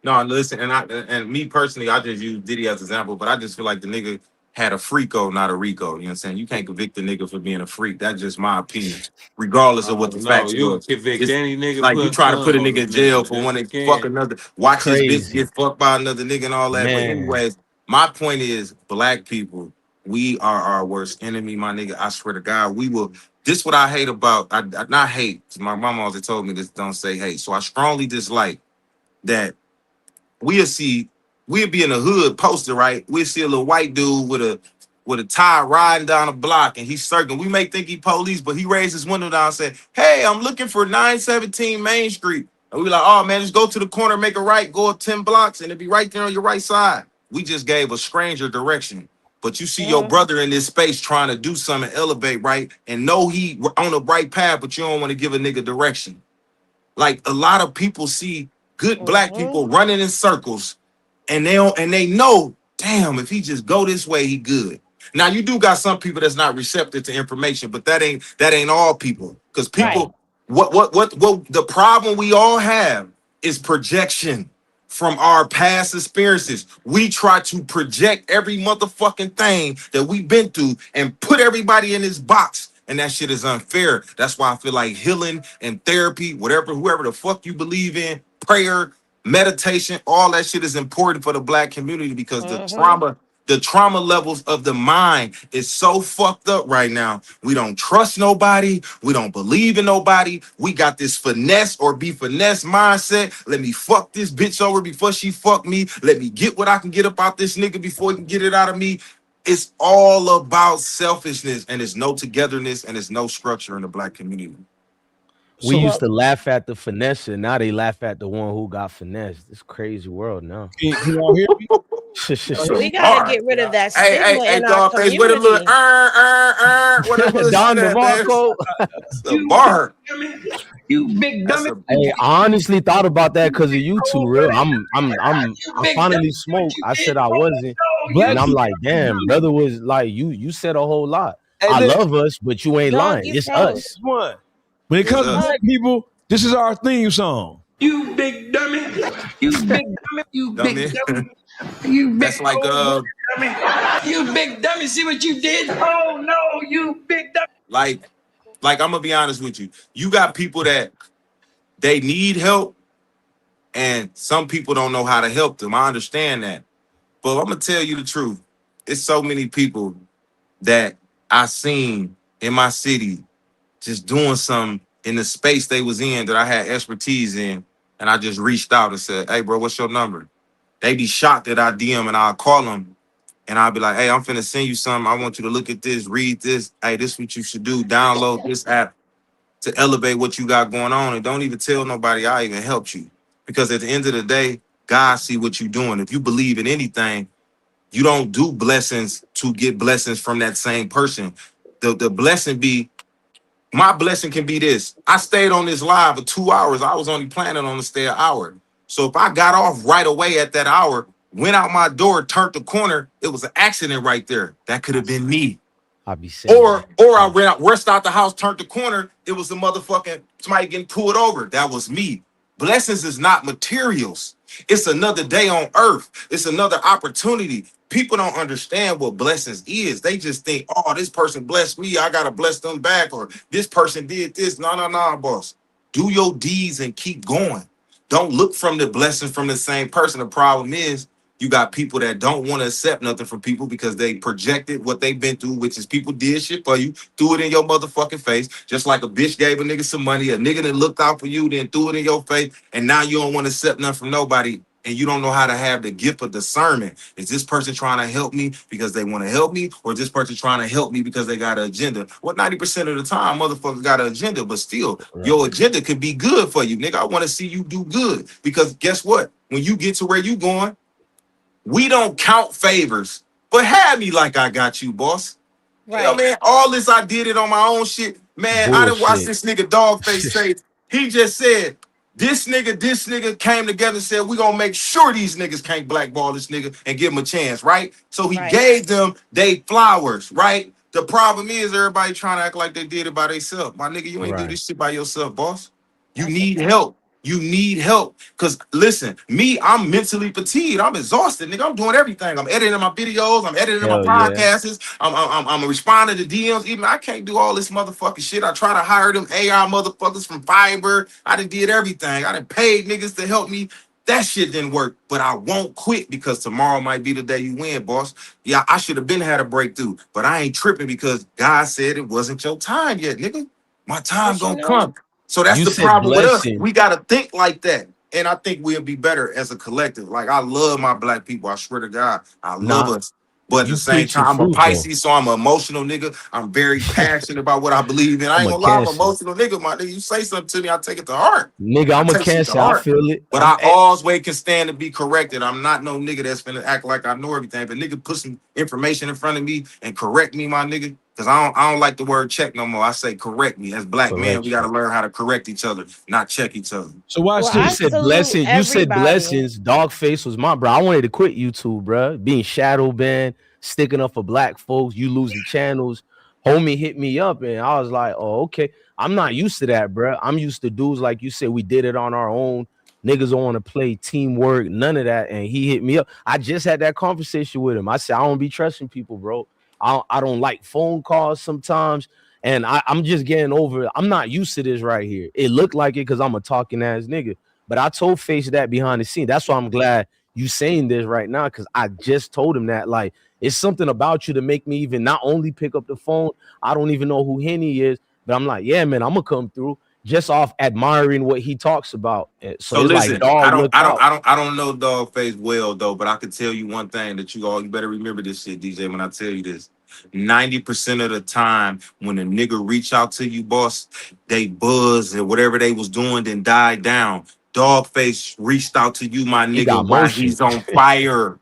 No, listen, and me personally, I just use Diddy as an example, but I just feel like the nigga had a freako, not a Rico. You know what I'm saying? You can't convict a nigga for being a freak. That's just my opinion, regardless of what the No, facts you was. convict It's any nigga like you putting try to put cum a on nigga a in jail nigga. for Yes, wanting you to fuck can. another, watch his bitch Crazy. get fucked by another nigga and all that. But Man. anyways, my point is, black people, we are our worst enemy, my nigga. I swear to God, we will. This what I hate about, I not hate. My mama always told me this, don't say hate. So I strongly dislike that we'll be in the hood posted, right? We'll see a little white dude with a tie riding down a block and he's circling. We may think he police, but he raised his window down and said, "Hey, I'm looking for 917 Main Street." And we like, "Oh man, just go to the corner, make a right, go up 10 blocks, and it'll be right there on your right side." We just gave a stranger direction. But you see your brother in this space trying to do something, elevate, right? And know he on the right path, but you don't want to give a nigga direction. Like a lot of people see good black people running in circles and they know, damn, if he just go this way, he good. Now you do got some people that's not receptive to information, but that ain't all people. Because people, what the problem we all have is projection from our past experiences. We try to project every motherfucking thing that we've been through and put everybody in this box. And that shit is unfair. That's why I feel like healing and therapy, whoever the fuck you believe in, prayer, meditation, all that shit is important for the black community because the trauma levels of the mind is so fucked up right now. We don't trust nobody. We don't believe in nobody. We got this finesse or be finesse mindset. Let me fuck this bitch over before she fuck me. Let me get what I can get about this nigga before he can get it out of me. It's all about selfishness and there's no togetherness and there's no structure in the black community. We So used to laugh at the finesse, and now they laugh at the one who got finessed. It's crazy world now. can y'all hear me? We gotta get rid of that stigma Hey, in our Dawgface, where the little community. where the little Don shit at, man? DeMarco. It's the bar. You big dummy. Hey, I honestly thought about that because of you two, real. I finally smoked. I said I wasn't, and Black I'm people. like, damn, brother was like, you said a whole lot. Hey, I listen, love us, but you ain't Dog, lying. you It's froze. us. one. When it It's comes to us. black people, this is our theme song. You big dummy. You big dummy. You big Dummy. dummy. You big That's like dummy. You big dummy. See what you did? Oh no, you big dummy. like I'm gonna be honest with you. You got people that they need help, and some people don't know how to help them. I understand that. But I'm gonna tell you the truth. It's so many people that I seen in my city just doing something in the space they was in that I had expertise in, and I just reached out and said, "Hey, bro, what's your number?" They be shocked that I DM and I'll call them and I'll be like, "Hey, I'm finna send you something. I want you to look at this, read this. Hey, this is what you should do. Download this app to elevate what you got going on, and don't even tell nobody I even helped you, because at the end of the day, God see what you're doing. If you believe in anything, you don't do blessings to get blessings from that same person. The blessing be, my blessing can be this. I stayed on this live for 2 hours. I was only planning on to stay an hour. So if I got off right away at that hour, went out my door, turned the corner, it was an accident right there. That could have been me. I be saying, Or I ran out, rushed out the house, turned the corner. It was a motherfucking somebody getting pulled over. That was me. Blessings is not materials. It's another day on earth. It's another opportunity. People don't understand what blessings is. They just think, oh, this person blessed me, I gotta bless them back, or this person did this. No, boss. Do your deeds and keep going. Don't look from the blessing from the same person. The problem is you got people that don't want to accept nothing from people because they projected what they've been through, which is people did shit for you, threw it in your motherfucking face. Just like a bitch gave a nigga some money, a nigga that looked out for you, then threw it in your face, and now you don't want to accept nothing from nobody, and you don't know how to have the gift of discernment. Is this person trying to help me because they want to help me, or is this person trying to help me because they got an agenda? Well, 90% of the time, motherfuckers got an agenda, but still, your agenda could be good for you, nigga. I want to see you do good, because guess what? When you get to where you going, we don't count favors, but have me like I got you, boss. Right. You know, man, all this I did it on my own shit. Man, I didn't watch bullshit. this nigga Dawgface say, he just said, this nigga came together and said, we gonna make sure these niggas can't blackball this nigga and give him a chance, right? So he gave them they flowers, right? The problem is everybody trying to act like they did it by themselves. My nigga, you ain't do this shit by yourself, boss. You need help. You need help. Cause listen, me, I'm mentally fatigued. I'm exhausted, nigga. I'm doing everything. I'm editing my videos. I'm editing my Hell yeah. podcasts. I'm responding to DMs. Even I can't do all this motherfucking shit. I try to hire them AI motherfuckers from Fiverr. I done did everything. I done paid niggas to help me. That shit didn't work, but I won't quit because tomorrow might be the day you win, boss. Yeah, I should have been had a breakthrough, but I ain't tripping because God said it wasn't your time yet, nigga. My time But you gonna know, come. So that's You the said problem with us. blessing. We gotta think like that. And I think we'll be better as a collective. Like I love my black people. I swear to God, I love Nah, us. But at the you same preaching time, I'm a truth though. Pisces, so I'm an emotional nigga. I'm very passionate about what I believe in. I I'm ain't a gonna lie, I'm an Cancer. emotional nigga, my nigga. You say something to me, I take it to heart. Nigga, I I'm a take shit to Cancer. I heart. feel it. But I always can stand to be corrected. I'm not no nigga that's finna act like I know everything. But nigga put some information in front of me and correct me, my nigga. Cause I don't like the word check no more. I say correct me. As black men, we gotta correction. learn how to correct each other, not check each other. So watch well, You I this. said salute blessing. You said everybody. blessings. Dawgface was my bro. I wanted to quit YouTube, bro. Being shadow banned, sticking up for black folks. You losing channels. Homie hit me up, and I was like, "Oh, okay." I'm not used to that, bro. I'm used to dudes like you said. We did it on our own. Niggas don't want to play teamwork, none of that. And he hit me up. I just had that conversation with him. I said, I don't be trusting people, bro. I don't like phone calls sometimes. And I'm just getting over it. I'm not used to this right here. It looked like it because I'm a talking ass nigga. But I told Face that behind the scene. That's why I'm glad you saying this right now, because I just told him that. Like, it's something about you to make me even not only pick up the phone, I don't even know who Henny is, but I'm like, yeah, man, I'm gonna come through just off admiring what he talks about. So So it's like, listen, dog, look out. I don't know Dawgface well though, but I can tell you one thing that you better remember this shit, DJ. When I tell you this, 90% of the time when a nigga reach out to you, boss, they buzz and whatever they was doing then died down. Dawgface reached out to you, my He nigga, got while motion. he's on fire.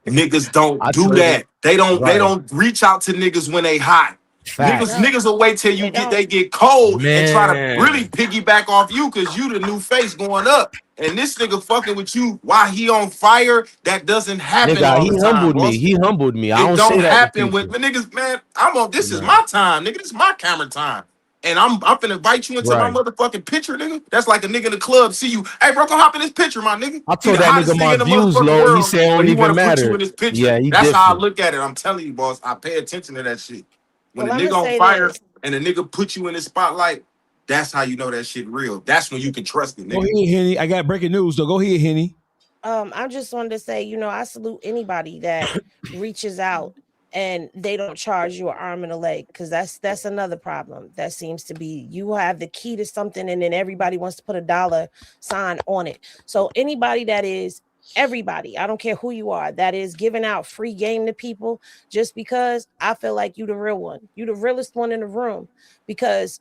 Niggas don't I do told him, that. They right. don't reach out to niggas when they hot. Facts. Niggas will wait till They don't. they get cold and try to really Man. piggyback off you because you the new face going up. And this nigga fucking with you while he on fire, that doesn't happen Nigga, all he the time, humbled me. boss. He humbled me. I It don't don't say that to happen with people. niggas, man. I'm on this is Nah. my time, nigga. This is my camera time. And I'm finna invite you into my Right. motherfucking picture, nigga. That's like a nigga in the club see you. Hey, bro, come hop in this picture, my nigga. I He told the that nigga hottest my nigga in the views motherfucking low. He world, said it but don't he even want to put you matter. in his picture. Yeah, he That's how I different. look at it. I'm telling you, boss. I pay attention to that shit. When Well, a I'm gonna nigga on say fire this. and a nigga put you in the spotlight, that's how you know that shit real. That's when you can trust it, Go nigga. ahead, Henny. I got breaking news, though. Go ahead, Henny. I just wanted to say, I salute anybody that reaches out and they don't charge you an arm and a leg, because that's another problem that seems to be. You have the key to something and then everybody wants to put a dollar sign on it. So anybody that is everybody, I don't care who you are, that is giving out free game to people just because, I feel like you the real one. You the realest one in the room, because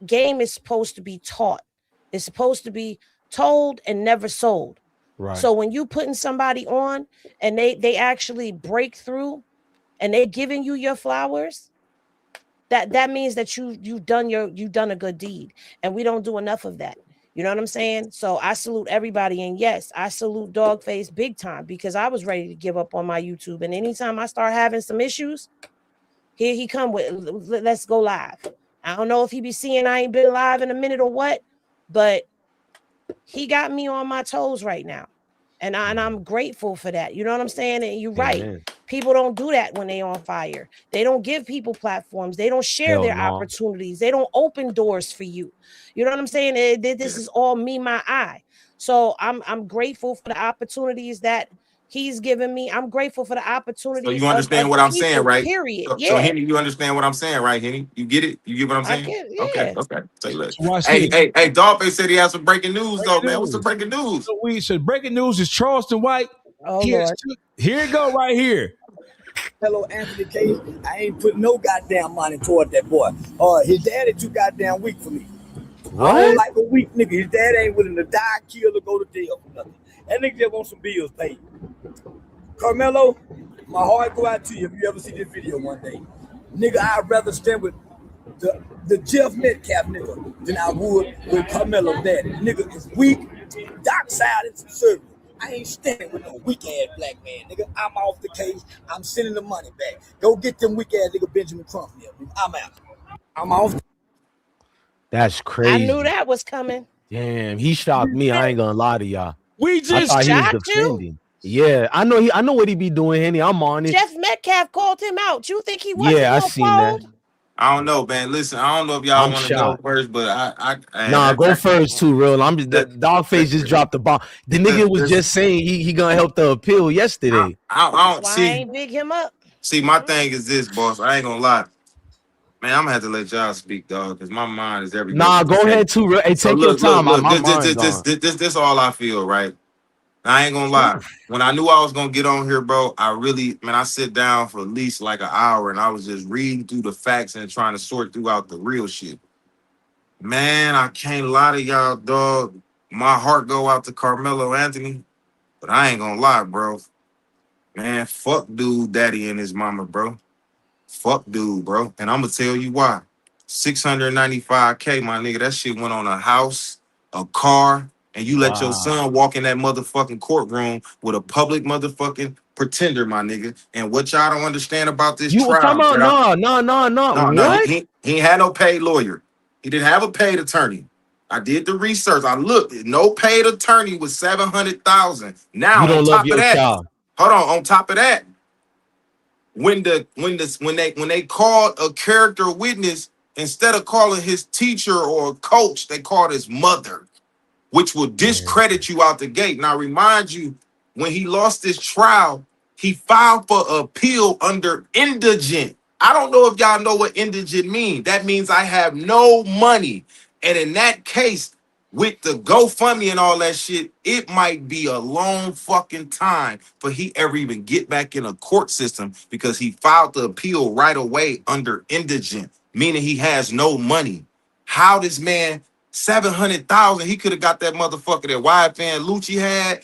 game is supposed to be taught. It's supposed to be told and never sold. Right. So when you putting somebody on and they actually break through and they giving you your flowers, that means that you've done a good deed. And we don't do enough of that. You know what I'm saying? So I salute everybody. And yes, I salute Dawgface big time, because I was ready to give up on my YouTube. And anytime I start having some issues, here he come with, let's go live. I don't know if he be seeing I ain't been live in a minute or what, but he got me on my toes right now. And I'm grateful for that. You know what I'm saying? And you're right. Amen. People don't do that when they on fire. They don't give people platforms. They don't share Hell their no. opportunities. They don't open doors for you. You know what I'm saying? This is all me, my eye. So I'm grateful for the opportunities that he's given me. I'm grateful for the So opportunities you understand of what the I'm saying, people, right? period. So Yeah, Henny, you understand what I'm saying, right, Henny? You get it? You get what I'm I saying? get, Okay, yeah. okay. Say look. So watch Hey, this. Dawgface said he has some breaking news though, man. Breaking What's the news. breaking news? So breaking news is Charleston White. Oh, Lord. Here it go right here. Hello, Anthony K. I ain't put no goddamn money toward that boy. His daddy too goddamn weak for me. What? I don't like a weak nigga. His dad ain't willing to die, kill, or go to jail for nothing. That nigga just want some bills paid. Karmelo, my heart go out to you if you ever see this video one day. Nigga, I'd rather stand with the Jeff Metcalf nigga than I would with Karmelo's daddy. Nigga is weak, dark side and conservative. I ain't standing with no weak ass black man, nigga. I'm off the case. I'm sending the money back. Go get them weak ass nigga Benjamin Trump here. I'm out. I'm off. That's I knew crazy. that was coming. Damn, he shocked me. I ain't gonna lie to y'all. We I just thought he was Shocked you? defending. Yeah, I know I know what he be doing, Henny. I'm on it. Jeff Metcalf called him out. You think he wasn't Yeah, I no seen that. fold? I don't know, man. Listen, I don't know if y'all I'm want to go shocked. first, but Nah, go first too, real. I'm the that, Dawgface just dropped the bomb. The nigga was that, just saying he gonna help the appeal yesterday. I That's don't why I see. ain't big him up. See, my thing is this, boss. I ain't gonna lie, man. I'm gonna have to let y'all speak, dog, because my mind is everywhere. Nah, With this go shit. ahead too, real. Hey, So take your time. look. My mind gone. This all I feel, right? I ain't gonna lie. When I knew I was gonna get on here, bro, I sit down for at least like an hour, and I was just reading through the facts and trying to sort through out the real shit. Man, I can't lie to y'all, dog. My heart go out to Karmelo Anthony, but I ain't gonna lie, bro. Man, fuck dude, daddy and his mama, bro. Fuck dude, bro. And I'm gonna tell you why. 695K, my nigga. That shit went on a house, a car, and you let your Wow. son walk in that motherfucking courtroom with a public motherfucking pretender, my nigga. And what y'all don't understand about this You were talking trial, about that no. no, What? he ain't had no paid lawyer. He didn't have a paid attorney. I did the research. I looked. No paid attorney was 700,000. You Now on don't love top of your that, child. hold on. On top of that, when they called a character witness, instead of calling his teacher or coach, they called his mother, which will discredit you out the gate. Now, remind you, when he lost his trial, he filed for appeal under indigent. I don't know if y'all know what indigent means. That means I have no money. And in that case, with the GoFundMe and all that shit, it might be a long fucking time for he ever even get back in a court system because he filed the appeal right away under indigent, meaning he has no money. How this man 700,000, he could have got that motherfucker that YFN Lucci had,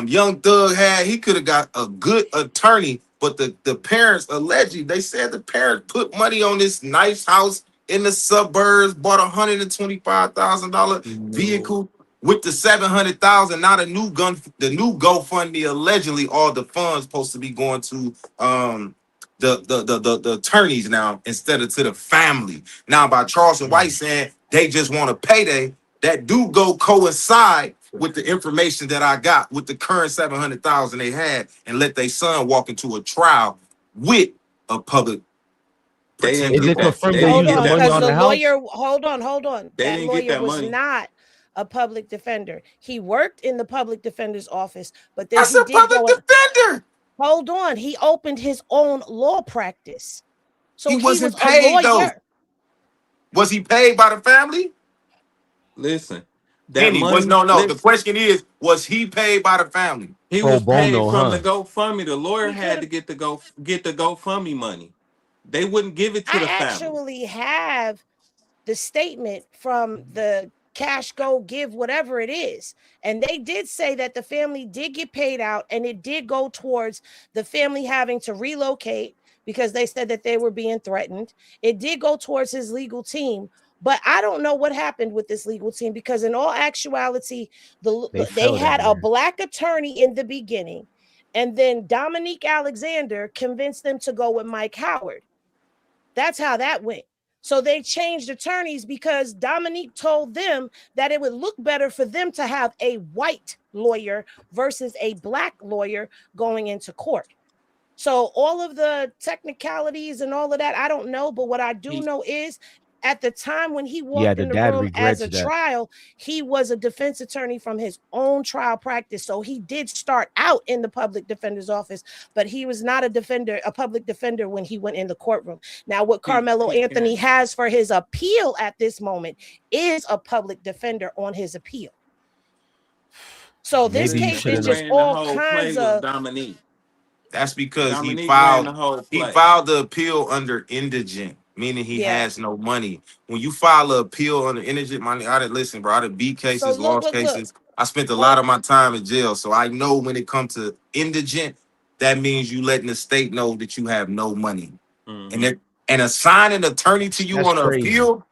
Young Thug had. He could have got a good attorney, but the parents allegedly, they said the parents put money on this nice house in the suburbs, bought $125,000 vehicle with the 700,000, not a new gun, the new GoFundMe. Allegedly, all the funds supposed to be going to the attorneys now instead of to the family. Now, by Charleston White saying they just want a payday, that do go coincide with the information that I got with the current 700,000 they had, and let their son walk into a trial with a public They didn't Is pretender. get it that. confirmed They they didn't Hold used get the on, that money because on the money. the house? lawyer, hold on. They That didn't get lawyer that was money. not a public defender. He worked in the public defender's office, but then That's he a did public go and defender. hold on. He opened his own law practice. He So he was wasn't a paid though. lawyer. Was he paid by the family? Listen, that Henny was money. no. The Listen, question is, was he paid by the family? he Pro was paid bono, from the huh? GoFundMe. The lawyer He could had have. to get the GoFundMe money. They wouldn't give it to I the family. actually have the statement from the cash go give whatever it is, and they did say that the family did get paid out, and it did go towards the family having to relocate because they said that they were being threatened. It did go towards his legal team, but I don't know what happened with this legal team, because in all actuality They they fell had down a there. black attorney in the beginning, and then Dominique Alexander convinced them to go with Mike Howard. That's how that went. So they changed attorneys because Dominique told them that it would look better for them to have a white lawyer versus a black lawyer going into court. So all of the technicalities and all of that, I don't know. But what I do know is at the time when he Yeah, walked the in the dad room as regrets a that. trial, he was a defense attorney from his own trial practice. So he did start out in the public defender's office, but he was not a public defender when he went in the courtroom. Now, what Karmelo Anthony has for his appeal at this moment is a public defender on his appeal. So this Maybe you case should is have. just Ran the all whole play kinds was of. Dominique. That's because Dominique ran the whole he play. filed the appeal under indigent, meaning he Yeah. has no money. When you file an appeal under indigent money, I didn't listen, bro. I did beat So cases, look. lost cases. I spent a lot Hold of my time in jail, so I know when it comes to indigent, that means you letting the state know that you have no money, and Mm-hmm. that and assigning an attorney to you That's on an crazy. appeal.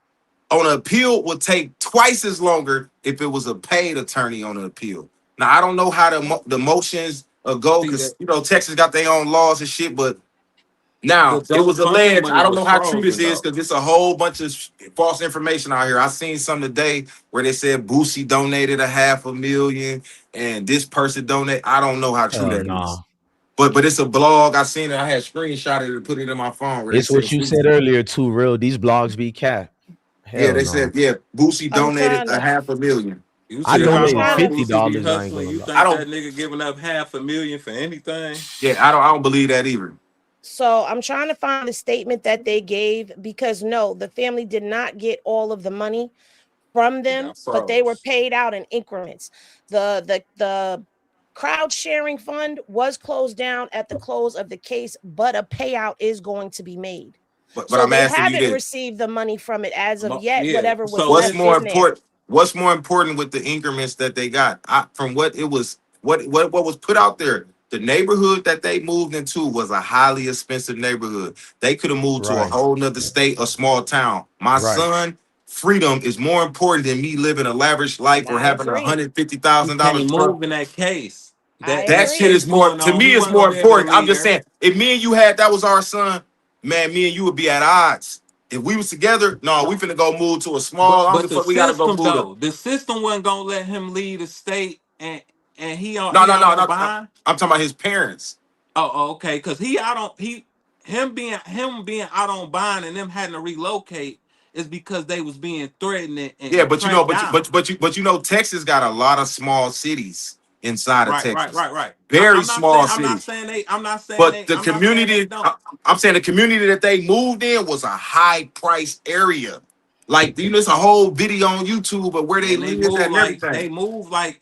On an appeal would take twice as longer if it was a paid attorney on an appeal. Now I don't know how the motions go See because that? Texas got their own laws and shit, but Now, But it was those funding alleged. money I don't was know how true this frozen is though. because it's a whole bunch of false information out here. I seen some today where they said Boosie donated $500,000 and this person donated. I don't know how true Hell that is. nah. But it's a blog. I seen it. I had screenshotted it and put it in my phone where they It's said what you said Boosie. earlier too, real. These blogs be cat. Yeah, Hell they said, no. yeah, Boosie I'm donated trying a to. $500,000. You I see I'm how donated trying hard to. Boosie be $50. I ain't hustling. gonna You lie. I think don't that nigga giving up $500,000 for anything? I don't believe that either. So I'm trying to find the statement that they gave because no, the family did not get all of the money from It them, got but they were froze. paid out in increments. The crowd sharing fund was closed down at the close of the case, but a payout is going to be made. But So I'm they asking you haven't this. received the money from it as of yet. Yeah. Whatever was So What's left more listen. in there. important? What's more important with the increments that they got? From what it was, what was put out there. The neighborhood that they moved into was a highly expensive neighborhood. They could have moved to a Right, whole nother state or small town. My right. son, freedom is more important than me living a lavish life or I having a agree. He $150,000 can't truck. move in that case. I That That shit agree. case is more going to on. me. He Is wasn't more gonna be able to important. I'm leave just there. saying, if me and you had that was our son, man, me and you would be at odds. If we was together, no, we No. finna go move to a small. But I don't but give a the fuck. We gotta go system move to. though, the system wasn't gonna let him leave the state, and No, he no, out no, on no. bond. I'm talking about his parents. Okay, because he out on him being out on bond and them having to relocate is because they was being threatened Yeah, and but tracked down. Texas got a lot of small cities inside of Right, right, Texas, right, right. very I'm not saying small I'm not cities. saying they I'm not saying But they the I'm not saying they community, don't. I'm saying the community that they moved in was a high price area. Like, there's a whole video on YouTube of where they Man, they lived at moved and like everything.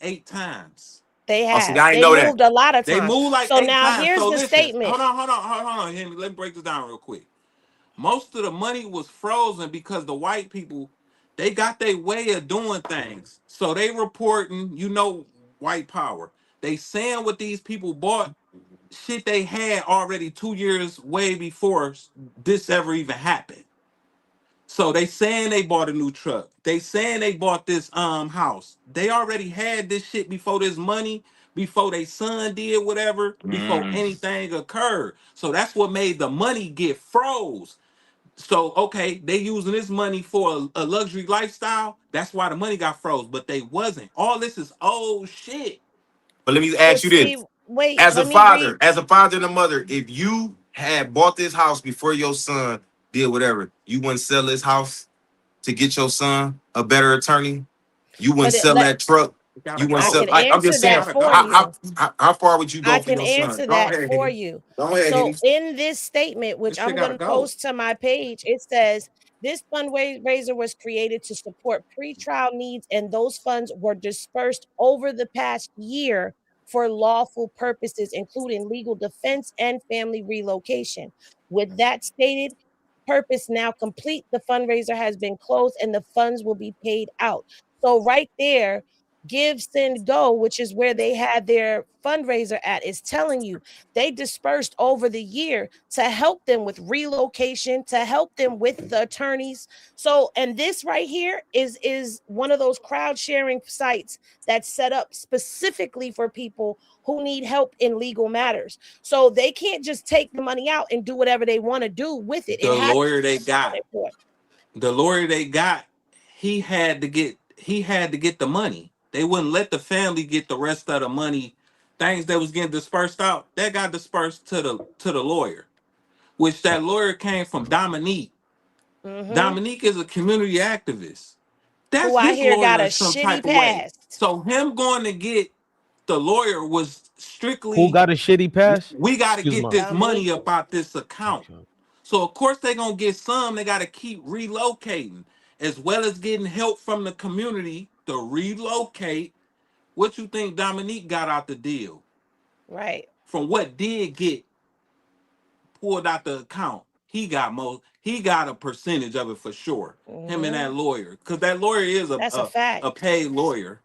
8 times. They Oh, see, have. I ain't They know that. moved a lot of They times. moved like So eight now times. here's So the listen, statement. hold on, Henry. Let me break this down real quick. Most of the money was frozen because the white people, they got their way of doing things. So they reporting, white power. They saying what these people bought, shit they had already 2 years way before this ever even happened. So they saying they bought a new truck. They saying they bought this house. They already had this shit before this money, before they son did whatever, before Mm. anything occurred. So that's what made the money get froze. So okay, they using this money for a luxury lifestyle. That's why the money got froze, but they wasn't. All this is old shit. But let me But ask you this: see, wait, let me read. as a father and a mother, if you had bought this house before your son did whatever, you wouldn't sell this house to get your son a better attorney. You wouldn't But sell that truck. It You gotta wouldn't I sell. can go. Like, I'm answer just It saying, that gotta for go. you. how far would you I go for can your son? answer Go that ahead, for Henny. you. Go ahead, So Henny. in this statement, which This shit I'm going gotta to go. post to my page, it says this fundraiser was created to support pretrial needs, and those funds were dispersed over the past year for lawful purposes, including legal defense and family relocation. With that stated, purpose now complete, the fundraiser has been closed and the funds will be paid out. So right there, Give, Send, Go, which is where they had their fundraiser at, is telling you they dispersed over the year to help them with relocation, to help them with the attorneys. So, and this right here is one of those crowd sharing sites that's set up specifically for people who need help in legal matters. So they can't just take the money out and do whatever they want to do with it. It The has lawyer they to be got, accounted for. the lawyer they got, he had to get the money. They wouldn't let the family get the rest of the money. Things that was getting dispersed out, that got dispersed to the lawyer, which that lawyer came from Dominique. Mm-hmm. Dominique is a community activist. Who That's I his hear got lawyer a in some shitty type of way. past. So him going to get the lawyer was Who strictly, got a shitty pass? we got to Excuse get my. this Dominique. money up out this account. Okay. So of course they gonna get some. They got to keep relocating, as well as getting help from the community to relocate. What you think Dominique got out the deal Right. from what did get pulled out the account? He got most. He got a percentage of it for sure. Him and Mm-hmm. that lawyer, because that lawyer is That's a fact. a paid lawyer,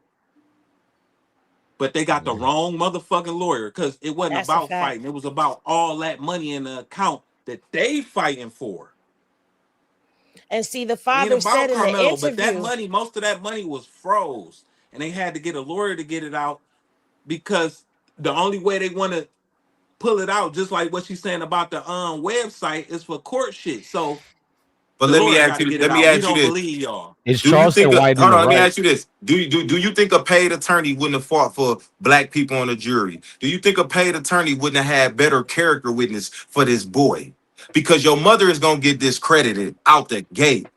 but they got the Yeah. wrong motherfucking lawyer because it wasn't That's a about fact. fighting. It was about all that money in the account that they fighting for. And see, the Ain't father about said in the Carmelo, but that interview, money, most of that money was froze, and they had to get a lawyer to get it out because the only way they want to pull it out, just like what she's saying about the website is for court shit. So But the let me lawyer ask got to you. get it Let me out. We ask you don't this: believe y'all. Is Do you think? Charleston White in Hold the on. Let me right? ask you this: Do you think a paid attorney wouldn't have fought for black people on the jury? Do you think a paid attorney wouldn't have had better character witness for this boy? Because your mother is gonna get discredited out the gate.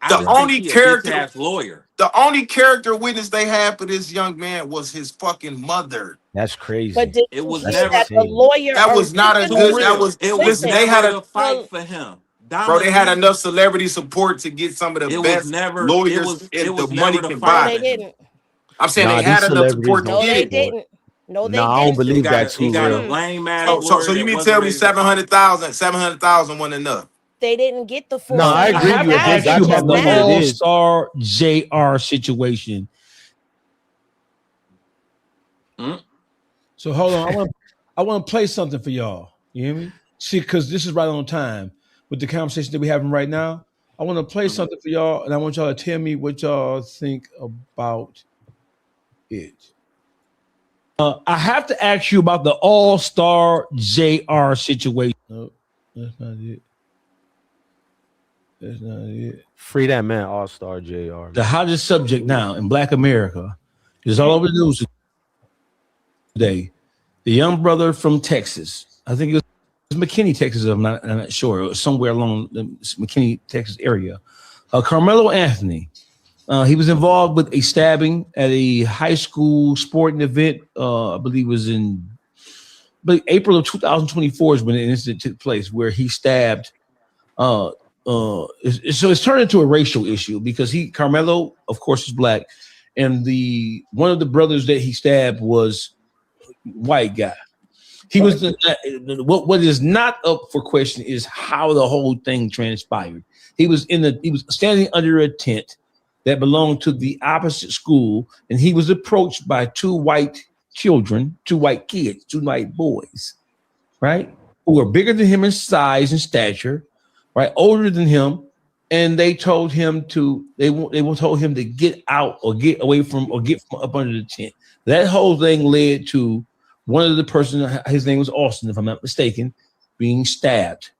I The just think only he a bitch character, ass lawyer. the only character witness they had for this young man was his fucking mother. That's crazy. But did It you was hear That's that never the insane. lawyer That was not a too good. originally That real. was It was listen. listen? They had never a to fight for him. bro. They had Dominique, enough celebrity support to get some of the it was best never. It lawyers was. It in the was money never to can No, fight buy. they for him. didn't. I'm saying they Nah, had these enough celebrities support to don't No, get they it. support. didn't. No, they Nah, I don't didn't. He believe got that a he too got a real. Mm-mm. lame ass And So lawyer you that mean wasn't tell me ready to fight. 700,000 wasn't enough? they didn't get the full Nah, I I agree. have You to if they ask $700,000 you got about that just the money, it now. is. All-Star JR situation. Mm? So hold on. I want to play something for y'all. You hear me? See, because this is right on time with the conversation that we're having right now. I want to play something for y'all, and I want y'all to tell me what y'all think about it. I have to ask you about the All-Star JR situation. No, that's not it. That's not it. Free that man, All-Star JR. The hottest subject now in Black America is all over the news today. The young brother from Texas, I think it was McKinney, Texas. I'm not sure. It was somewhere along the McKinney, Texas area. Karmelo Anthony. He was involved with a stabbing at a high school sporting event. I believe it was in April of 2024 is when the incident took place, where he stabbed. So it's turned into a racial issue because Karmelo, of course, is black, and one of the brothers that he stabbed was white guy. He was what is not up for question is how the whole thing transpired. He was standing under a tent that belonged to the opposite school, and he was approached by two white kids, two white boys, right, who were bigger than him in size and stature, right, older than him, and they told him to get out or get away from or get from up under the tent. That whole thing led to one of the persons, his name was Austin, if I'm not mistaken, being stabbed.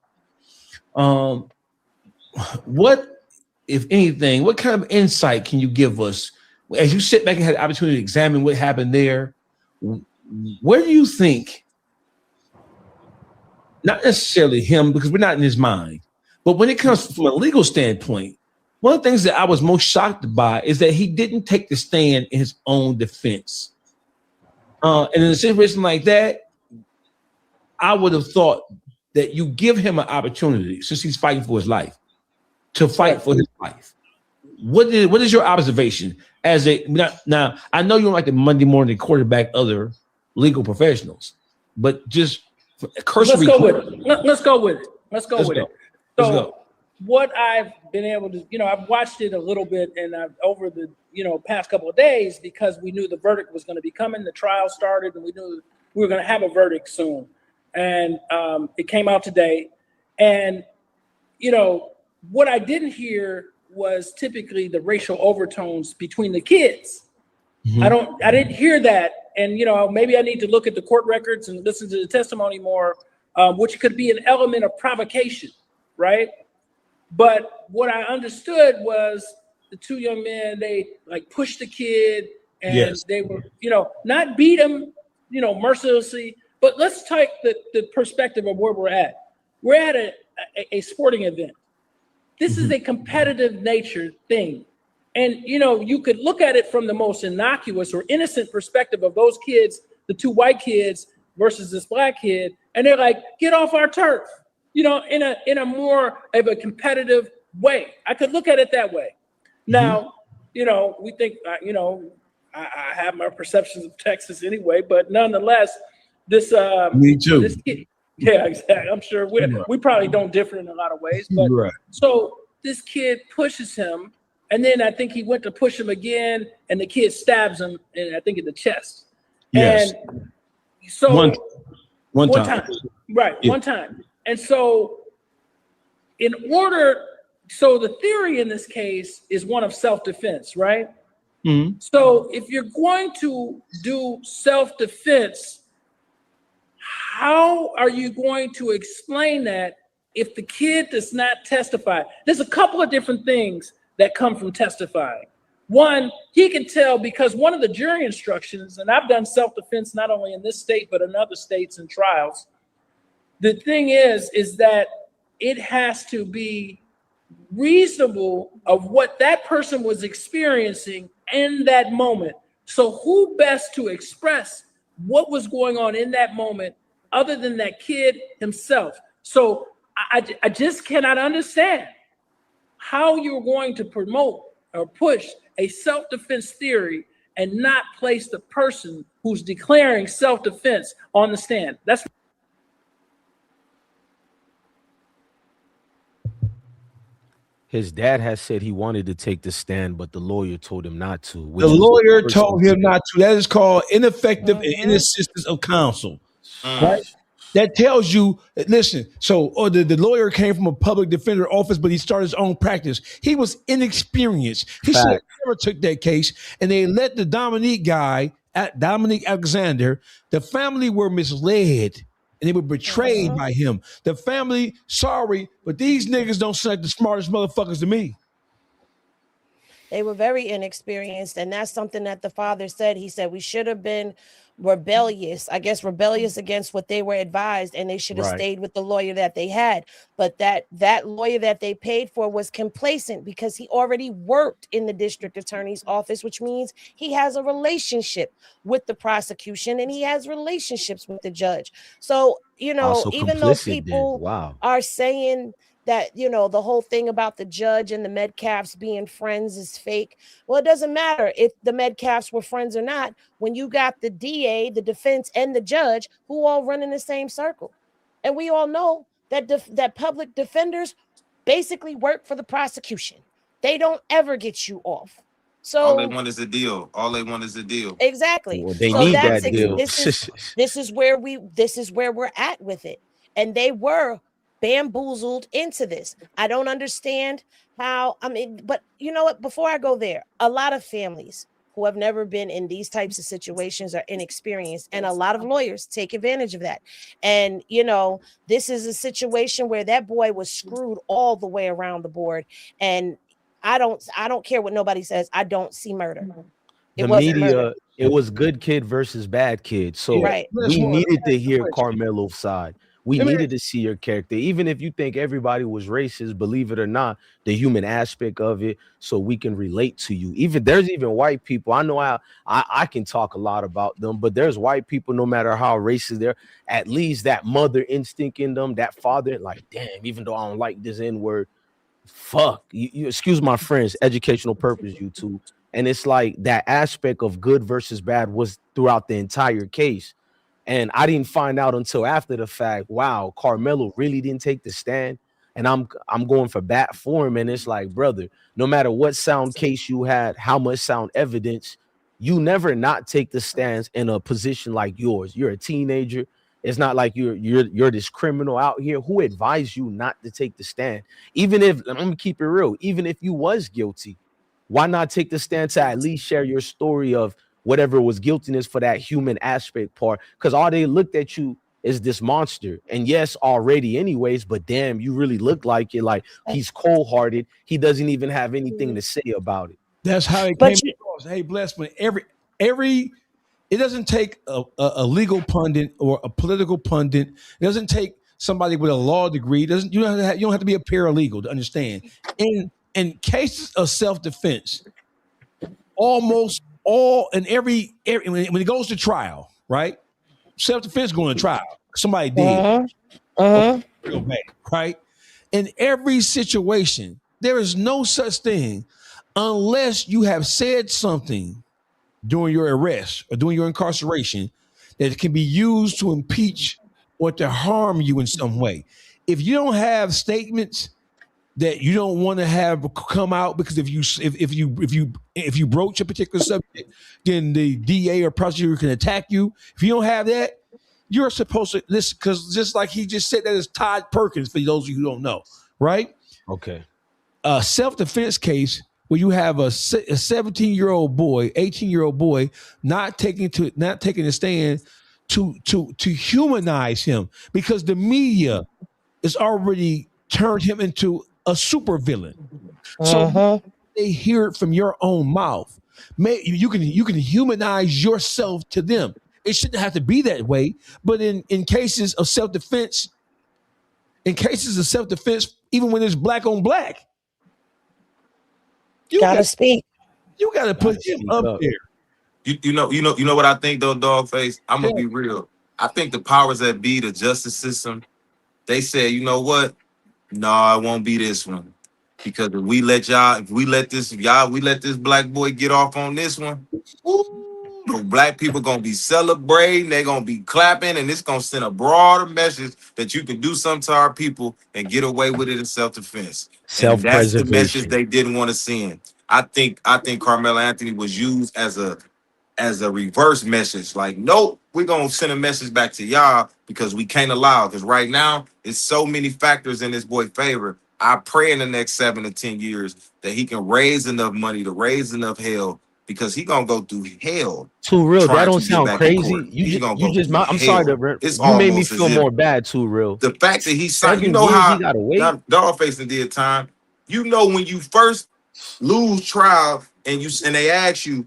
What, if anything, what kind of insight can you give us as you sit back and had the opportunity to examine what happened there? Where do you think, not necessarily him, because we're not in his mind, but when it comes from a legal standpoint, one of the things that I was most shocked by is that he didn't take the stand in his own defense. And in a situation like that, I would have thought that you give him an opportunity, since he's fighting for his life, to fight for his life. What is your observation as a now? I know you don't like the Monday morning quarterback other legal professionals, but just cursory. Let's go with it. Let's go with it. Let's go with it. Let's go. What I've been able to, I've watched it a little bit, and over the, past couple of days, because we knew the verdict was going to be coming. The trial started, and we knew we were going to have a verdict soon, and it came out today. And what I didn't hear was typically the racial overtones between the kids. Mm-hmm. I didn't hear that, and maybe I need to look at the court records and listen to the testimony more, which could be an element of provocation, right? But what I understood was the two young men, they like pushed the kid, and they were, not beat him, mercilessly. But let's take the perspective of where we're at. We're at a sporting event. This is a competitive nature thing. And, you could look at it from the most innocuous or innocent perspective of those kids, the two white kids versus this black kid. And they're like, get off our turf, in a more of a competitive way. I could look at it that way. Now, we think, I have my perceptions of Texas anyway, but nonetheless, this, me too. This kid, yeah, exactly. I'm sure we probably don't differ in a lot of ways, but so this kid pushes him, and then I think he went to push him again, and the kid stabs him, and I think in the chest. Yes. And so one time. Right, one time. And so so the theory in this case is one of self-defense, right? Mm-hmm. So if you're going to do self-defense, How are you going to explain that if the kid does not testify? There's a couple of different things that come from testifying. One, he can tell because one of the jury instructions, and I've done self-defense not only in this state, but in other states and trials. The thing is that it has to be reasonable of what that person was experiencing in that moment. So who best to express what was going on in that moment other than that kid himself? So I just cannot understand how you're going to promote or push a self-defense theory and not place the person who's declaring self-defense on the stand. That's His dad has said he wanted to take the stand, but the lawyer told him not to. The lawyer told him not to. That is called ineffective and inassistance of counsel. Right? That tells you, listen, the lawyer came from a public defender office, but he started his own practice. He was inexperienced. He should have never took that case, and they let the Dominique Alexander, the family were misled, and they were betrayed by him. The family, sorry, but these niggas don't sound like the smartest motherfuckers to me. They were very inexperienced, and that's something that the father said. He said we should have been rebellious against what they were advised, and they should have stayed with the lawyer that they had. But that lawyer that they paid for was complacent because he already worked in the district attorney's office, which means he has a relationship with the prosecution and he has relationships with the judge. So, even though people are saying that, the whole thing about the judge and the Metcalfs being friends is fake. Well, it doesn't matter if the Metcalfs were friends or not when you got the DA, the defense, and the judge who all run in the same circle. And we all know that that public defenders basically work for the prosecution. They don't ever get you off. So all they want is a deal. Exactly. Well, they so need that's that deal. This is where we're at with it. And they were bamboozled into this. I don't understand how, but you know what? Before I go there, a lot of families who have never been in these types of situations are inexperienced, and a lot of lawyers take advantage of that. And this is a situation where that boy was screwed all the way around the board. And I don't care what nobody says. I don't see murder. The media, it was good kid versus bad kid. So we needed to hear Karmelo's side. We needed to see your character, even if you think everybody was racist, believe it or not, the human aspect of it, so we can relate to you. There's even white people. I know I can talk a lot about them, but there's white people, no matter how racist they're, at least that mother instinct in them, that father, like, damn, even though I don't like this N-word, fuck, you excuse my friends, educational purpose, YouTube. And it's like that aspect of good versus bad was throughout the entire case. And I didn't find out until after the fact, wow, Karmelo really didn't take the stand. And I'm going for bat for him. And it's like, brother, no matter what sound case you had, how much sound evidence, you never not take the stands in a position like yours. You're a teenager. It's not like you're this criminal out here. Who advised you not to take the stand? Even if, I'm gonna keep it real, even if you was guilty, why not take the stand to at least share your story of whatever was guiltiness for that human aspect part? Because all they looked at you is this monster. And yes, already anyways, but damn, you really look like it. Like, he's cold-hearted. He doesn't even have anything to say about it. That's how it came across. Hey, bless me. It doesn't take a legal pundit or a political pundit. It doesn't take somebody with a law degree. You don't have to be a paralegal to understand. In cases of self-defense, almost all and every when it goes to trial, right? Self-defense going to trial. Somebody did. Right? In every situation, there is no such thing unless you have said something during your arrest or during your incarceration that can be used to impeach or to harm you in some way. If you don't have statements that you don't want to have come out, because if you broach a particular subject, then the DA or prosecutor can attack you. If you don't have that, you're supposed to listen, because just like he just said, that is Todd Perkins, for those of you who don't know, right? Okay. A self-defense case where you have a 17-year-old boy, 18-year-old boy not taking a stand to humanize him because the media is already turned him into a supervillain. So they hear it from your own mouth. You can humanize yourself to them. It shouldn't have to be that way, but in cases of self-defense, even when it's black on black, you gotta speak. You gotta put him up there. You know what I think though, Dawgface? I'm gonna be real. I think the powers that be, the justice system, they said, you know what? No, it won't be this one. Because if we let this black boy get off on this one, the black people gonna be celebrating, they're gonna be clapping, and it's gonna send a broader message that you can do something to our people and get away with it in self-defense. And that's the message they didn't want to send. I think Karmelo Anthony was used as a reverse message. Like, nope, we're gonna send a message back to y'all because we can't allow. Because right now, it's so many factors in this boy's favor. I pray in the next 7 to 10 years that he can raise enough money to raise enough hell because he gonna go through hell. Too real. That don't sound crazy. I'm sorry to you made me feel more bad. Too real. The fact that he signed, you know how Dawgface did time. You know when you first lose trial and they ask you,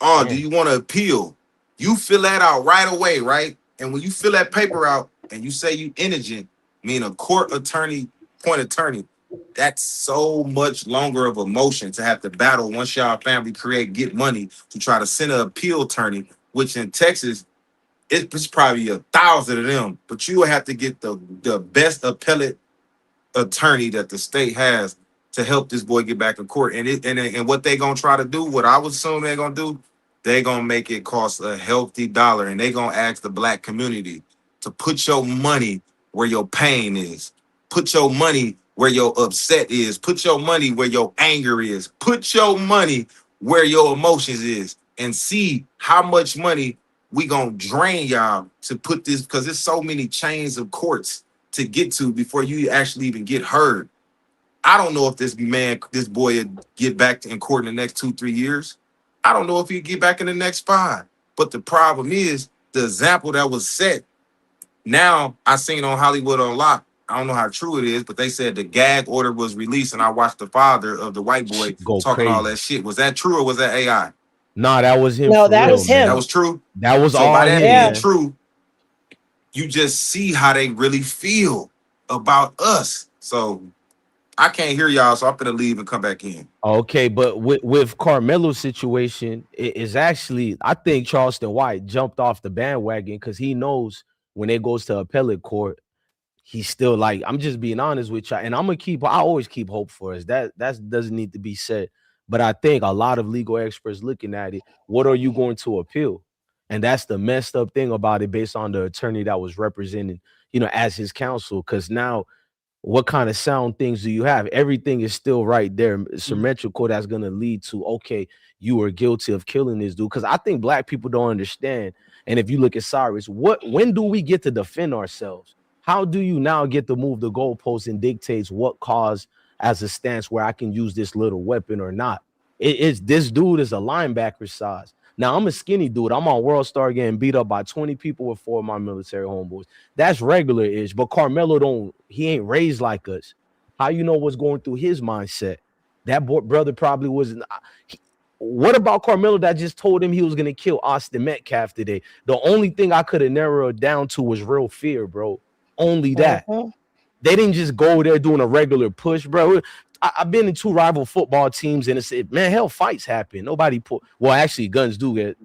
oh, do you want to appeal? You fill that out right away, right? And when you fill that paper out and you say you indigent, mean a court attorney, point attorney, that's so much longer of a motion to have to battle once y'all family get money to try to send an appeal attorney, which in Texas, it's probably 1,000 of them, but you will have to get the best appellate attorney that the state has to help this boy get back in court. And what they gonna try to do, what I would assume they're gonna do, they gonna make it cost a healthy dollar, and they gonna ask the black community to put your money where your pain is, put your money where your upset is, put your money where your anger is, put your money where your emotions is, and see how much money we gonna drain y'all to put this, because there's so many chains of courts to get to before you actually even get heard. I don't know if this boy would get back in court in the next 2-3 years. I don't know if he'd get back in the next 5. But the problem is the example that was set. Now I seen on Hollywood Unlocked, I don't know how true it is, but they said the gag order was released, and I watched the father of the white boy talking all that shit. Was that true or was that AI? Nah, that was him. No, that was him. That was true. That was so all by that him. being true, you just see how they really feel about us. So I can't hear y'all, so I'm gonna leave and come back in. Okay, but with Karmelo's situation, it is actually, I think Charleston White jumped off the bandwagon because he knows when it goes to appellate court, he's still like, I'm just being honest with y'all, and I always keep hope for us. That doesn't need to be said. But I think a lot of legal experts looking at it, what are you going to appeal? And that's the messed up thing about it, based on the attorney that was representing, as his counsel. Because now, what kind of sound things do you have? Everything is still right there, symmetrical. That's going to lead to, okay, you were guilty of killing this dude. Because I think black people don't understand. And if you look at Cyrus, when do we get to defend ourselves? How do you now get to move the goalposts and dictates what cause as a stance where I can use this little weapon or not? This dude is a linebacker size. Now, I'm a skinny dude. I'm on World Star getting beat up by 20 people with 4 of my military homeboys. That's regular-ish. But Karmelo he ain't raised like us. How you know what's going through his mindset? That brother probably wasn't. What about Karmelo that just told him he was going to kill Austin Metcalf today? The only thing I could have narrowed down to was real fear, bro. Only that. They didn't just go there doing a regular push, bro. I've been in 2 rival football teams, and it's man, hell, fights happen. Nobody well, actually, guns do get.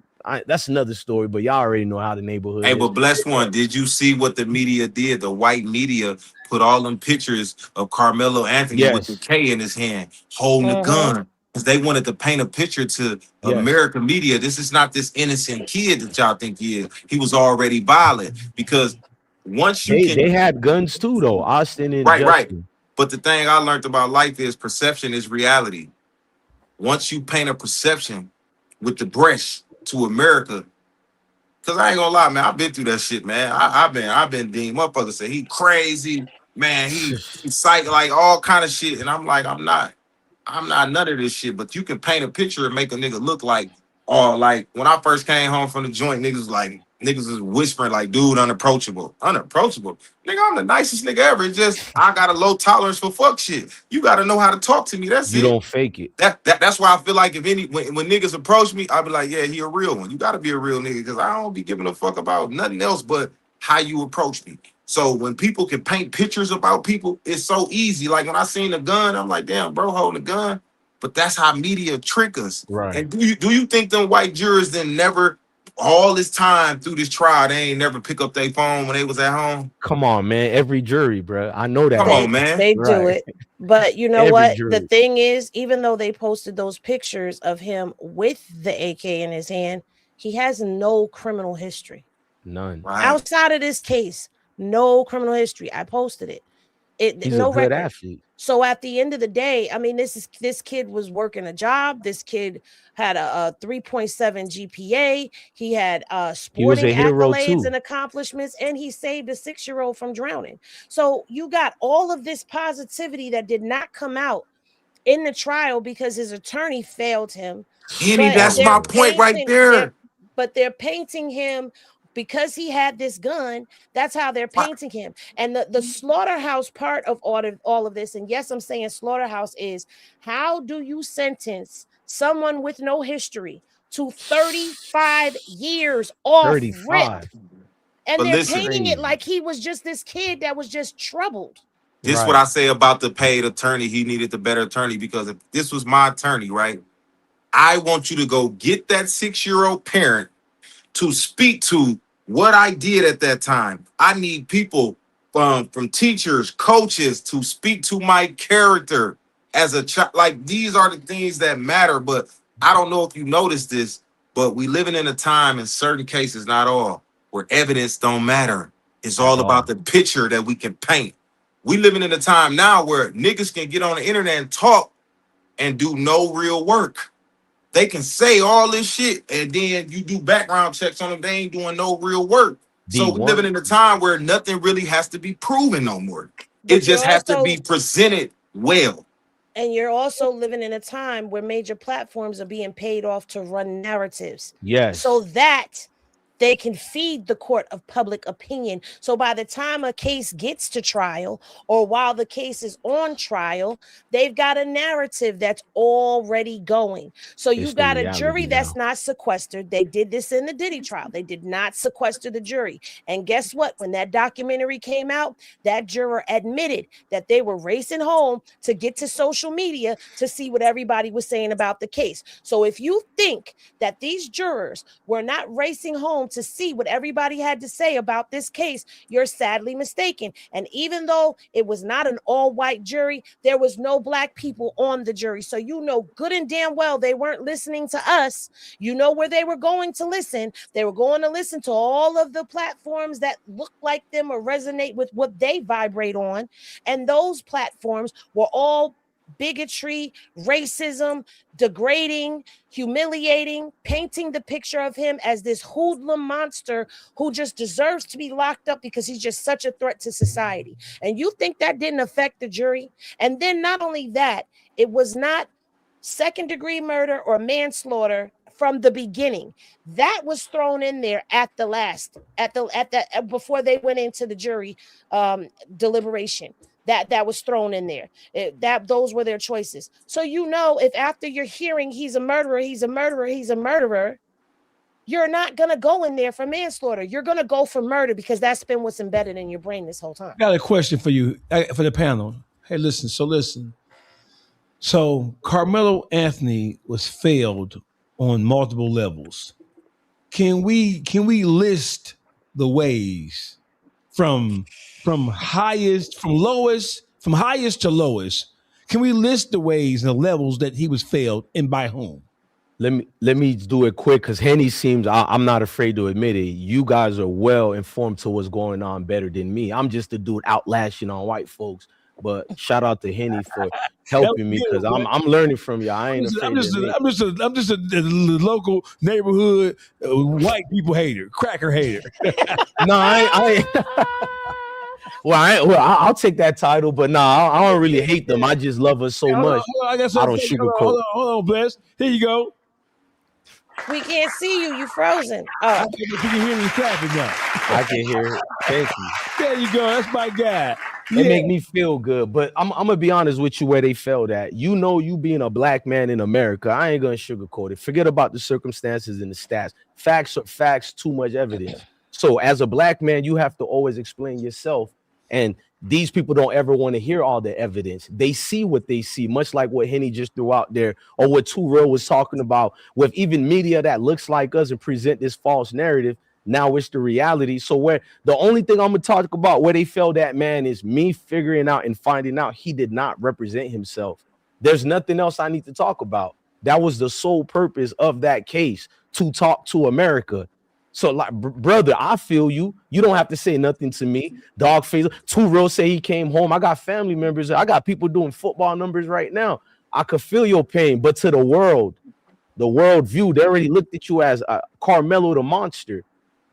That's another story, but y'all already know how the neighborhood. Hey, but bless one. Did you see what the media did? The white media put all them pictures of Karmelo Anthony with the K in his hand, holding the gun, because they wanted to paint a picture to American media. This is not this innocent kid that y'all think he is. He was already violent, because once you they had guns too, though. Austin and right. But the thing I learned about life is perception is reality. Once you paint a perception with the brush to America, because I ain't gonna lie, man, I've been through that shit, man. I've been deemed. Motherfuckers say he crazy, man. He psych, like all kind of shit, and I'm like, I'm not none of this shit. But you can paint a picture and make a nigga look like, like when I first came home from the joint, niggas was like, Niggas is whispering like, dude, unapproachable. Unapproachable. Nigga, I'm the nicest nigga ever. It's just I got a low tolerance for fuck shit. You gotta know how to talk to me. That's You it. don't fake it. That's why I feel like when niggas approach me, I'll be like, yeah, he a real one. You gotta be a real nigga because I don't be giving a fuck about nothing else but how you approach me. So when people can paint pictures about people, it's so easy. Like when I seen a gun, I'm like, damn, bro, holding a gun. But that's how media trick us. Right. And do you think them white jurors then never all this time through this trial, they ain't never pick up their phone when they was at home? Come on, man. Every jury, bro. I know that. Come on, man. They do it. But you know Every what? jury. The thing is, even though they posted those pictures of him with the AK in his hand, he has no criminal history. None. Outside of this case, no criminal history. I posted it. He's no a good record. athlete. So at the end of the day, I mean, this kid was working a job. This kid had a 3.7 GPA. He had sporting hero accolades too. and accomplishments, and he saved a 6-year-old from drowning. So you got all of this positivity that did not come out in the trial because his attorney failed him. Henny, that's my point right there. But they're painting him because he had this gun. That's how they're painting him. And the slaughterhouse part of all of this, and yes, I'm saying slaughterhouse, is how do you sentence someone with no history to 35 years off 35. rip? And But they're listen, painting it like he was just this kid that was just troubled. This is what I say about the paid attorney. He needed the better attorney because if this was my attorney, right? I want you to go get that 6-year-old parent to speak to what I did at that time. I need people from teachers, coaches to speak to my character as a child. Like these are the things that matter. But I don't know if you noticed this, but we living in a time in certain cases, not all, where evidence don't matter. It's all about the picture that we can paint. We living in a time now where niggas can get on the internet and talk and do no real work. They can say all this shit and then you do background checks on them. They ain't doing no real work. So we're living in a time where nothing really has to be proven no more. It just has to be presented well. And you're also living in a time where major platforms are being paid off to run narratives. Yes. So that they can feed the court of public opinion. So by the time a case gets to trial or while the case is on trial, they've got a narrative that's already going. So you got a jury that's not sequestered. They did this in the Diddy trial. They did not sequester the jury. And guess what? When that documentary came out, that juror admitted that they were racing home to get to social media to see what everybody was saying about the case. So if you think that these jurors were not racing home to see what everybody had to say about this case, you're sadly mistaken. And even though it was not an all-white jury, there was no black people on the jury. So you know good and damn well they weren't listening to us. You know where they were going to listen. They were going to listen to all of the platforms that look like them or resonate with what they vibrate on. And those platforms were all bigotry, racism, degrading, humiliating, painting the picture of him as this hoodlum monster who just deserves to be locked up because he's just such a threat to society. And you think that didn't affect the jury? And then not only that, it was not second-degree murder or manslaughter from the beginning. That was thrown in there at the last, before they went into the jury deliberation. That was thrown in there. Those were their choices. So you know, if after you're hearing he's a murderer, you're not gonna go in there for manslaughter. You're gonna go for murder because that's been what's embedded in your brain this whole time. I got a question for you, for the panel. Hey, listen. So Karmelo Anthony was failed on multiple levels. Can we list the ways from highest to lowest? Can we list the ways and the levels that he was failed and by whom? Let me do it quick because Henny seems, I'm not afraid to admit it. You guys are well informed to what's going on better than me. I'm just a dude outlashing on white folks. But shout out to Henny for helping me because I'm learning from you. I ain't afraid. I'm just a local neighborhood white people hater, cracker hater. No, I I'll take that title, but I don't really hate them. I just love her so much. I don't sugarcoat. Hold on, Bless. Here you go. We can't see you. You frozen. I Oh. think you can hear me clapping now. I can hear it. Thank you. There you go. That's my guy. It make me feel good, but I'm gonna be honest with you where they failed at. You know, you being a black man in America, I ain't gonna sugarcoat it. Forget about the circumstances and the stats. Facts are facts, too much evidence. So as a black man, you have to always explain yourself. And these people don't ever want to hear all the evidence. They see what they see, much like what Henny just threw out there, or what Too Real was talking about with even media that looks like us and present this false narrative. Now it's the reality. So where the only thing I'm gonna talk about where they failed at, man, is me figuring out and finding out he did not represent himself. There's nothing else I need to talk about. That was the sole purpose of that case, to talk to America. So, like, brother, I feel you. You don't have to say nothing to me. Dawgface, Too Real say he came home. I got family members. I got people doing football numbers right now. I could feel your pain, but to the world view, they already looked at you as Karmelo the monster.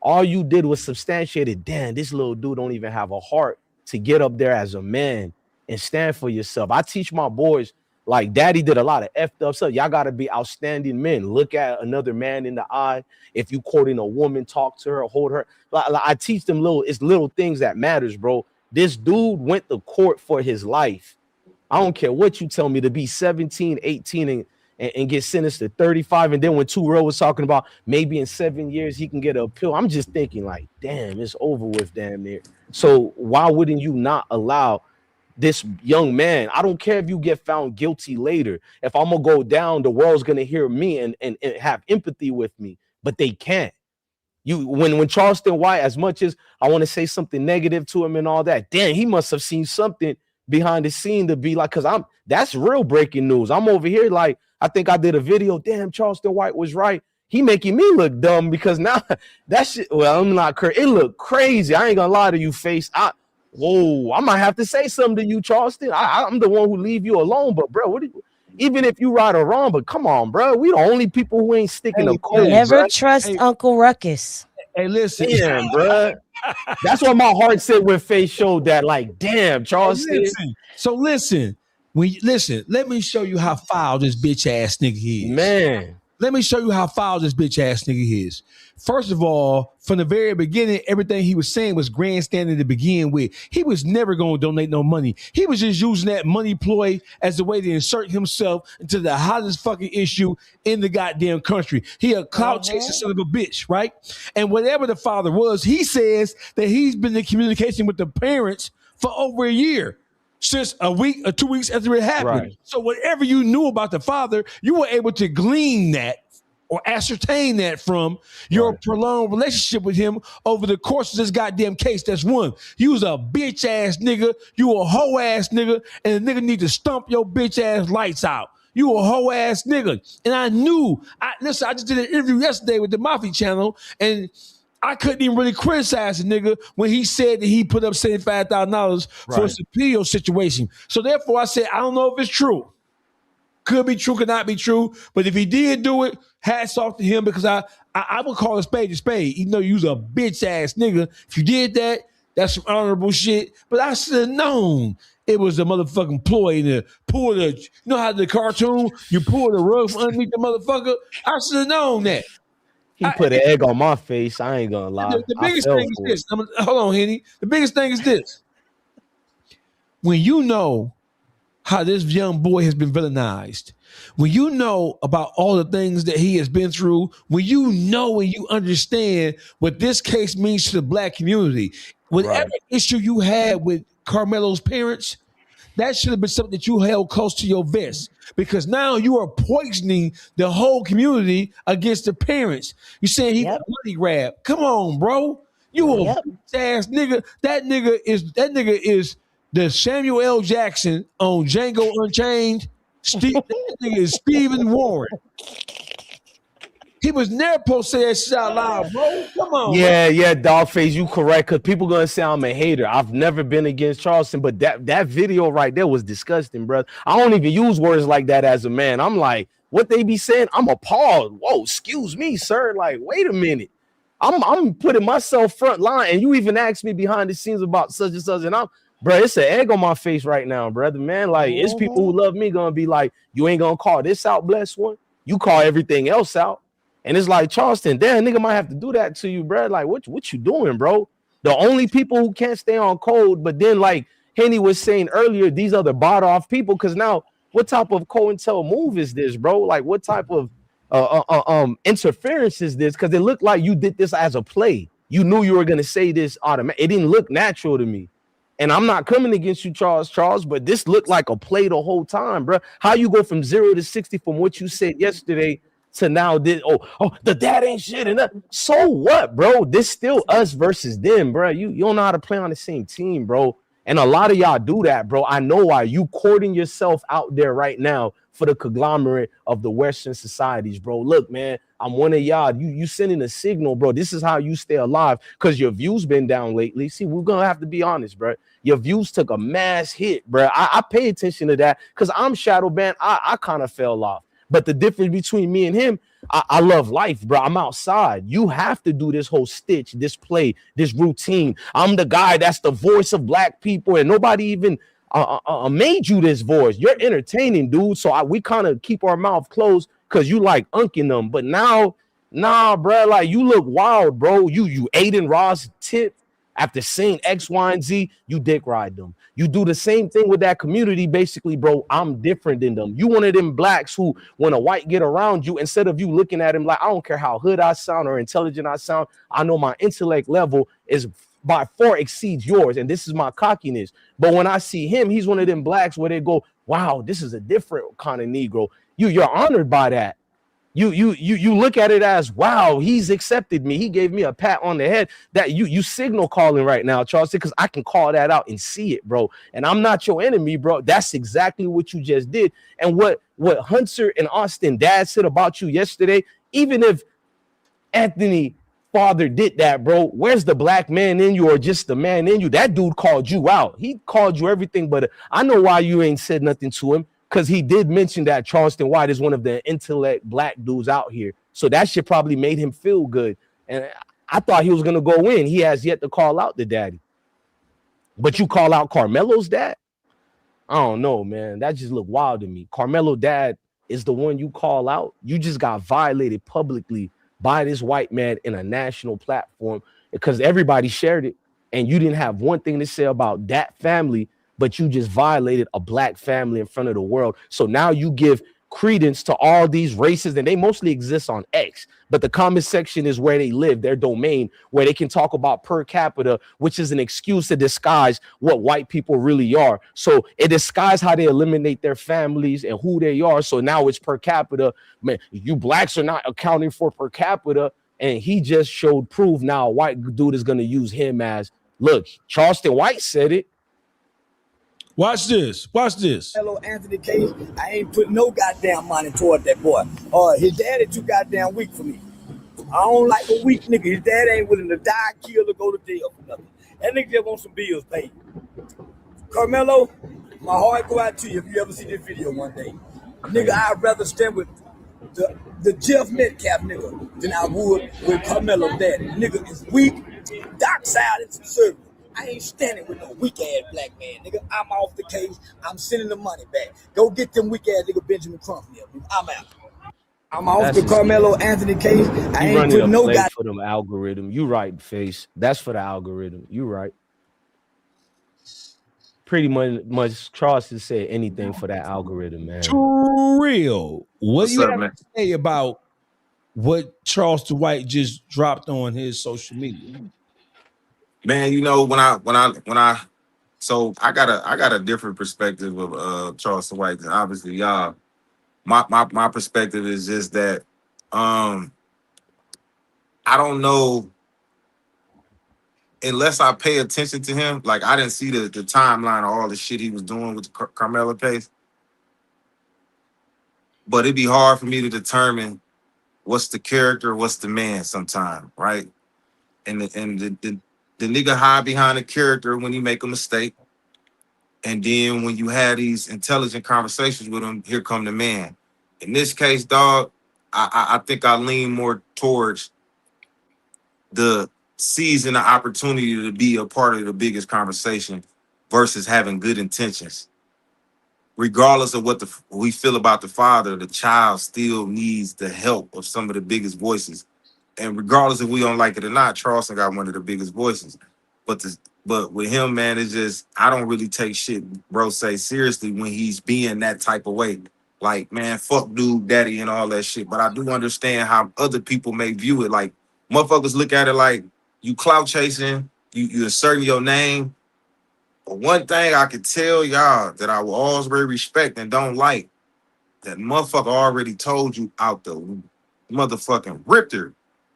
All you did was substantiate it. Damn, this little dude don't even have a heart to get up there as a man and stand for yourself. I teach my boys, like, daddy did a lot of effed up stuff. Y'all got to be outstanding men. Look at another man in the eye. If you quoting a woman, talk to her, hold her. Like, I teach them little things that matters, bro. This dude went to court for his life. I don't care what you tell me, to be 17, 18 and get sentenced to 35. And then when Too Real was talking about maybe in 7 years he can get an appeal, I'm just thinking like, damn, it's over with damn near. So why wouldn't you not allow this young man? I don't care if you get found guilty later. If I'm gonna go down, the world's gonna hear me and have empathy with me, but they can't. When Charleston White, as much as I want to say something negative to him and all that, damn, he must have seen something behind the scene to be like, because that's real breaking news. I'm over here like, I think I did a video. Damn, Charleston White was right. He making me look dumb because now that shit. Well, I'm not crazy. It looked crazy. I ain't gonna lie to you, Face. I might have to say something to you, Charleston. I'm the one who leave you alone. But bro, even if you right or wrong, but come on, bro. We the only people who ain't sticking to code. Never trust Uncle Ruckus. Hey, listen, damn, bro. That's what my heart said when Face showed that. Like, damn, Charleston. Listen. So listen. Let me show you how foul this bitch ass nigga is. Man. Let me show you how foul this bitch ass nigga is. First of all, from the very beginning, everything he was saying was grandstanding to begin with. He was never going to donate no money. He was just using that money ploy as a way to insert himself into the hottest fucking issue in the goddamn country. He a clout chasing son of a bitch, right? And whatever the father was, he says that he's been in communication with the parents for over a year. Since a week or 2 weeks after it happened. Right. So whatever you knew about the father, you were able to glean that or ascertain that from your prolonged relationship with him over the course of this goddamn case. That's one. You was a bitch ass nigga. You a hoe ass nigga. And the nigga need to stomp your bitch ass lights out. You a hoe ass nigga. And I knew, I just did an interview yesterday with the Mafia channel, and I couldn't even really criticize the nigga when he said that he put up $75,000 for a appeal situation. So therefore, I said, I don't know if it's true. Could be true, could not be true. But if he did do it, hats off to him, because I would call a spade, even though you was a bitch ass nigga. If you did that, that's some honorable shit. But I should have known it was a motherfucking ploy to pull the, you know how the cartoon, you pull the rug from underneath the motherfucker? I should have known that. He put an egg on my face. I ain't gonna lie. The biggest thing is this. Hold on, Henny. The biggest thing is this. When you know how this young boy has been villainized, when you know about all the things that he has been through, when you know and you understand what this case means to the black community, whatever issue you had with Karmelo's parents, that should have been something that you held close to your vest, because now you are poisoning the whole community against the parents. You're saying he's a money grab. Come on, bro. You a ass nigga. That nigga is the Samuel L. Jackson on Django Unchained. That nigga is Stephen Warren. He was never supposed to say that shit out loud, bro. Come on. Yeah, Dawgface, you correct, because people gonna say I'm a hater. I've never been against Charleston, but that video right there was disgusting, bro. I don't even use words like that as a man. I'm like, what they be saying? I'm appalled. Whoa, excuse me, sir. Like, wait a minute. I'm putting myself front line, and you even asked me behind the scenes about such and such, and bro, it's an egg on my face right now, brother, man. Like, it's people who love me gonna be like, you ain't gonna call this out, blessed one. You call everything else out. And it's like, Charleston, damn, nigga might have to do that to you, bro. Like, what you doing, bro? The only people who can't stay on code, but then like Henny was saying earlier, these are the bought off people. Because now, what type of COINTEL move is this, bro? Like, what type of interference is this? Because it looked like you did this as a play. You knew you were gonna say this automatic. It didn't look natural to me. And I'm not coming against you, Charles, but this looked like a play the whole time, bro. How you go from 0 to 60 from what you said yesterday to now? The dad ain't shit enough. So what, bro? This still us versus them, bro. You don't know how to play on the same team, bro. And a lot of y'all do that, bro. I know why. You courting yourself out there right now for the conglomerate of the Western societies, bro. Look, man, I'm one of y'all. You sending a signal, bro. This is how you stay alive, because your views been down lately. See, we're gonna have to be honest, bro. Your views took a mass hit, bro. I pay attention to that because I'm shadow banned. I kind of fell off. But the difference between me and him, I love life, bro. I'm outside. You have to do this whole stitch, this play, this routine. I'm the guy that's the voice of black people, and nobody even made you this voice. You're entertaining, dude. So we kind of keep our mouth closed because you like unking them. But now, nah, bro, like you look wild, bro. You Aiden Ross tip. After seeing X, Y, and Z, you dick ride them. You do the same thing with that community, basically, bro. I'm different than them. You one of them blacks who, when a white get around you, instead of you looking at him like, I don't care how hood I sound or intelligent I sound, I know my intellect level is by far exceeds yours, and this is my cockiness. But when I see him, he's one of them blacks where they go, wow, this is a different kind of Negro. You're honored by that. You look at it as, wow, he's accepted me. He gave me a pat on the head. That you signal calling right now, Charleston, because I can call that out and see it, bro. And I'm not your enemy, bro. That's exactly what you just did. And what Hunter and Austin dad said about you yesterday, even if Anthony father did that, bro, where's the black man in you or just the man in you? That dude called you out. He called you everything, but I know why you ain't said nothing to him. Because he did mention that Charleston White is one of the intellect black dudes out here. So that shit probably made him feel good. And I thought he was going to go in. He has yet to call out the daddy. But you call out Karmelo's dad? I don't know, man. That just looked wild to me. Karmelo dad is the one you call out. You just got violated publicly by this white man in a national platform because everybody shared it. And you didn't have one thing to say about that family, but you just violated a black family in front of the world. So now you give credence to all these races, and they mostly exist on X, but the comment section is where they live, their domain, where they can talk about per capita, which is an excuse to disguise what white people really are. So it disguises how they eliminate their families and who they are. So now it's per capita. Man, you blacks are not accounting for per capita. And he just showed proof. Now a white dude is going to use him as, look, Charleston White said it. Watch this. Hello, Anthony Case. I ain't put no goddamn money toward that boy. His daddy too goddamn weak for me. I don't like a weak nigga. His dad ain't willing to die, kill, or go to jail for nothing. That nigga just wants some bills paid. Karmelo, my heart go out to you if you ever see this video one day. Nigga, I'd rather stand with the Jeff Metcalf nigga than I would with Karmelo's daddy. Nigga is weak, dark side, and conservative. I ain't standing with no weak ass black man, nigga. I'm off the case. I'm sending the money back. Go get them weak ass nigga Benjamin Crump here. I'm out. I'm off the Karmelo Anthony case. I ain't put no guy for them algorithm. You right, Face. That's for the algorithm. You right. Pretty much Charleston said anything for that algorithm, man. Too real. What do you have to say about what Charleston White just dropped on his social media? Man, you know, when I so I got a different perspective of Charleston White. Obviously, y'all, my perspective is just that I don't know unless I pay attention to him. Like I didn't see the timeline of all the shit he was doing with the Karmelo case, but it'd be hard for me to determine what's the character, what's the man sometime, right? And the nigga hide behind a character when he make a mistake. And then when you have these intelligent conversations with him, here come the man. In this case, dog, I think I lean more towards the seizing the opportunity to be a part of the biggest conversation versus having good intentions. regardless of what we feel about the father, the child still needs the help of some of the biggest voices. And regardless if we don't like it or not, Charleston got one of the biggest voices. But with him, man, it's just I don't really take shit bro say seriously when he's being that type of way. Like, man, fuck dude, daddy, and all that shit. But I do understand how other people may view it. Like, motherfuckers look at it like you clout chasing, you asserting your name. But one thing I can tell y'all that I will always very respect and don't like, that motherfucker already told you out the motherfucking ripter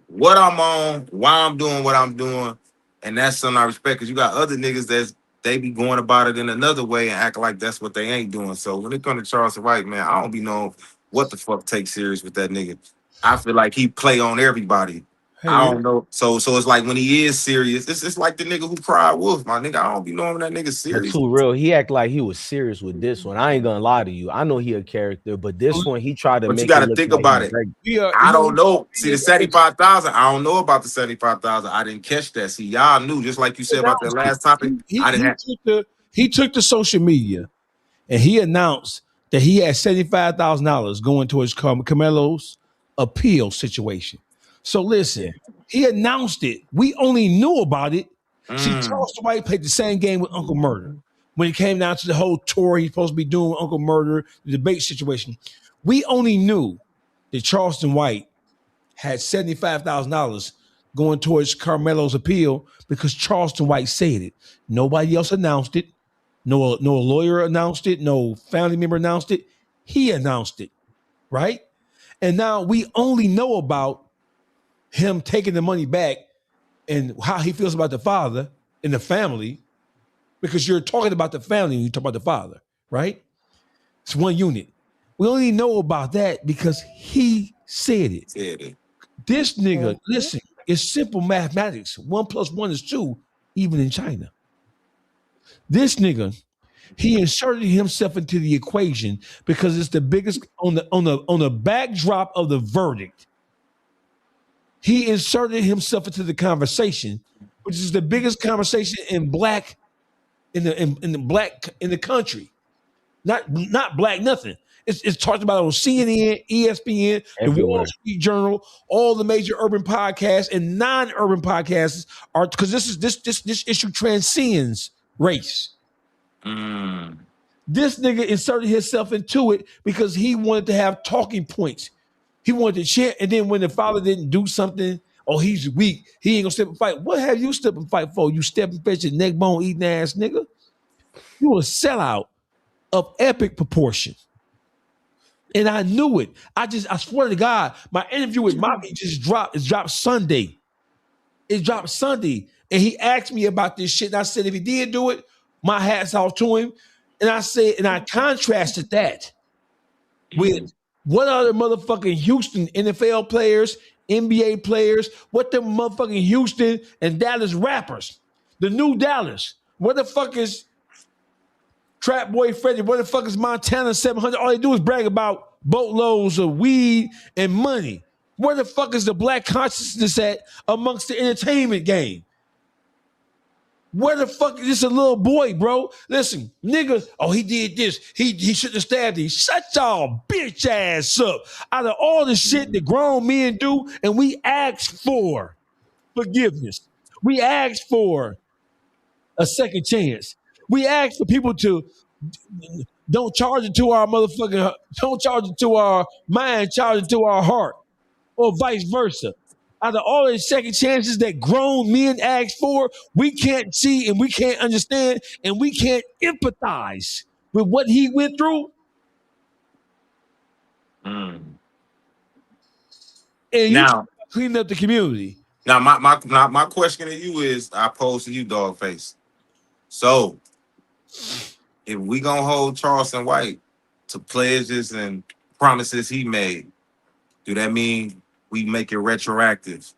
what I'm on, why I'm doing what I'm doing. And that's something I respect, because you got other niggas they be going about it in another way and act like that's what they ain't doing. So when it comes to Charles White, man, I don't be knowing what the fuck take serious with that nigga. I feel like he play on everybody. Hey, I don't know. So it's like when he is serious, it's like the nigga who cried wolf, my nigga. I don't be knowing that nigga But serious. too real, he act like he was serious with this one. I ain't gonna lie to you. I know he a character, but this one he tried to But make you got it to look think like about he's it. regular. I don't know. See, the 75,000, I don't know about the 75,000. I didn't catch that. See, y'all knew, just like you said about that last topic. I didn't have. He took the social media and he announced that he had $75,000 going towards Carmelo's appeal situation. So listen, he announced it. We only knew about it. See, Charleston White played the same game with Uncle Murder. When it came down to the whole tour he's supposed to be doing with Uncle Murder, the debate situation, we only knew that Charleston White had $75,000 going towards Carmelo's appeal because Charleston White said it. Nobody else announced it. No lawyer announced it. No family member announced it. He announced it, right? And now we only know about him taking the money back and how he feels about the father and the family, because you're talking about the family when you talk about the father, right? It's one unit. We only know about that because he said it. This nigga, listen, it's simple mathematics. 1 + 1 is 2, even in China. This nigga, he inserted himself into the equation because it's the biggest on the backdrop of the verdict. He inserted himself into the conversation, which is the biggest conversation in black in the country. Not black nothing. It's talked about on CNN, ESPN, the Wall Street Journal, all the major urban podcasts and non-urban podcasts are, because this issue transcends race. This nigga inserted himself into it because he wanted to have talking points. He wanted to chant, and then when the father didn't do something, oh, he's weak, he ain't gonna step and fight. What have you step and fight for? You step and fetch your neck bone eating ass nigga. You a sellout of epic proportion. And I knew it. I swear to God, my interview with Mommy just dropped. It dropped Sunday. It dropped Sunday. And he asked me about this shit. And I said, if he did do it, my hat's off to him. And I said, and I contrasted that with what other motherfucking Houston NFL players, NBA players, what them motherfucking Houston and Dallas rappers, the new Dallas. What the fuck is Trap Boy Freddy? What the fuck is Montana 700? All they do is brag about boatloads of weed and money. Where the fuck is the black consciousness at amongst the entertainment game? Where the fuck is this a little boy, bro? Listen, niggas, oh, he did this. He shouldn't have stabbed him. Shut y'all bitch ass up. Out of all the shit that grown men do, and we ask for forgiveness. We ask for a second chance. We ask for people to don't charge it to our motherfucking, don't charge it to our mind, charge it to our heart, or vice versa. Out of all the second chances that grown men ask for, we can't see and we can't understand and we can't empathize with what he went through. And you Now, clean up the community. Now, my question to you is, I pose to you, Dawgface. So, if we gonna hold Charleston White to pledges and promises he made, do that mean we make it retroactive?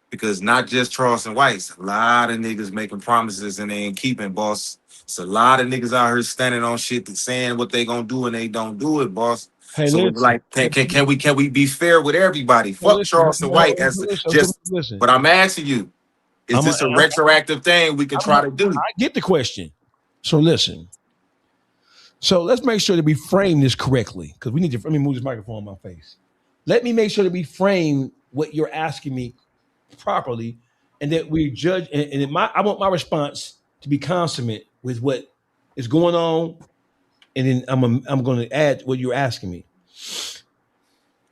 Because not just Charleston White's, a lot of niggas making promises and they ain't keeping, boss. It's a lot of niggas out here standing on shit that's saying what they gonna do and they don't do it, boss. Hey, so it's like, can we be fair with everybody? Fuck Charleston White as just. But I'm asking you, is this a retroactive thing we can try to do? I get the question. So listen, So let's make sure that we frame this correctly, because we need to. Let me move this microphone on my face. Let me make sure that we frame what you're asking me properly, and that we judge. And I want my response to be consummate with what is going on, and then I'm going to add what you're asking me.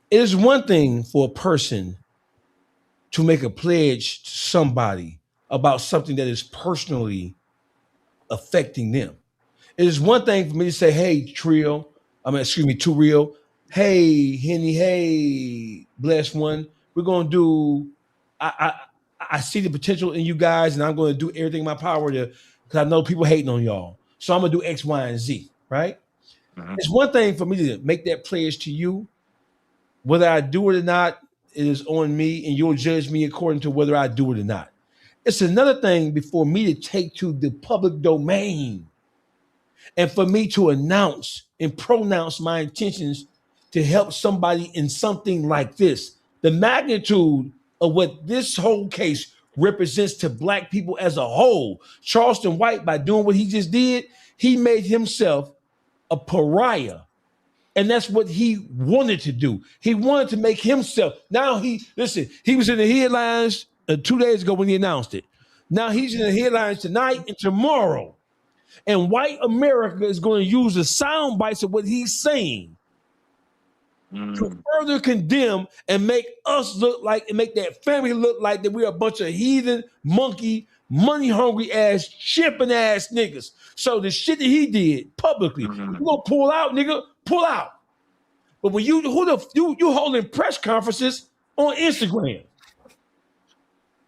It is one thing for a person to make a pledge to somebody about something that is personally affecting them. It is one thing for me to say, "Hey, Too Real. Hey, Henny. Hey, Blessed One. We're gonna do. I see the potential in you guys, and I'm going to do everything in my power to, because I know people hating on y'all. So I'm gonna do X, Y, and Z. Right? It's one thing for me to make that pledge to you. Whether I do it or not, it is on me, and you'll judge me according to whether I do it or not. It's another thing before me to take to the public domain and for me to announce and pronounce my intentions to help somebody in something like this. The magnitude of what this whole case represents to Black people as a whole. Charleston White, by doing what he just did, he made himself a pariah. And that's what he wanted to do. He wanted to make himself. Now he was in the headlines 2 days ago when he announced it. Now he's in the headlines tonight and tomorrow. And white America is going to use the sound bites of what he's saying to further condemn and make us look like, and make that family look like that we're a bunch of heathen, monkey, money-hungry ass, chipping ass niggas. So the shit that he did publicly, you're gonna pull out, nigga, pull out. But when you holding press conferences on Instagram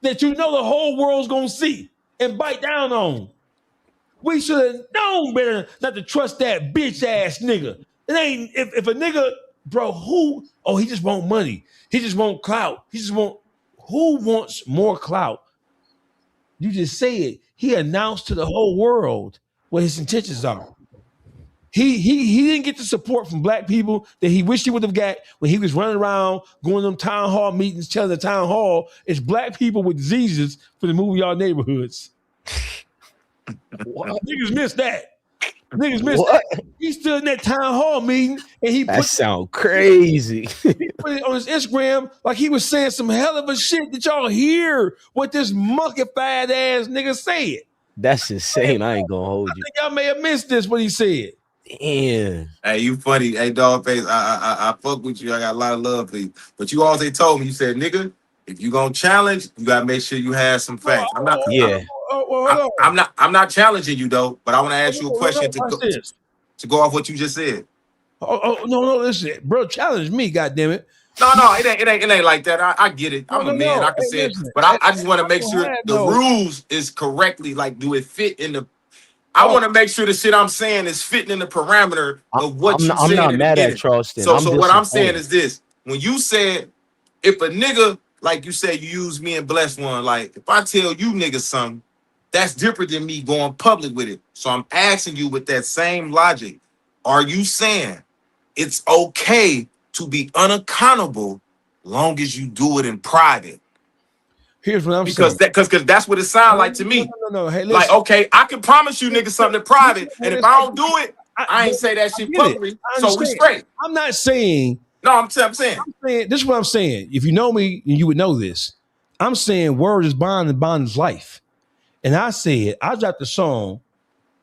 that you know the whole world's gonna see and bite down on. We should have known better not to trust that bitch ass nigga. It ain't if a nigga, bro, he just want money. He just want clout. Who wants more clout? You just say it. He announced to the whole world what his intentions are. He didn't get the support from Black people that he wished he would have got when he was running around going to them town hall meetings, telling the town hall it's Black people with diseases for the move y'all neighborhoods. Niggas missed that. That. He stood in that town hall meeting and that sound crazy. He put it on his Instagram like he was saying some hell of a shit. Did y'all hear what this monkey-fied ass nigga said? That's insane. I ain't gonna hold you. I think y'all may have missed this, what he said. Damn. Hey, you funny. Hey, Dawgface, I fuck with you. I got a lot of love for you. But you always told me, you said, nigga, if you gonna challenge, you gotta make sure you have some facts. I'm not challenging you though, but I want to ask you a question to go off what you just said. No, listen, bro, challenge me, goddammit. No, it ain't like that. I get it. I'm a man. I can say it, but I just want to make sure the rules is correctly, like, do it fit in the. I want to make sure the shit I'm saying is fitting in the parameter of what you said. I'm not mad at Charleston. So what I'm saying is this: when you said, if a nigga, like you said, you use me and Blessed One, like if I tell you niggas something, that's different than me going public with it. So I'm asking you with that same logic, are you saying it's okay to be unaccountable long as you do it in private? Here's what I'm saying. Because that's what it sounds like to me. No. Hey, listen. Like, okay, I can promise you niggas something in private, and if I don't do it, I ain't say that shit publicly, so we straight. I'm not saying. No, I'm saying. This is what I'm saying. If you know me, you would know this. I'm saying word is bond and bond is life. And I dropped a song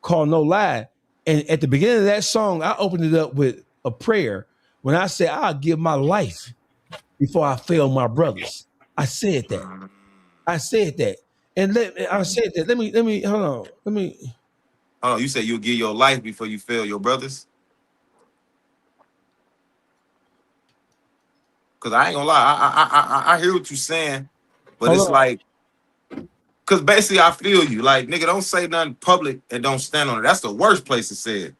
called No Lie. And at the beginning of that song, I opened it up with a prayer when I said, I'll give my life before I fail my brothers. I said that. And let me hold on. Oh, you said you'll give your life before you fail your brothers? Because I ain't gonna lie, I hear what you're saying, but it's like, because basically I feel you. Like, nigga, don't say nothing public and don't stand on it. That's the worst place to say it.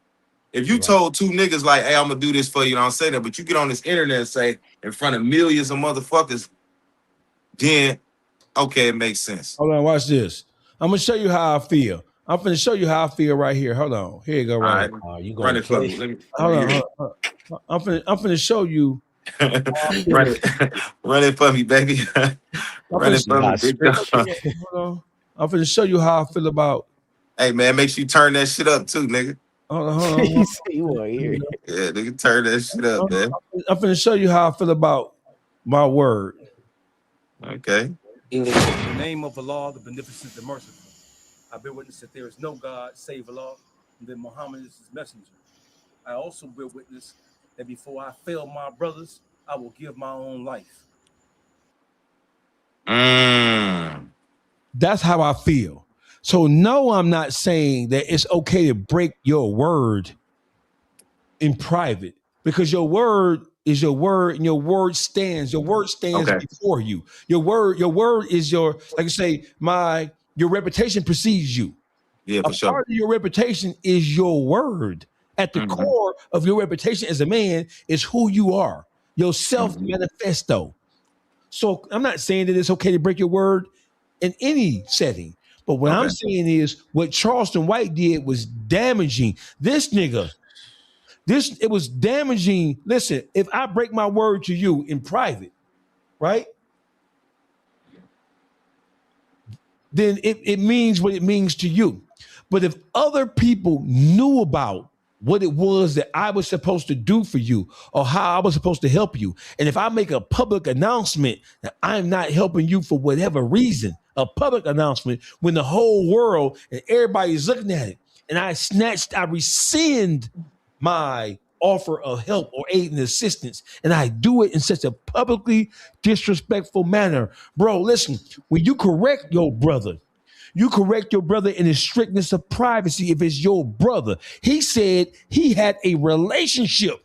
If you told two niggas like, hey, I'm gonna do this for you, and I don't say that, but you get on this internet and say in front of millions of motherfuckers, then okay, it makes sense. Hold on, watch this. I'm gonna show you how I feel. I'm gonna show you how I feel right here. Hold on. Here you go, right. You run it for me. Hold on. I'm gonna show you. Run it for me, baby. Run it for me, big dog. I'm gonna show you how I feel about. Hey man, make sure you turn that shit up too, nigga. Hold on. You want to hear it. Yeah, nigga, turn that shit up, man. I'm finna show you how I feel about my word. Okay. In the name of Allah, the beneficent, the merciful, I bear witness that there is no God save Allah, and that Muhammad is his messenger. I also bear witness that before I fail my brothers, I will give my own life. That's how I feel. So no, I'm not saying that it's okay to break your word in private, because your word is your word, and your word stands. Your word stands before you. Your word is your, like I say, your reputation precedes you. Yeah, for sure. Part of your reputation is your word. At the core of your reputation as a man is who you are, your self manifesto. So I'm not saying that it's okay to break your word in any setting. But what I'm saying is what Charleston White did was damaging. This nigga, it was damaging. Listen, if I break my word to you in private, right? Then it means what it means to you. But if other people knew about what it was that I was supposed to do for you or how I was supposed to help you, and if I make a public announcement that I'm not helping you for whatever reason, a public announcement when the whole world and everybody's looking at it, and I rescind my offer of help or aid and assistance, and I do it in such a publicly disrespectful manner. Bro, listen, when you correct your brother, you correct your brother in the strictness of privacy if it's your brother. He said he had a relationship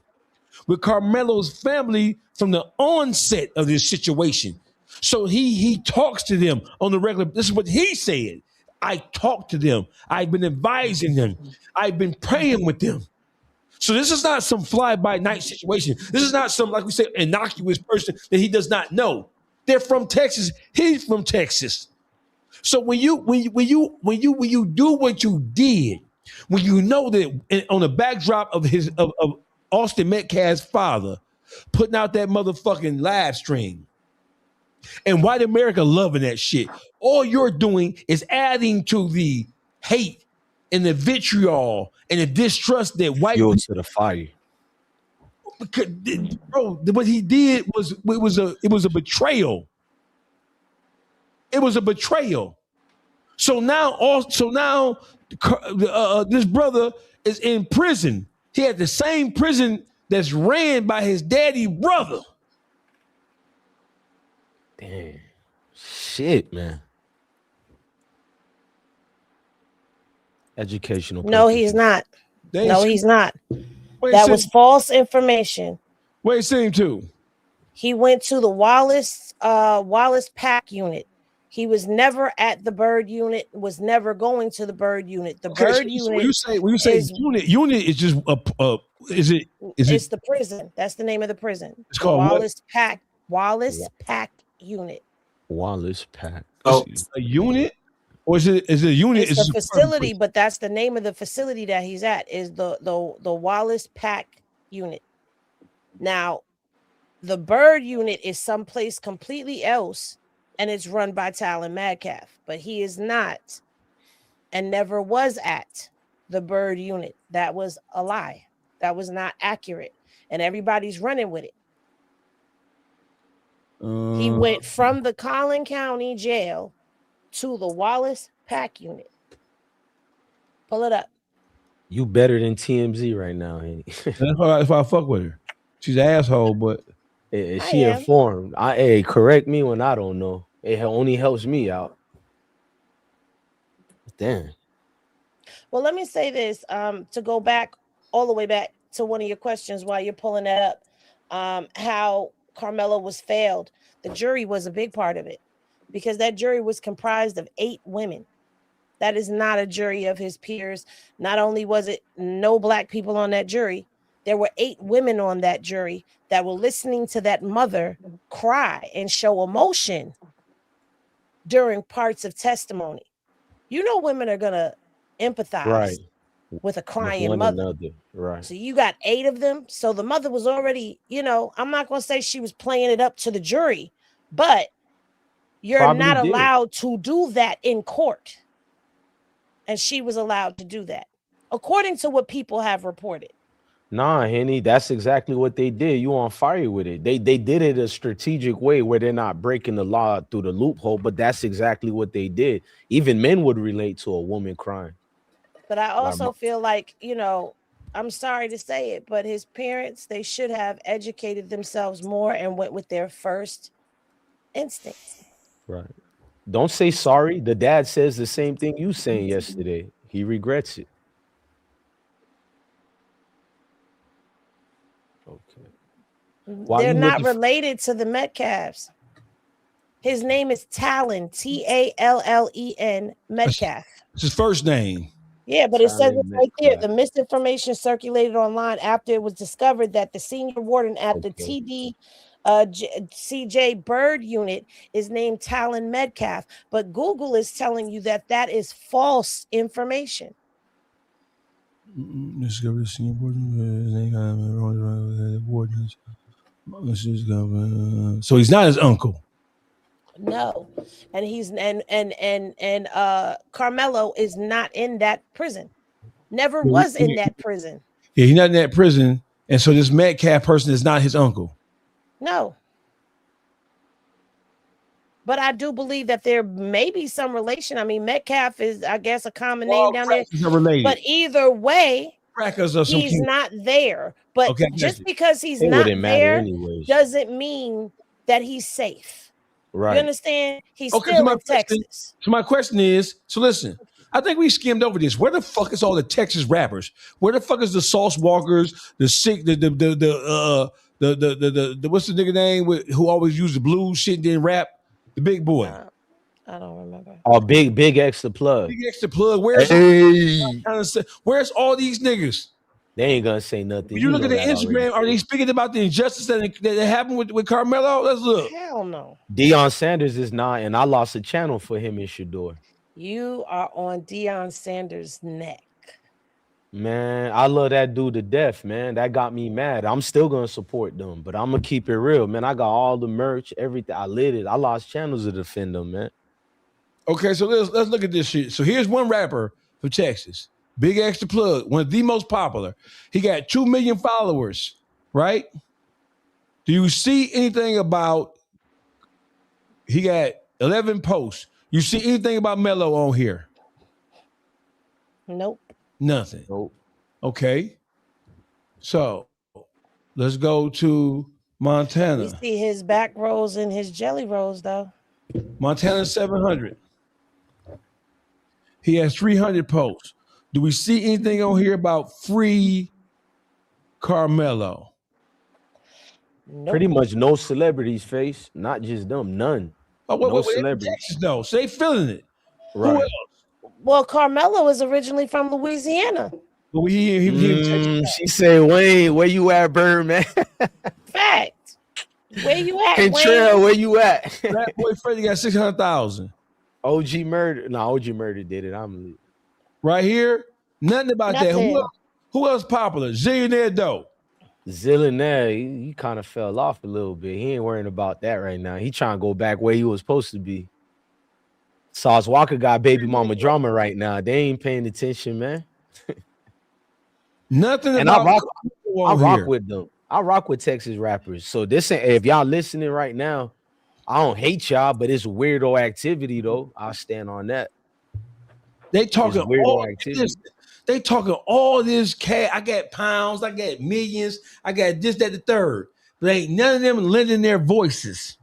with Karmelo's family from the onset of this situation. So he talks to them on the regular. This is what he said. I talk to them. I've been advising them. I've been praying with them. So this is not some fly-by-night situation. This is not some, like we say, innocuous person that he does not know. They're from Texas. He's from Texas. So when you do what you did, when you know that on the backdrop of of Austin Metcalf's father putting out that motherfucking live stream, and white America loving that shit, all you're doing is adding to the hate and the vitriol and the distrust that white fuel to the fire. Because, bro, what he did was it was a betrayal. It was a betrayal. So now this brother is in prison. He had the same prison that's ran by his daddy brother. Damn. Shit, man. Educational. No, he's not. No, he's not. That was false information. Where he sent him to? He went to the Wallace Pack unit. He was never at the Bird unit, was never going to the Bird unit. The Bird unit. When you say unit is just It's the prison. That's the name of the prison. It's called Wallace Pack unit. Wallace Pack. Oh, a unit? Or is it a unit? It's a facility, but that's the name of the facility that he's at, is the Wallace Pack unit. Now, the Bird unit is someplace completely else, and it's run by Talon Metcalf, but he is not and never was at the Bird unit. That was a lie. That was not accurate, and everybody's running with it. He went from the Collin County jail to the Wallace Pack unit. Pull it up. You better than TMZ right now, Henny. That's why I fuck with her. She's an asshole, but she informed. Correct me when I don't know. It only helps me out. Damn. Well, let me say this. To go back all the way back to one of your questions while you're pulling that up, how Karmelo was failed. The jury was a big part of it, because that jury was comprised of 8 women. That is not a jury of his peers. Not only was it no black people on that jury, there were 8 women on that jury that were listening to that mother cry and show emotion during parts of testimony. You know, women are going to empathize with a crying mother. Another. Right. So you got 8 of them. So the mother was already, I'm not going to say she was playing it up to the jury, but you're Probably not did. allowed to do that in court. And she was allowed to do that. according to what people have reported. Nah, Henny, that's exactly what they did. You on fire with it. They did it a strategic way where they're not breaking the law through the loophole, but that's exactly what they did. Even men would relate to a woman crying. But I also feel like, you know, I'm sorry to say it, but his parents, they should have educated themselves more and went with their first instincts. Right. Don't say sorry. The dad says the same thing you saying yesterday. He regrets it. Okay. They're not related to the Metcalfs. His name is Talon, Tallen, Metcalf. It's his first name. Yeah, but it says it right there. The misinformation circulated online after it was discovered that the senior warden at the TD CJ Bird unit is named Talon Metcalf, but Google is telling you that that is false information. Discovered the senior warden. So he's not his uncle. No, and he's Karmelo is not in that prison. Never was in that prison. Yeah, he's not in that prison, and so this Metcalf person is not his uncle. No. But I do believe that there may be some relation. I mean, Metcalf is, I guess, a common name down there. But either way, he's not there. But just because he's not there doesn't mean that he's safe. Right. You understand? He's still in Texas. So my question is, so listen, I think we skimmed over this. Where the fuck is all the Texas rappers? Where the fuck is the Sauce Walkers, the sick, the what's the nigga name who always used the blues shit and then rap? The big boy. I don't remember. Oh, big X the plug. Big X the plug. Where's all these niggas? They ain't gonna say nothing. You look at the Instagram, are they speaking about the injustice that happened with Karmelo? Let's look. Hell no. Deion Sanders is not, and I lost a channel for him and Shador. You are on Deion Sanders' neck. Man, I love that dude to death, man. That got me mad. I'm still gonna support them, but I'm gonna keep it real, man. I got all the merch, everything. I lit it. I lost channels to defend them, man. Okay, so let's look at this shit. So here's one rapper for Texas. Big X the plug, one of the most popular. He got 2 million followers, right? Do you see anything about, he got 11 posts. You see anything about Melo on here? Nope. Nothing. Nope. Okay. So let's go to Montana. You see his back rolls and his jelly rolls, though. Montana 700. He has 300 posts. Do we see anything on here about free Karmelo? Nope. Pretty much no celebrities face, not just them, none. Oh, no celebrities. Texas, though, so they feeling it. Right. Who else? Well, Karmelo is originally from Louisiana. Well, she said, Wayne, where you at, Birdman? Fact. Where you at, Hey, Wayne? Trail, where you at? That boy Freddie got 600,000. OG Murder. No, OG Murder did it. I'm right here. Nothing about that. Who else popular? Zillionaire Doe. Zillionaire, he kind of fell off a little bit. He ain't worrying about that right now. He trying to go back where he was supposed to be. Sauce Walker got baby mama drama right now. They ain't paying attention, man. Nothing. And I rock with them. I rock with Texas rappers. So this ain't, if y'all listening right now, I don't hate y'all, but it's weirdo activity though. I'll stand on that. They talking weirdo activity. They talking all this cash. I got pounds, I got millions, I got this, that, the third. But ain't none of them lending their voices.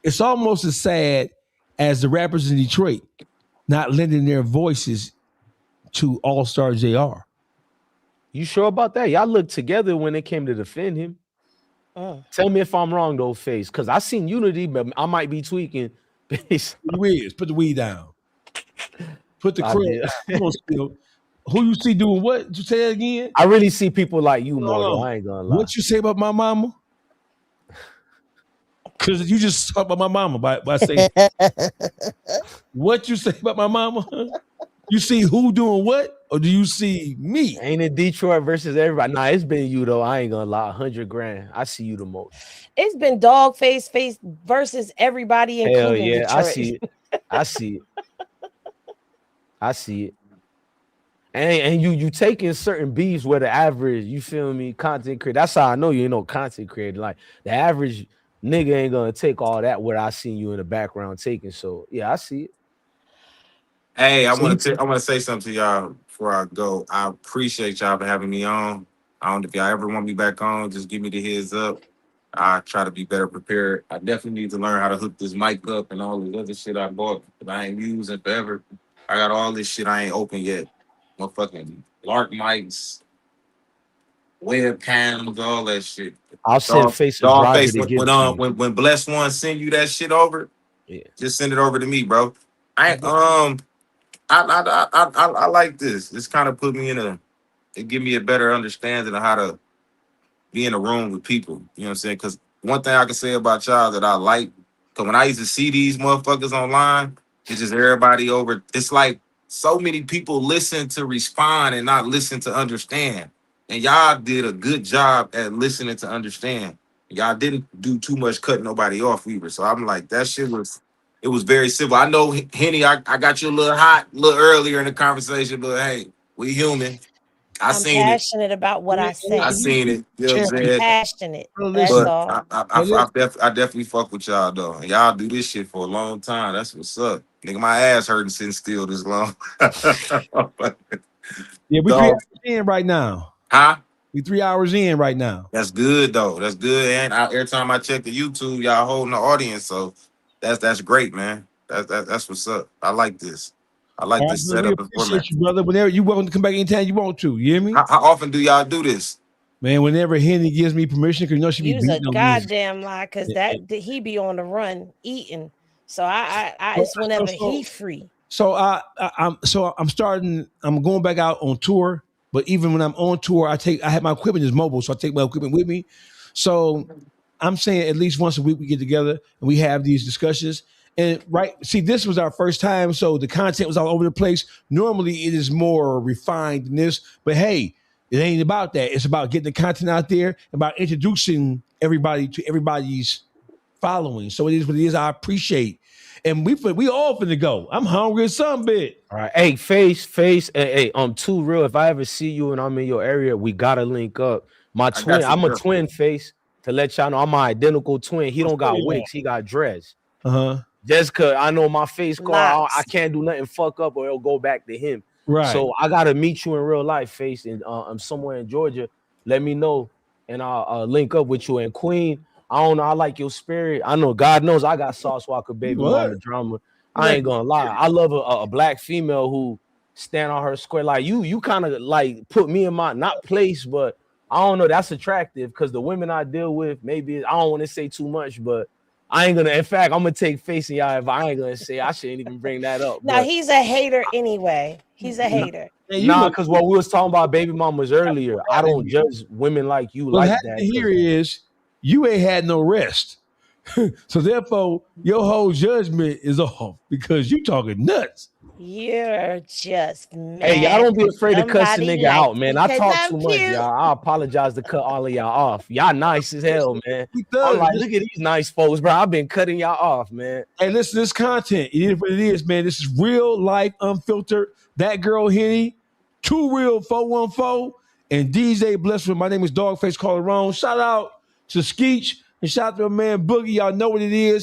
It's almost as sad as the rappers in Detroit not lending their voices to Allstar JR. You sure about that? Y'all looked together when it came to defend him. Tell me if I'm wrong, though, Face, because I seen unity, but I might be tweaking. Put the weed down. Put the crib. Who you see doing what? Did you say that again? I really see people like you more, though. I ain't gonna lie. What you say about my mama? Because you just talk about my mama by saying what you say about my mama. You see who doing what, or do you see me? Ain't it Detroit versus everybody? Nah, it's been you though. I ain't gonna lie. 100 grand. I see you the most. It's been Dawgface versus everybody, including Detroit. I see it. I see it. I see it. And you taking certain beefs where the average, you feel me, content creator. That's how I know you ain't no content creator. Like the average nigga ain't gonna take all that what I seen you in the background taking. So yeah, I see it. Hey, I want to say something to y'all before I go. I appreciate y'all for having me on. I don't know if y'all ever want me back on, just give me the heads up. I try to be better prepared. I definitely need to learn how to hook this mic up and all the other shit I bought that I ain't using forever. I got all this shit I ain't open yet. Motherfucking Lark mics, webcams, all that shit. I'll send Face a driver to give to you. When Blessed One send you that shit over, yeah, just send it over to me, bro. I like this. This kind of put me it give me a better understanding of how to be in a room with people. You know what I'm saying? Because one thing I can say about y'all that I like, because when I used to see these motherfuckers online, it's just everybody over. It's like so many people listen to respond and not listen to understand. And y'all did a good job at listening to understand. Y'all didn't do too much cutting nobody off either. So I'm like, that shit was, it was very simple. I know, Henny, I got you a little hot a little earlier in the conversation, but hey, we human. I'm passionate about what I say. I seen it. You know what I'm saying? Passionate. That's all. I definitely fuck with y'all though. And y'all do this shit for a long time. That's what's up. Nigga, my ass hurting sitting still this long. Yeah, we 3 hours in right now. Huh? We 3 hours in right now. That's good though. That's good. And every time I check the YouTube, y'all holding the audience. So that's great, man. That's what's up. I like this. I like this We setup and appreciate format. you, brother. Whenever you welcome to come back anytime you want to. You hear me? How often do y'all do this? Man, whenever Henny gives me permission, because you know she be Use a beating on me. goddamn lie, because he be on the run eating. So I it's whenever he free. So I'm starting. I'm going back out on tour. But even when I'm on tour, I have my equipment is mobile, so I take my equipment with me. So I'm saying at least once a week we get together and we have these discussions. And see, this was our first time, so the content was all over the place. Normally, it is more refined than this, but hey, it ain't about that. It's about getting the content out there, about introducing everybody to everybody's following. So it is what it is. I appreciate, and we all finna go. I'm hungry as some bit. All right, hey, face, hey, Too Real. If I ever see you and I'm in your area, we gotta link up. My twin, I'm a twin, Face. To let y'all know, I'm my identical twin. He don't got wigs, he got dreads. Just cause I know my face car, I can't do nothing fuck up or it'll go back to him. Right. So I gotta meet you in real life, Face, and I'm somewhere in Georgia. Let me know, and I'll link up with you. And Queen, I don't know, I like your spirit. I know God knows I got Sauce Walker baby mama drama. I ain't gonna lie. I love a black female who stand on her square. Like you kind of like put me in my not place, but I don't know. That's attractive because the women I deal with, maybe I don't want to say too much, but I ain't gonna. In fact, I'm gonna take face in y'all if I ain't gonna say. I shouldn't even bring that up. Now he's a hater anyway. He's a hater. Nah, because what we was talking about baby mamas earlier, I don't judge women like you like that. Here is you ain't had no rest, so therefore your whole judgment is off because you talking nuts. You're just mad. Hey, y'all don't be afraid to cuss a nigga like out, man. I talk too much, y'all. I apologize to cut all of y'all off. Y'all nice as hell, man. I'm like, look at these nice folks, bro. I've been cutting y'all off, man. Hey, listen, this content, it is what it is, man. This is real life, unfiltered. That girl, Henny, Too Real 414, and DJ Blessed. My name is Dawgface Calderon. Shout out to Skeech and shout out to my man Boogie. Y'all know what it is.